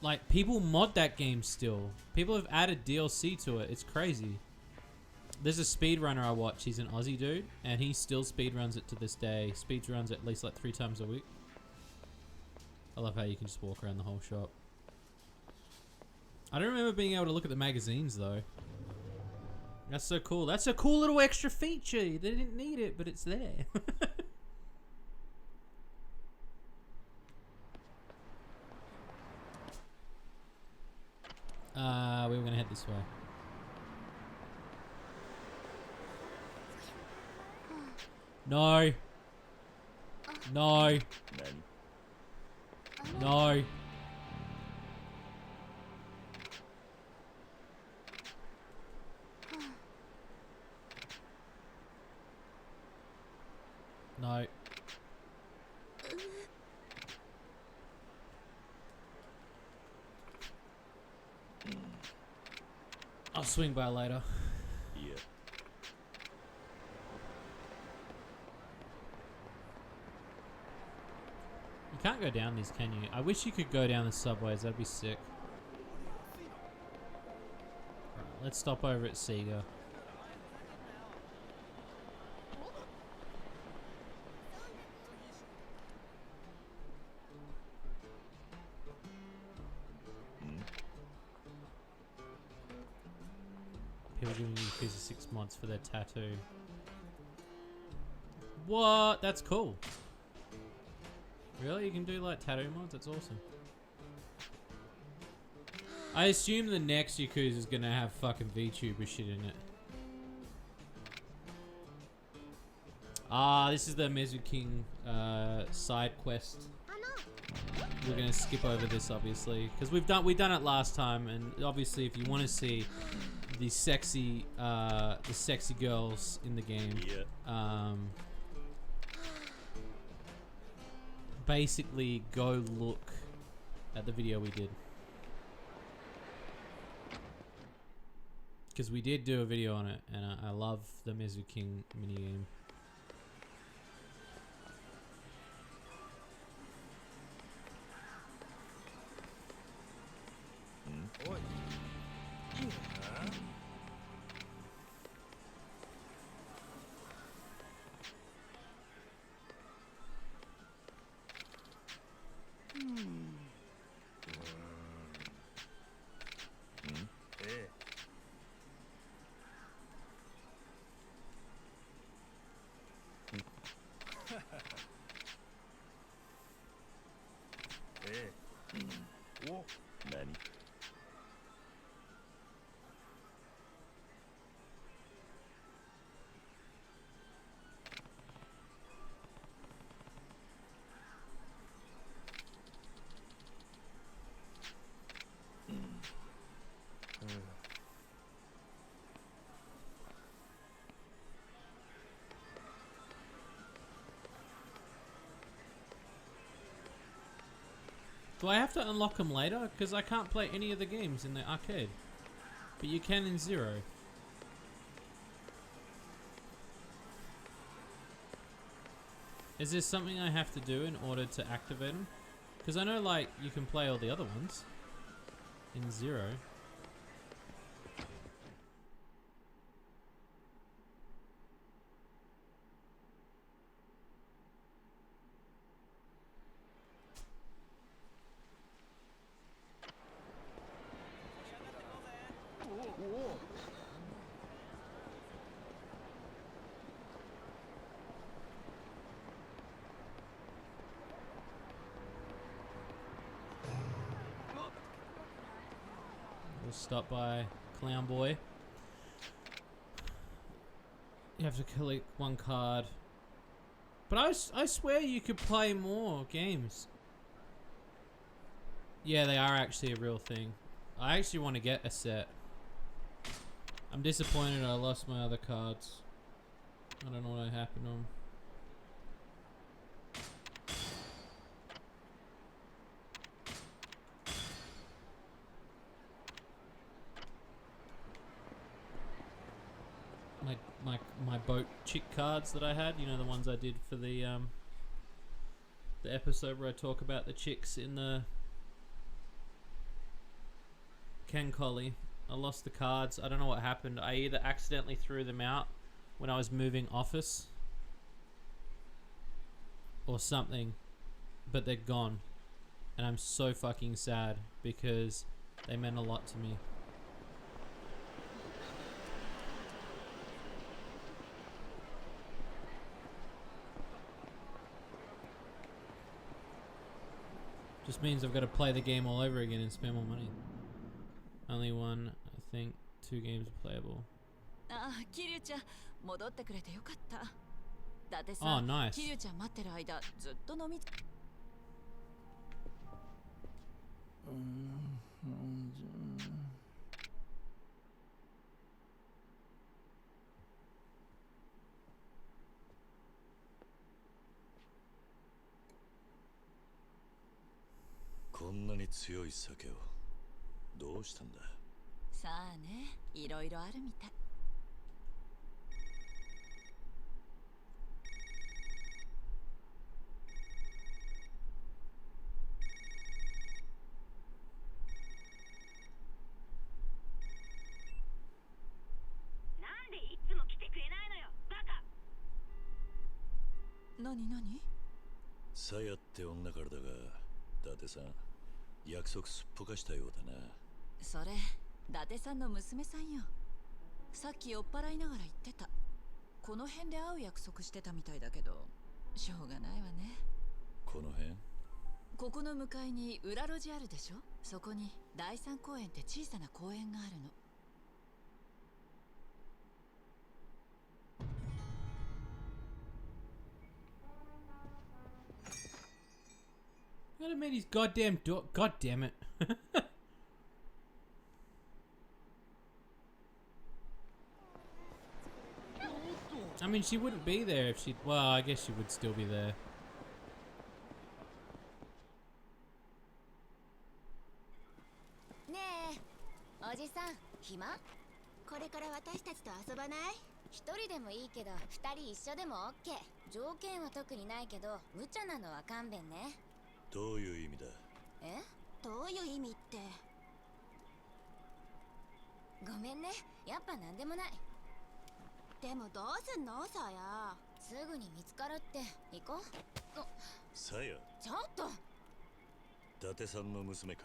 Like, people mod that game still. People have added DLC to it. It's crazy. There's a speedrunner I watch. He's an Aussie dude, and he still speedruns it to this day. Speedruns at least like 3 times a week. I love how you can just walk around the whole shop. I don't remember being able to look at the magazines though. That's so cool. That's a cool little extra feature. They didn't need it, but it's there. We were gonna head this way. No. No. No. No. I'll swing by later. Yeah. You can't go down these, can you? I wish you could go down the subways. That'd be sick. Right, let's stop over at Sega. People giving you Yakuza 6 mods for their tattoo. What? That's cool. Really? You can do like tattoo mods? That's awesome. I assume the next Yakuza is gonna have fucking VTuber shit in it. Ah, this is the Mezu King side quest. We're gonna skip over this obviously because we've done it last time, and obviously if you want to see the sexy girls in the game, basically go look at the video we did, because we did do a video on it, and I love the Mezu King minigame. Do I have to unlock them later? Because I can't play any of the games in the arcade. But you can in Zero. Is there something I have to do in order to activate them? Because I know, like, you can play all the other ones in Zero. We'll stop by Clown Boy. You have to collect one card. But I swear you could play more games. Yeah, they are actually a real thing. I actually want to get a set. I'm disappointed I lost my other cards. I don't know what happened to them. My boat chick cards that I had, you know, the ones I did for the episode where I talk about the chicks in the Ken Collie. I lost the cards. I don't know what happened. I either accidentally threw them out when I was moving office or something, but they're gone. And I'm so fucking sad because they meant a lot to me. Just means I've got to play the game all over again and spend more money. Only one, I think, 2 games are playable. Oh, nice.こんなに強い酒をどうしたんだ。さあね、いろいろあるみたい。なんでいつも来てくれないのよ、バカ。何何？さやって女からだが、伊達さん、約束すっぽかしたようだな。それ、伊達さんの娘さんよ。さっき酔っ払いながら言ってた。この辺で会う約束してたみたいだけど、しょうがないわね。この辺？ここの向かいに裏路地あるでしょ。そこに第三公園って小さな公園があるの。Gotta make these goddamn God damn it. I mean, she wouldn't be there if she... Well, I guess she would still be there. Ne, おじさん、暇？これから私たちと遊ばない？一人でもいいけど、二人一緒でもオッケー。条件は特にないけど、無茶なのは勘弁ね。どういう意味だ？え？どういう意味って。ごめんね、やっぱなんでもない。でもどうすんの、さや。すぐに見つかるって行こう。さや？ちょっと。伊達さんの娘か。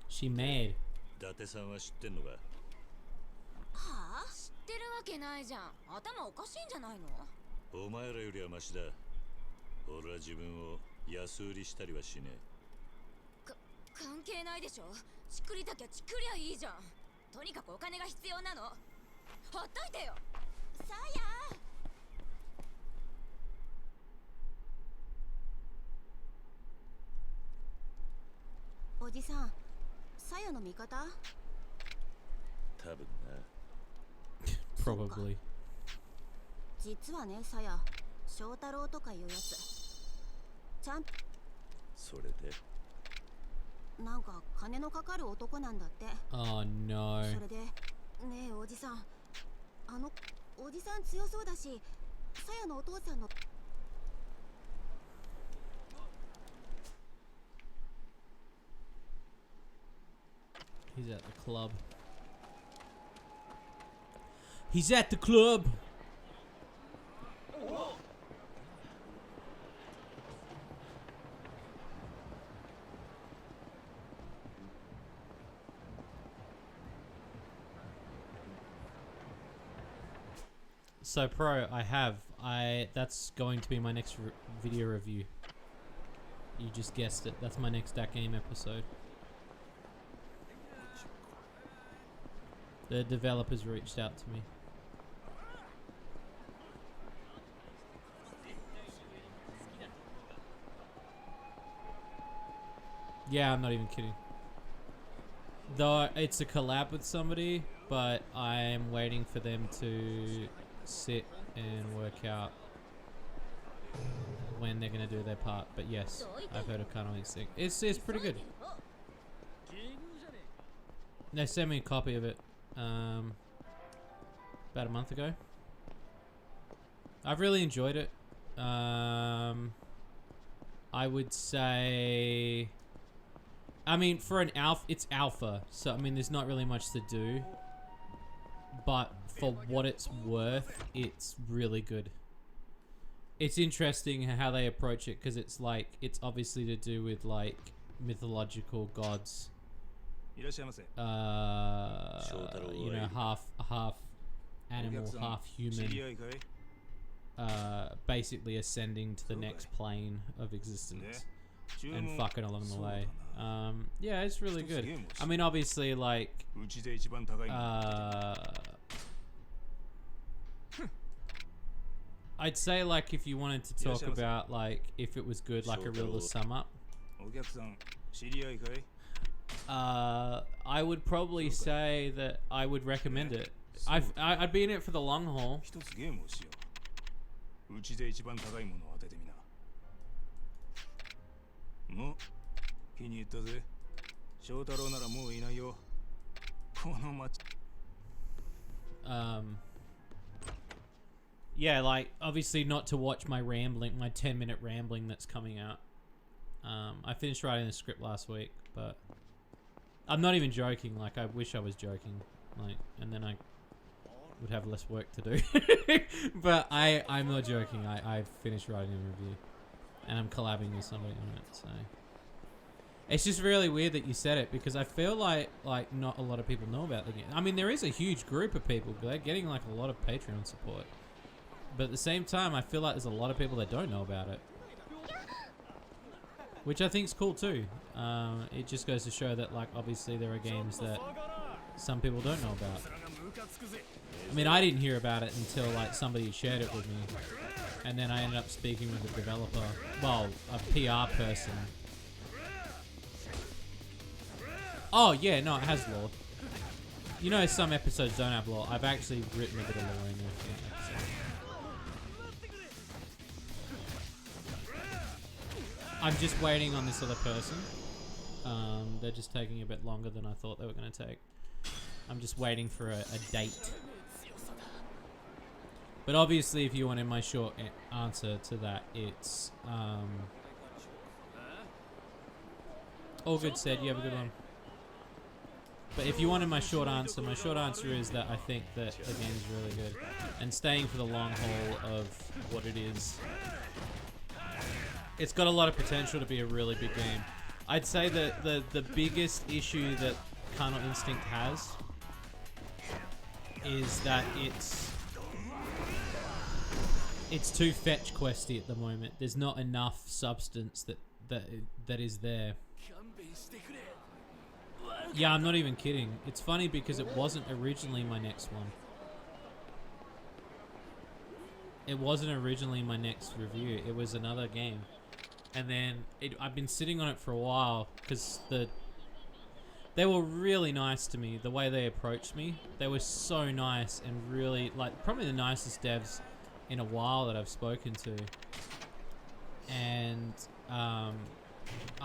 She mad. 伊達さんは知ってんのか？はあ？知ってるわけないじゃん。頭おかしいんじゃないの？お前らよりはマシだ。俺は自分を安売りしたりはしねえ。関係ないでしょ。ちくりたきゃちくりゃいいじゃん。とにかくお金が必要なの。ほっといてよ。さや。おじさん、さやの味方？多分な。Probably. 実はね、さや、翔太郎とかいうやつ。ちゃんそれでなんか金のかかる男なんだって。 Oh no. それで、ねえおじさん、あのおじさん強そうだし、さやのお父さんの。 He's at the club. He's at the club. So Pro, that's going to be my next video review. You just guessed it. That's my next that game episode. The developers reached out to me. Yeah, I'm not even kidding. Though it's a collab with somebody, but I'm waiting for them to sit and work out when they're gonna do their part. But yes, I've heard of Kanoi's thing. It's pretty good. They sent me a copy of it about a month ago. I've really enjoyed it. I would say, I mean, for an alpha, it's alpha, so I mean, there's not really much to do. But for what it's worth, it's really good. It's interesting how they approach it, because it's like, it's obviously to do with like mythological gods. You know, half animal, half human. Basically ascending to the next plane of existence and fucking along the way. Yeah, it's really good. I mean, obviously, like, I'd say, like, if you wanted to talk about, like, if it was good, like a real sum up, I would probably say that I would recommend it. I'd be in it for the long haul. Yeah, like, obviously not to watch my rambling, my 10-minute rambling that's coming out. I finished writing the script last week, but I'm not even joking. Like, I wish I was joking. Like, and then I would have less work to do. But I'm not joking. I finished writing a review, and I'm collabing with somebody on it. So it's just really weird that you said it, because I feel like not a lot of people know about the game. I mean, there is a huge group of people. They're getting like a lot of Patreon support, but at the same time, I feel like there's a lot of people that don't know about it, which I think is cool too. It just goes to show that, like, obviously there are games that some people don't know about. I mean, I didn't hear about it until, like, somebody shared it with me, and then I ended up speaking with a developer, well, a PR person. Oh yeah, no, it has lore. You know, some episodes don't have lore. I've actually written a bit of lore in there. I'm just waiting on this other person. They're just taking a bit longer than I thought they were going to take. I'm just waiting for a date. But obviously, if you wanted my short answer to that, it's... all good said, you have a good one. But if you wanted my short answer is that I think that the game is really good. And staying for the long haul of what it is, it's got a lot of potential to be a really big game. I'd say that the biggest issue that Carnal Instinct has is that it's too fetch questy at the moment. There's not enough substance that is there. Yeah, I'm not even kidding. It's funny because it wasn't originally my next one. It wasn't originally my next review. It was another game. And then I've been sitting on it for a while because They were really nice to me. The way they approached me, they were so nice and really like probably the nicest devs in a while that I've spoken to. And I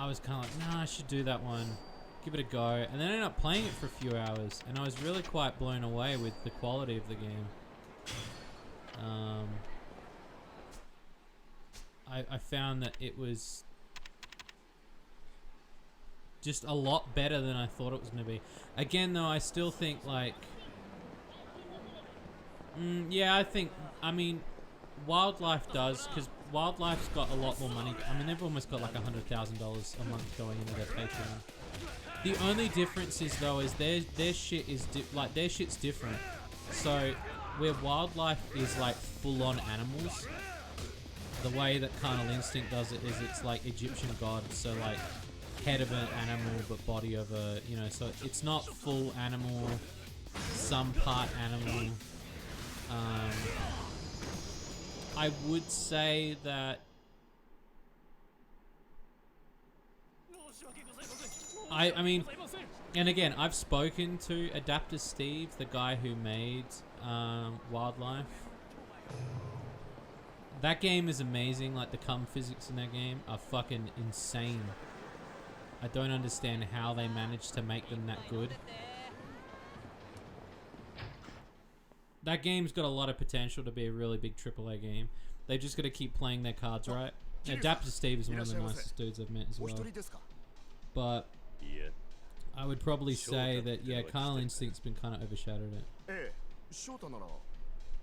was kind of like, nah, I should do that one, give it a go. And then I ended up playing it for a few hours, and I was really quite blown away with the quality of the game. I found that it was just a lot better than I thought it was going to be. Again, though, I still think, like... yeah, I mean, Wildlife does, because Wildlife's got a lot more money. I mean, they've almost got like $100,000 a month going into their Patreon. The only difference is, though, is their shit is... their shit's different. So, where Wildlife is, like, full-on animals, the way that Carnal Instinct does it is it's like Egyptian gods, so, like... head of an animal but body of a, you know, so it's not full animal, some part animal. I would say that I mean, and again, I've spoken to Adapter Steve, the guy who made Wildlife. That game is amazing. Like, the cum physics in that game are fucking insane. I don't understand how they managed to make them that good. That game's got a lot of potential to be a really big AAA game. They've just got to keep playing their cards right. Adapter Steve is one of the nicest dudes I've met as well. But I would probably say that, yeah, Carnal Instinct's been kind of overshadowed it.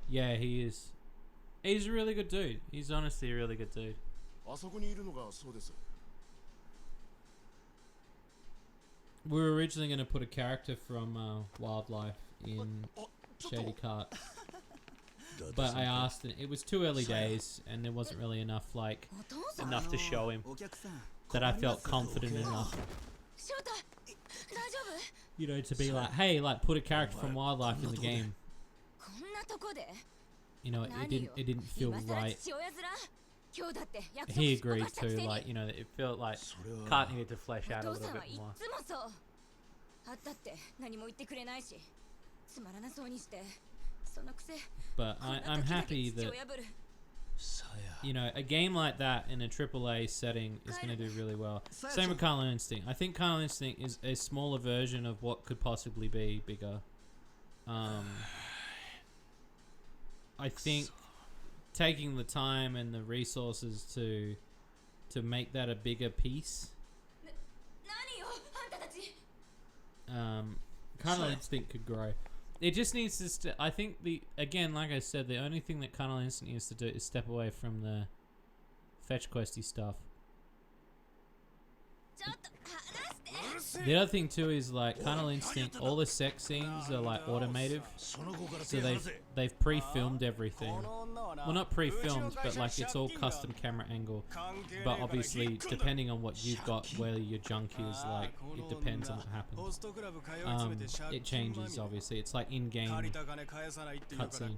Yeah, he is. He's a really good dude. He's honestly a really good dude. We were originally going to put a character from Wildlife in Shady Cart, but I asked, and it was too early days, and there wasn't really enough to show him that I felt confident enough, you know, to be like, hey, like, put a character from Wildlife in the game. You know, it didn't feel right. He agreed too, like, you know, it felt like Cart needed to flesh out a little bit more. But I'm happy that, you know, a game like that in a AAA setting is going to do really well. Same with Carnal Instinct. I think Carnal Instinct is a smaller version of what could possibly be bigger. I think taking the time and the resources to make that a bigger piece, Carnal Instinct could grow. It just needs to I think again, like I said, the only thing that Carnal Instinct needs to do is step away from the fetch questy stuff. The other thing too is, like, Carnal Instinct, all the sex scenes are like automated, so they've pre-filmed everything. Well, not pre-filmed, but like it's all custom camera angle. But obviously, depending on what you've got, where your junk is, like, it depends on what happens. It changes, obviously. It's like in-game cutscene.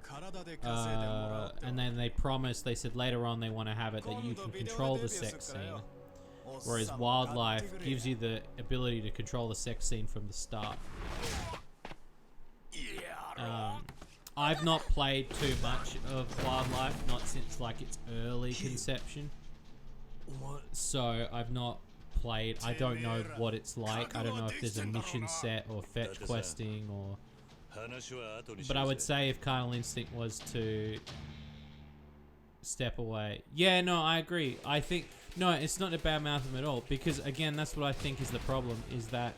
And then they said later on they want to have it that you can control the sex scene. Whereas Wildlife gives you the ability to control the sex scene from the start. I've not played too much of Wildlife, not since like its early conception. So I've not played. I don't know what it's like. I don't know if there's a mission set or fetch questing or. But I would say if Carnal Instinct was to step away, yeah, no, I agree. I think. No, it's not a bad mouth at all, because again, that's what I think is the problem, is that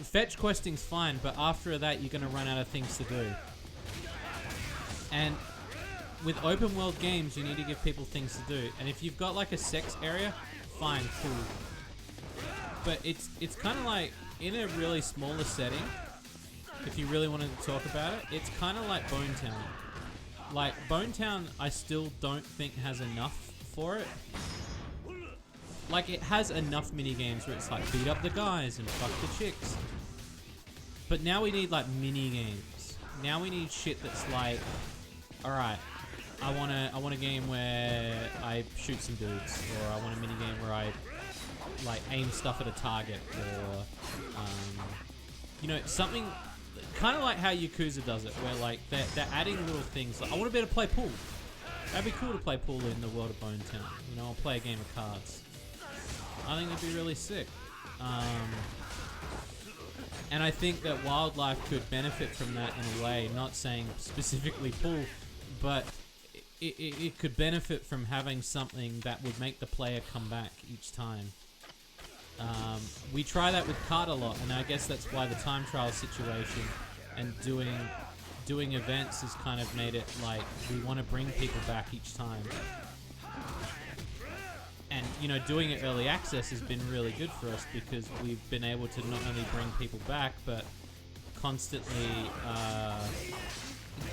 fetch questing's fine, but after that you're going to run out of things to do. And with open world games, you need to give people things to do. And if you've got like a sex area, fine, cool. But it's kind of like, in a really smaller setting, if you really wanted to talk about it, it's kind of like Bone Town. Like, Bone Town, I still don't think has enough for it. Like, it has enough mini-games where it's like, beat up the guys and fuck the chicks. But now we need, like, mini-games. Now we need shit that's like, alright, I want a game where I shoot some dudes. Or I want a mini-game where I like aim stuff at a target, or you know, something kind of like how Yakuza does it, where like they're adding little things. Like, I want to be able to play pool. That'd be cool to play pool in the world of Bone Town. You know, I'll play a game of cards. I think that'd be really sick. And I think that wildlife could benefit from that in a way. Not saying specifically pool, but it could benefit from having something that would make the player come back each time. We try that with card a lot, and I guess that's why the time trial situation and doing events has kind of made it like we want to bring people back each time. And, you know, doing it early access has been really good for us because we've been able to not only bring people back, but constantly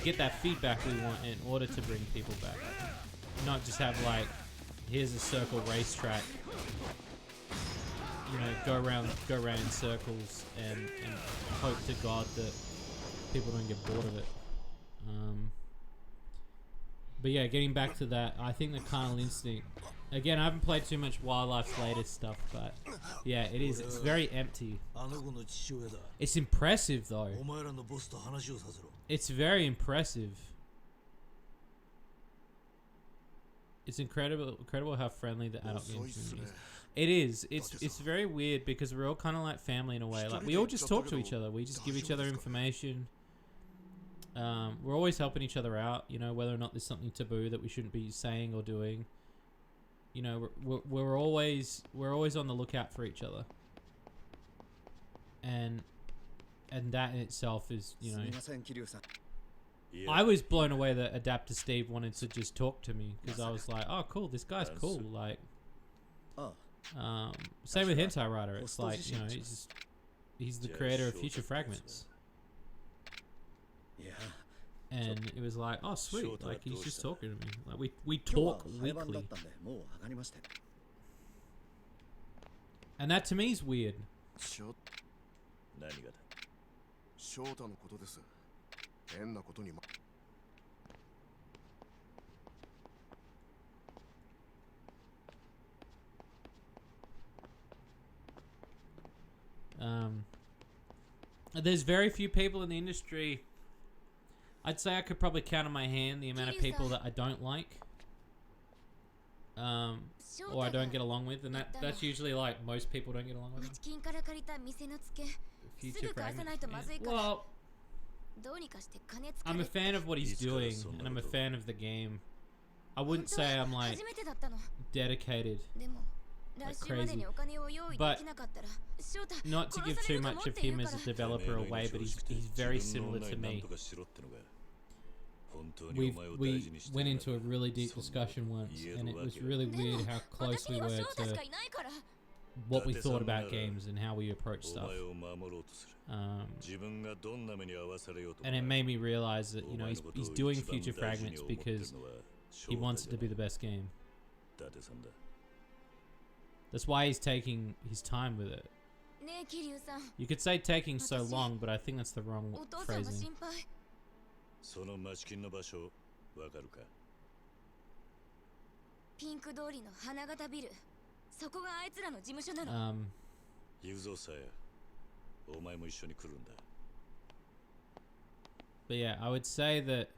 get that feedback we want in order to bring people back. Not just have, like, here's a circle racetrack, you know, go around in circles and hope to God that people don't get bored of it. But yeah, getting back to that, I think the Carnal Instinct, again, I haven't played too much Wildlife's latest stuff, but yeah, it's very empty. It's impressive though. It's very impressive. It's incredible how friendly the adult game community is. It is. It's very weird because we're all kind of like family in a way. Like we all just talk to each other. We just give each other information. We're always helping each other out. You know, whether or not there's something taboo that we shouldn't be saying or doing. You know, we're always on the lookout for each other. And that in itself is, you know. I was blown away that Adapter Steve wanted to just talk to me because I was like, oh cool, this guy's cool. Like, same with Hentai Rider. It's like, you know, he's the creator of Future Fragments. And it was like, oh sweet, like he's just talking to me. Like we talk weekly. And that to me is weird. There's very few people in the industry. I'd say I could probably count on my hand the amount of people that I don't like, or I don't get along with, and that's usually like most people don't get along with them. Future Fragments. Well, I'm a fan of what he's doing, and I'm a fan of the game. I wouldn't say I'm like dedicated, like crazy, but not to give too much of him as a developer away, but he's very similar to me. We went into a really deep discussion once, and it was really weird how close we were to what we thought about games and how we approach stuff. And it made me realize that, you know, he's doing Future Fragments because he wants it to be the best game. That's why he's taking his time with it. You could say taking so long, but I think that's the wrong phrasing. But yeah, I would say that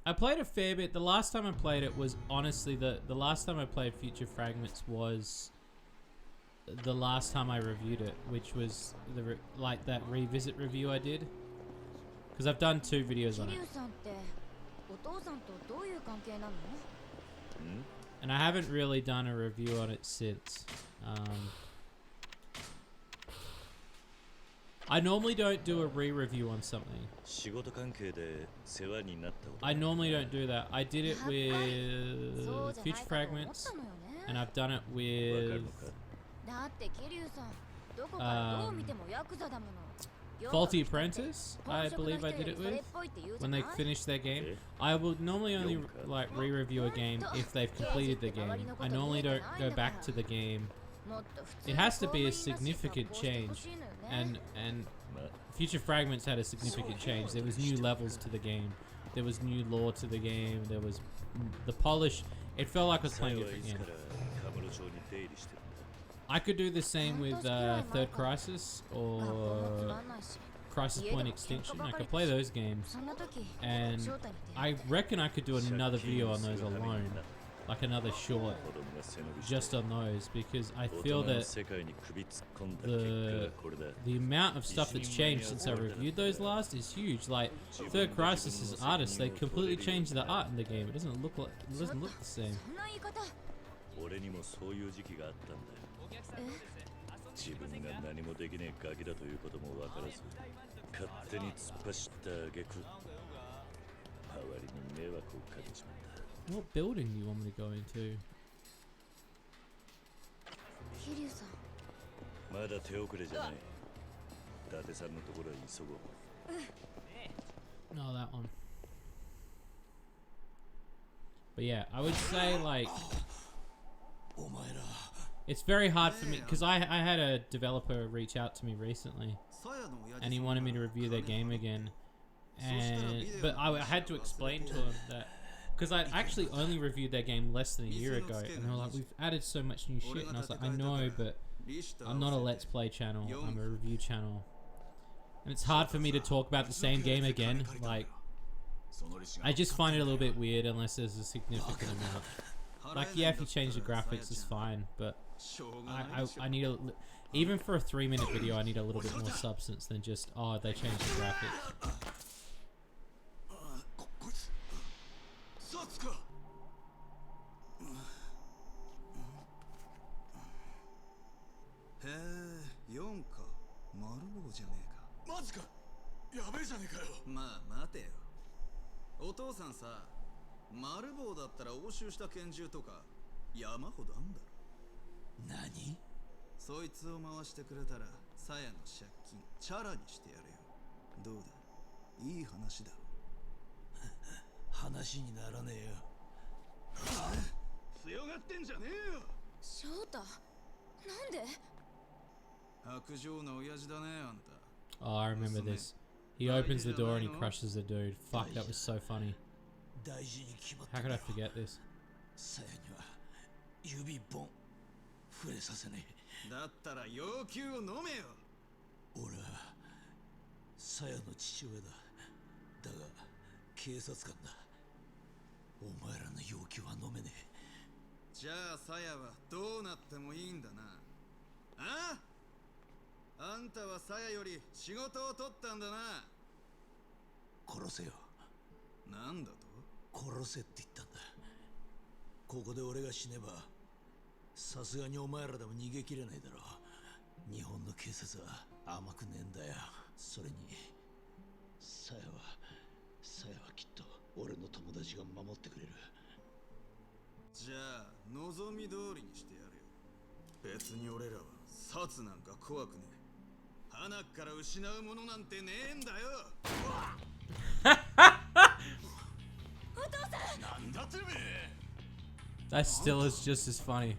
I played a fair bit. The last time I played it was honestly the last time I played Future Fragments was the last time I reviewed it, which was like that revisit review I did, because I've done 2 videos on it. And I haven't really done a review on it since. I normally don't do a re-review on something. I normally don't do that. I did it with Future Fragments, and I've done it with Faulty Apprentice, I believe I did it with, when they finished their game. I will normally only like re-review a game if they've completed the game. I normally don't go back to the game. It has to be a significant change, and Future Fragments had a significant change. There was new levels to the game. There was new lore to the game. There was the polish. It felt like I was playing a different game. I could do the same with Third Crisis or Crisis Point Extinction. I could play those games, and I reckon I could do another video on those alone, like another short, just on those, because I feel that the amount of stuff that's changed since I reviewed those last is huge. Like Third Crisis' artists, they completely changed the art in the game. It doesn't look like, it doesn't look the same. 自分が何もできねえガキだということも分からず勝手に突っ走った挙句周りに迷惑をかけちまった。 What building do you want me to go into? 桐生さん。まだ手遅れじゃない。伊達さんのところへ急ごう。 No, that one. But yeah, I would say like it's very hard for me because I had a developer reach out to me recently, and he wanted me to review their game again, but I had to explain to him that because I actually only reviewed their game less than a year ago, and they were like, we've added so much new shit, and I was like, I know, but I'm not a Let's Play channel, I'm a review channel, and it's hard for me to talk about the same game again. Like, I just find it a little bit weird unless there's a significant amount. Like, yeah, if you change the graphics, it's fine, but I need a, even for a 3-minute video, I need a little bit more substance than just, oh, they changed the graphics. へえ、4か。丸棒じゃねえか。マジか。やべえじゃねえかよ。まあ待てよ。お父さんさ、丸棒だったら押収した拳銃とか山ほどあんだろ。何？そいつを回してくれたら鞘の借金チャラにしてやるよ。どうだ？いい話だろ。話にならねえよ。強がってんじゃねえよ。翔太、なんで？白状な親父だね、あんた。 Oh, I remember this. He opens the door and he crushes the dude. Fuck, that was so funny. How could I forget this? 指本触れさせねえ。だったら要求を飲めよ。俺は鞘の父親だ。だが警察官だ。お前らの要求は飲めねえ。じゃあ鞘はどうなってもいいんだな。あ？あんたは鞘より仕事を取ったんだな。殺せよ。なんだと？殺せって言ったんだ。ここで俺が死ねばさすがにお前らでも逃げきれないだろう。日本の警察は甘くねえんだよ。それに鞘はきっと俺の友達が守ってくれる。じゃあ望み通りにしてやるよ。別に俺らは殺なんか怖くねえ。花から失うものなんてねえんだよ。お父さん。なんだてめえ。 That still is just as funny.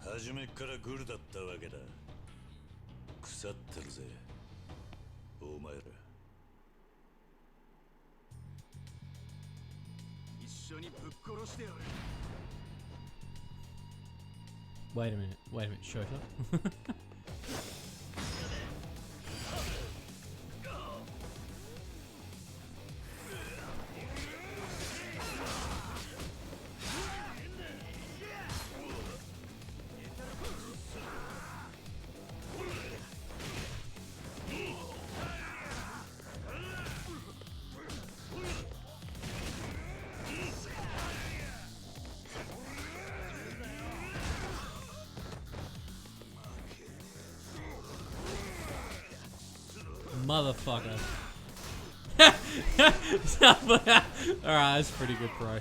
初めからグルだったわけだ。腐ってるぜ、お前ら。一緒にぶっ殺してやる。 Wait a minute, Shota. Motherfucker. Alright, that's pretty good, bro.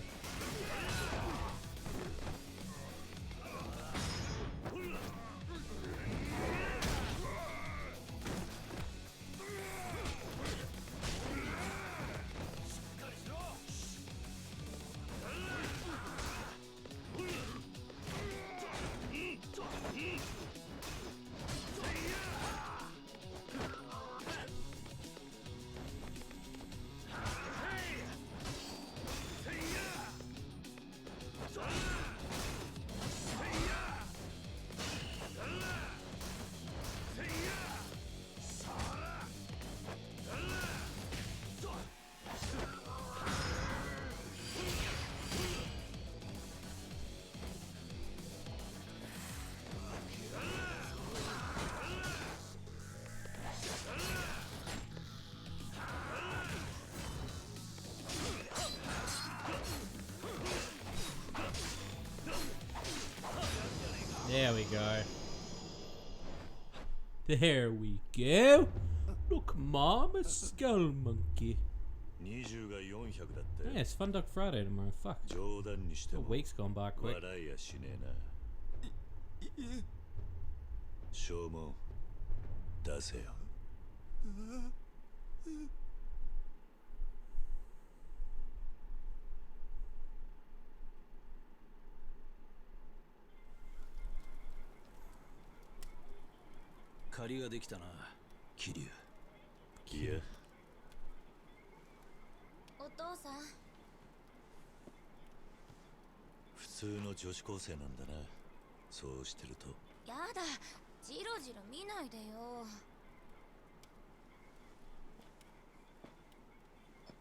There we go. There we go. Look, Mom, a skull monkey. 20が400だって。 Yeah, it's Fun Dog Friday tomorrow. Fuck. 冗談にして The も week's gone by quick. 笑いやしねえな。証文出せよ。借りができたな、桐生。いや、お父さん、普通の女子高生なんだな。そうしてると。やだ、ジロジロ見ないでよ。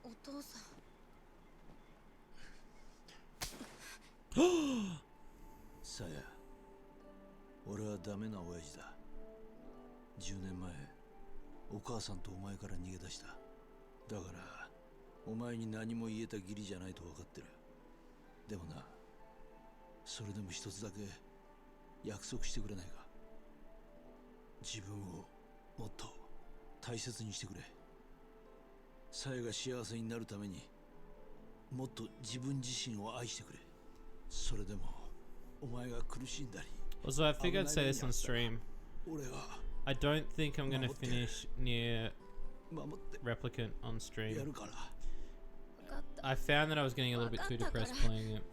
お父さん。さや、俺はダメな親父だ。10年前、お母さんとお前から逃げ出した。だからお前に何も言えた義理じゃないと分かってる。でもな、それでも一つだけ約束してくれないか。自分をもっと大切にしてくれ。さやが幸せになるためにもっと自分自身を愛してくれ。それでもお前が苦しんだり。 Also, I think I'd say this on stream. I don't think I'm gonna finish near Replicant on stream. I found that I was getting a little bit too depressed playing it.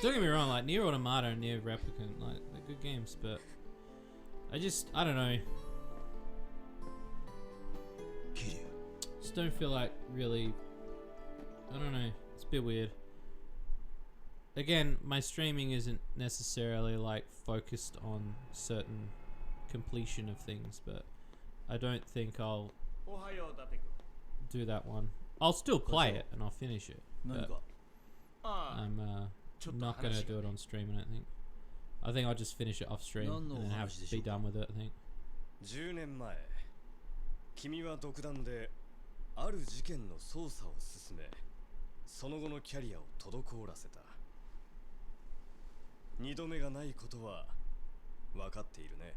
Don't get me wrong, like Nier Automata and Nier Replicant, like they're good games, but I don't know. Just don't feel like really. I don't know. It's a bit weird. Again, my streaming isn't necessarily like focused on certain completion of things, but I don't think I'll do that one. I'll still play it and I'll finish it, but I'm not gonna do it on stream. I don't think. I think I'll just finish it off stream and then have to be done with it. I think. 10年前、君は独断である事件の捜査を進め、その後のキャリアを滞らせた。二度目がないことは分かっているね。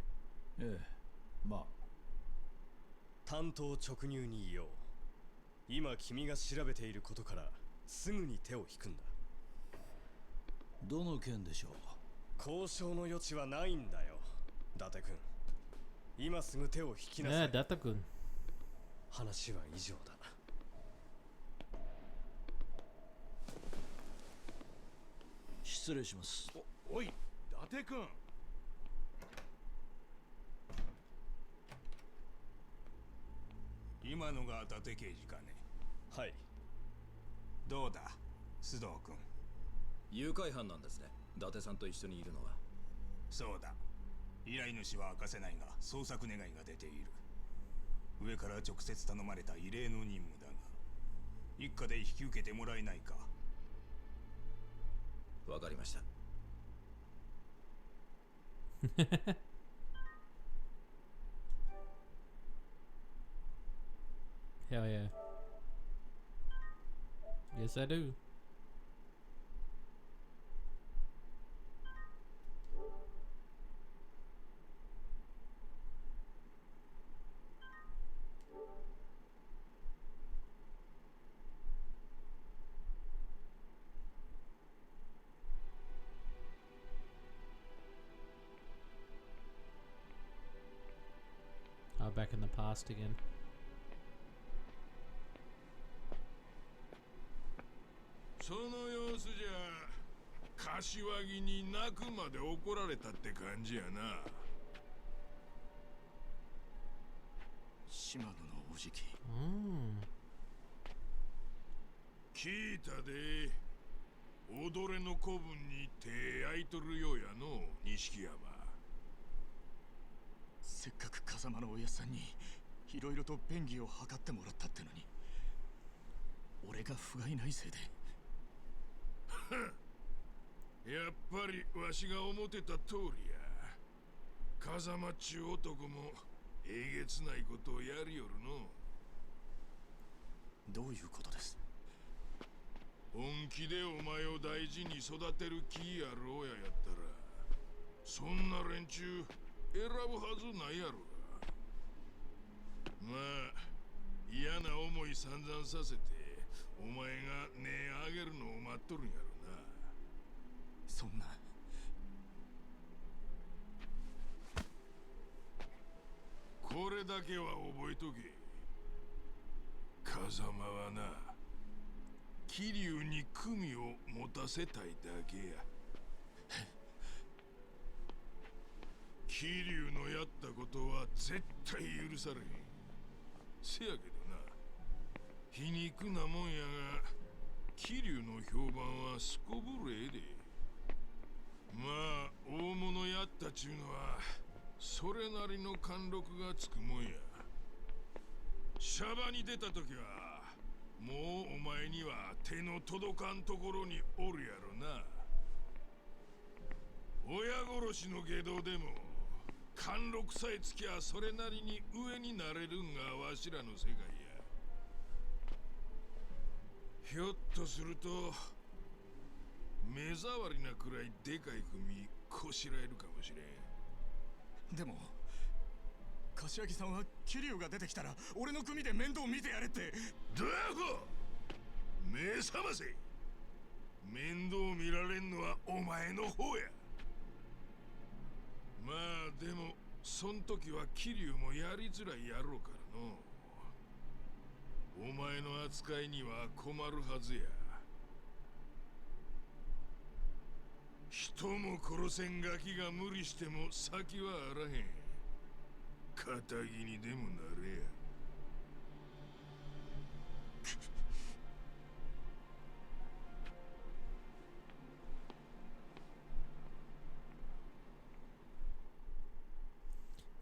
ええ、まあ。単刀直入に言おう。今君が調べていることからすぐに手を引くんだ。どの件でしょう。交渉の余地はないんだよ、伊達君。今すぐ手を引きなさい。ねえ、伊達君。話は以上だ。失礼します。おい、伊達君。今のが伊達刑事かね。はい。どうだ、須藤君。誘拐犯なんですね、伊達さんと一緒にいるのは。そうだ。依頼主は明かせないが捜索願いが出ている。上から直接頼まれた異例の任務だが、一家で引き受けてもらえないか。わかりました。Hell yeah. Yes, I do. Oh, back in the past again. その様子じゃ、柏木に泣くまで怒られたって感じやな。島野のおじき。聞いたで。踊れの子分に手焼いとるようやの、錦山。せっかく風間のおやさんにいろいろと便宜を図ってもらったってのに、俺が不甲斐ないせいで。やっぱりわしが思ってた通りや。風間っちゅう男もえげつないことをやるよるの。どういうことです？本気でお前を大事に育てる気ある親やったら、そんな連中選ぶはずないやろが。まあ嫌な思い散々させてお前が値上げるのを待っとるんやろな。そんな。これだけは覚えとけ。風間はな、桐生に組を持たせたいだけや。桐生のやったことは絶対許されへん。せやけどな、皮肉なもんやが桐生の評判はすこぶるええで。まあ大物やったちゅうのはそれなりの貫禄がつくもんや。シャバに出た時はもうお前には手の届かんところにおるやろな。親殺しの下道でも貫禄さえつきゃそれなりに上になれるんがわしらの世界や。ひょっとすると目障りなくらいでかい組こしらえるかもしれん。でも柏木さんは桐生が出てきたら俺の組で面倒見てやれって。ドアホ、目覚ませ。面倒見られんのはお前の方や。まあでもそん時は桐生もやりづらいやろうからの。お前の扱いには困るはずや。人も殺せんガキが無理しても先はあらへん。肩着にでもなれや。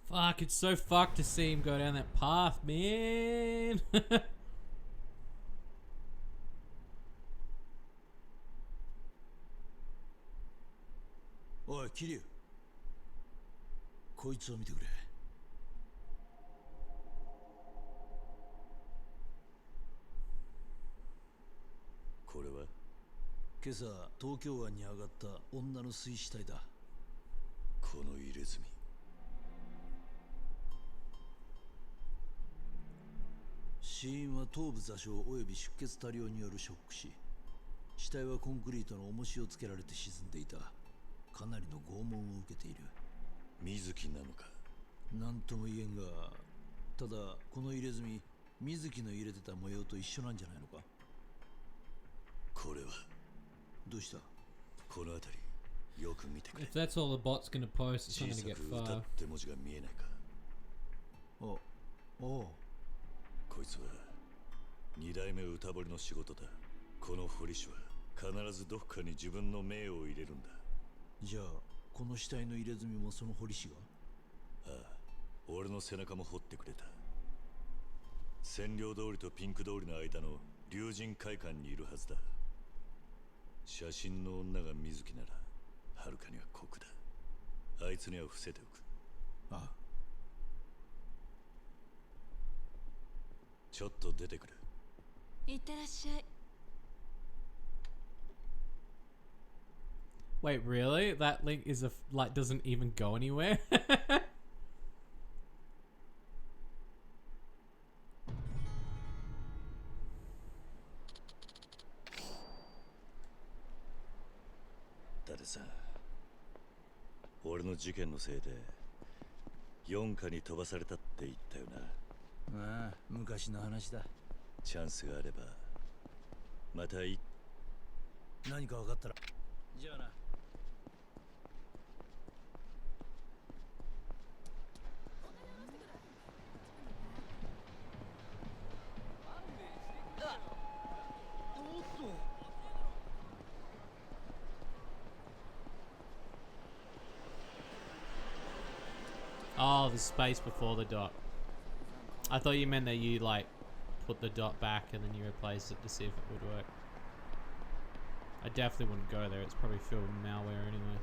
Fuck, it's so fucked to see him go down that path, man. おい桐生、こいつを見てくれ。これは今朝東京湾に上がった女の水死体だ。この入れ墨。死因は頭部挫傷および出血多量によるショック死。死体はコンクリートの重しをつけられて沈んでいた。かなりの拷問を受けている。水木なのか。なんとも言えんが、ただこの入れ墨、水木の入れてた模様と一緒なんじゃないのか。これはどうした。この辺りよく見てくれ。 If that's all the bot's gonna post, it's 小 not さ gonna く get 歌 far. って文字が見えないか。おお、こいつは二代目歌彫りの仕事だ。この彫り師は必ずどこかに自分の命を入れるんだ。じゃあこの死体の入れ墨もその彫り師が。ああ、俺の背中も彫ってくれた。占領通りとピンク通りの間の竜神会館にいるはずだ。写真の女が水木ならはるかには酷だ。あいつには伏せておく。ああ、ちょっと出てくる。いってらっしゃい。 Wait, really? That link is like doesn't even go anywhere. だってさ、俺の事件のせいで四課に飛ばされたって言ったよな。ああ、昔の話だ。チャンスがあればまた何か分かったら。じゃあな。Oh, the space before the dot. I thought you meant that you like put the dot back and then you replace it to see if it would work. I definitely wouldn't go there. It's probably filled with malware anyway.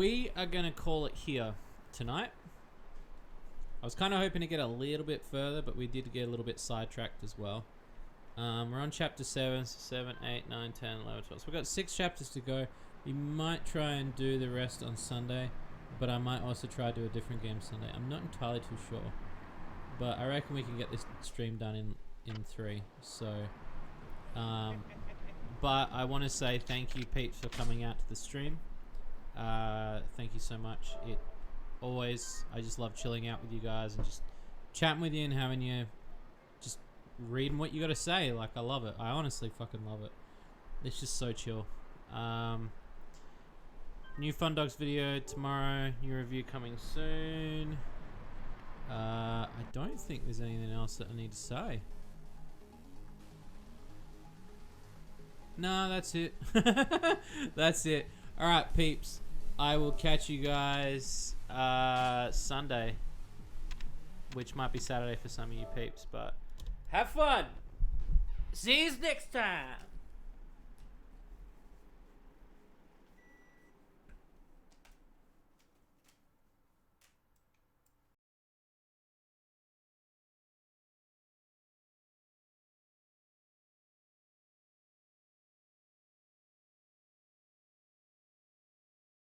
we are going to call it here tonight. I was kind of hoping to get a little bit further, but we did get a little bit sidetracked as well. We're on chapter 7, so 7, 8, 9, 10, 11, 12. So we've got 6 chapters to go. We might try and do the rest on Sunday, but I might also try to do a different game Sunday. I'm not entirely too sure, but I reckon we can get this stream done in 3. So, but I want to say thank you, peeps, for coming out to the stream. Thank you so much. I just love chilling out with you guys and just chatting with you and having you just reading what you got to say. Like, I love it. I honestly fucking love it. It's just so chill. New Fun Dogs video tomorrow. New review coming soon. I don't think there's anything else that I need to say. No, that's it. That's it. Alright, peeps. I will catch you guys Sunday, which might be Saturday for some of you peeps, but have fun. See you next time.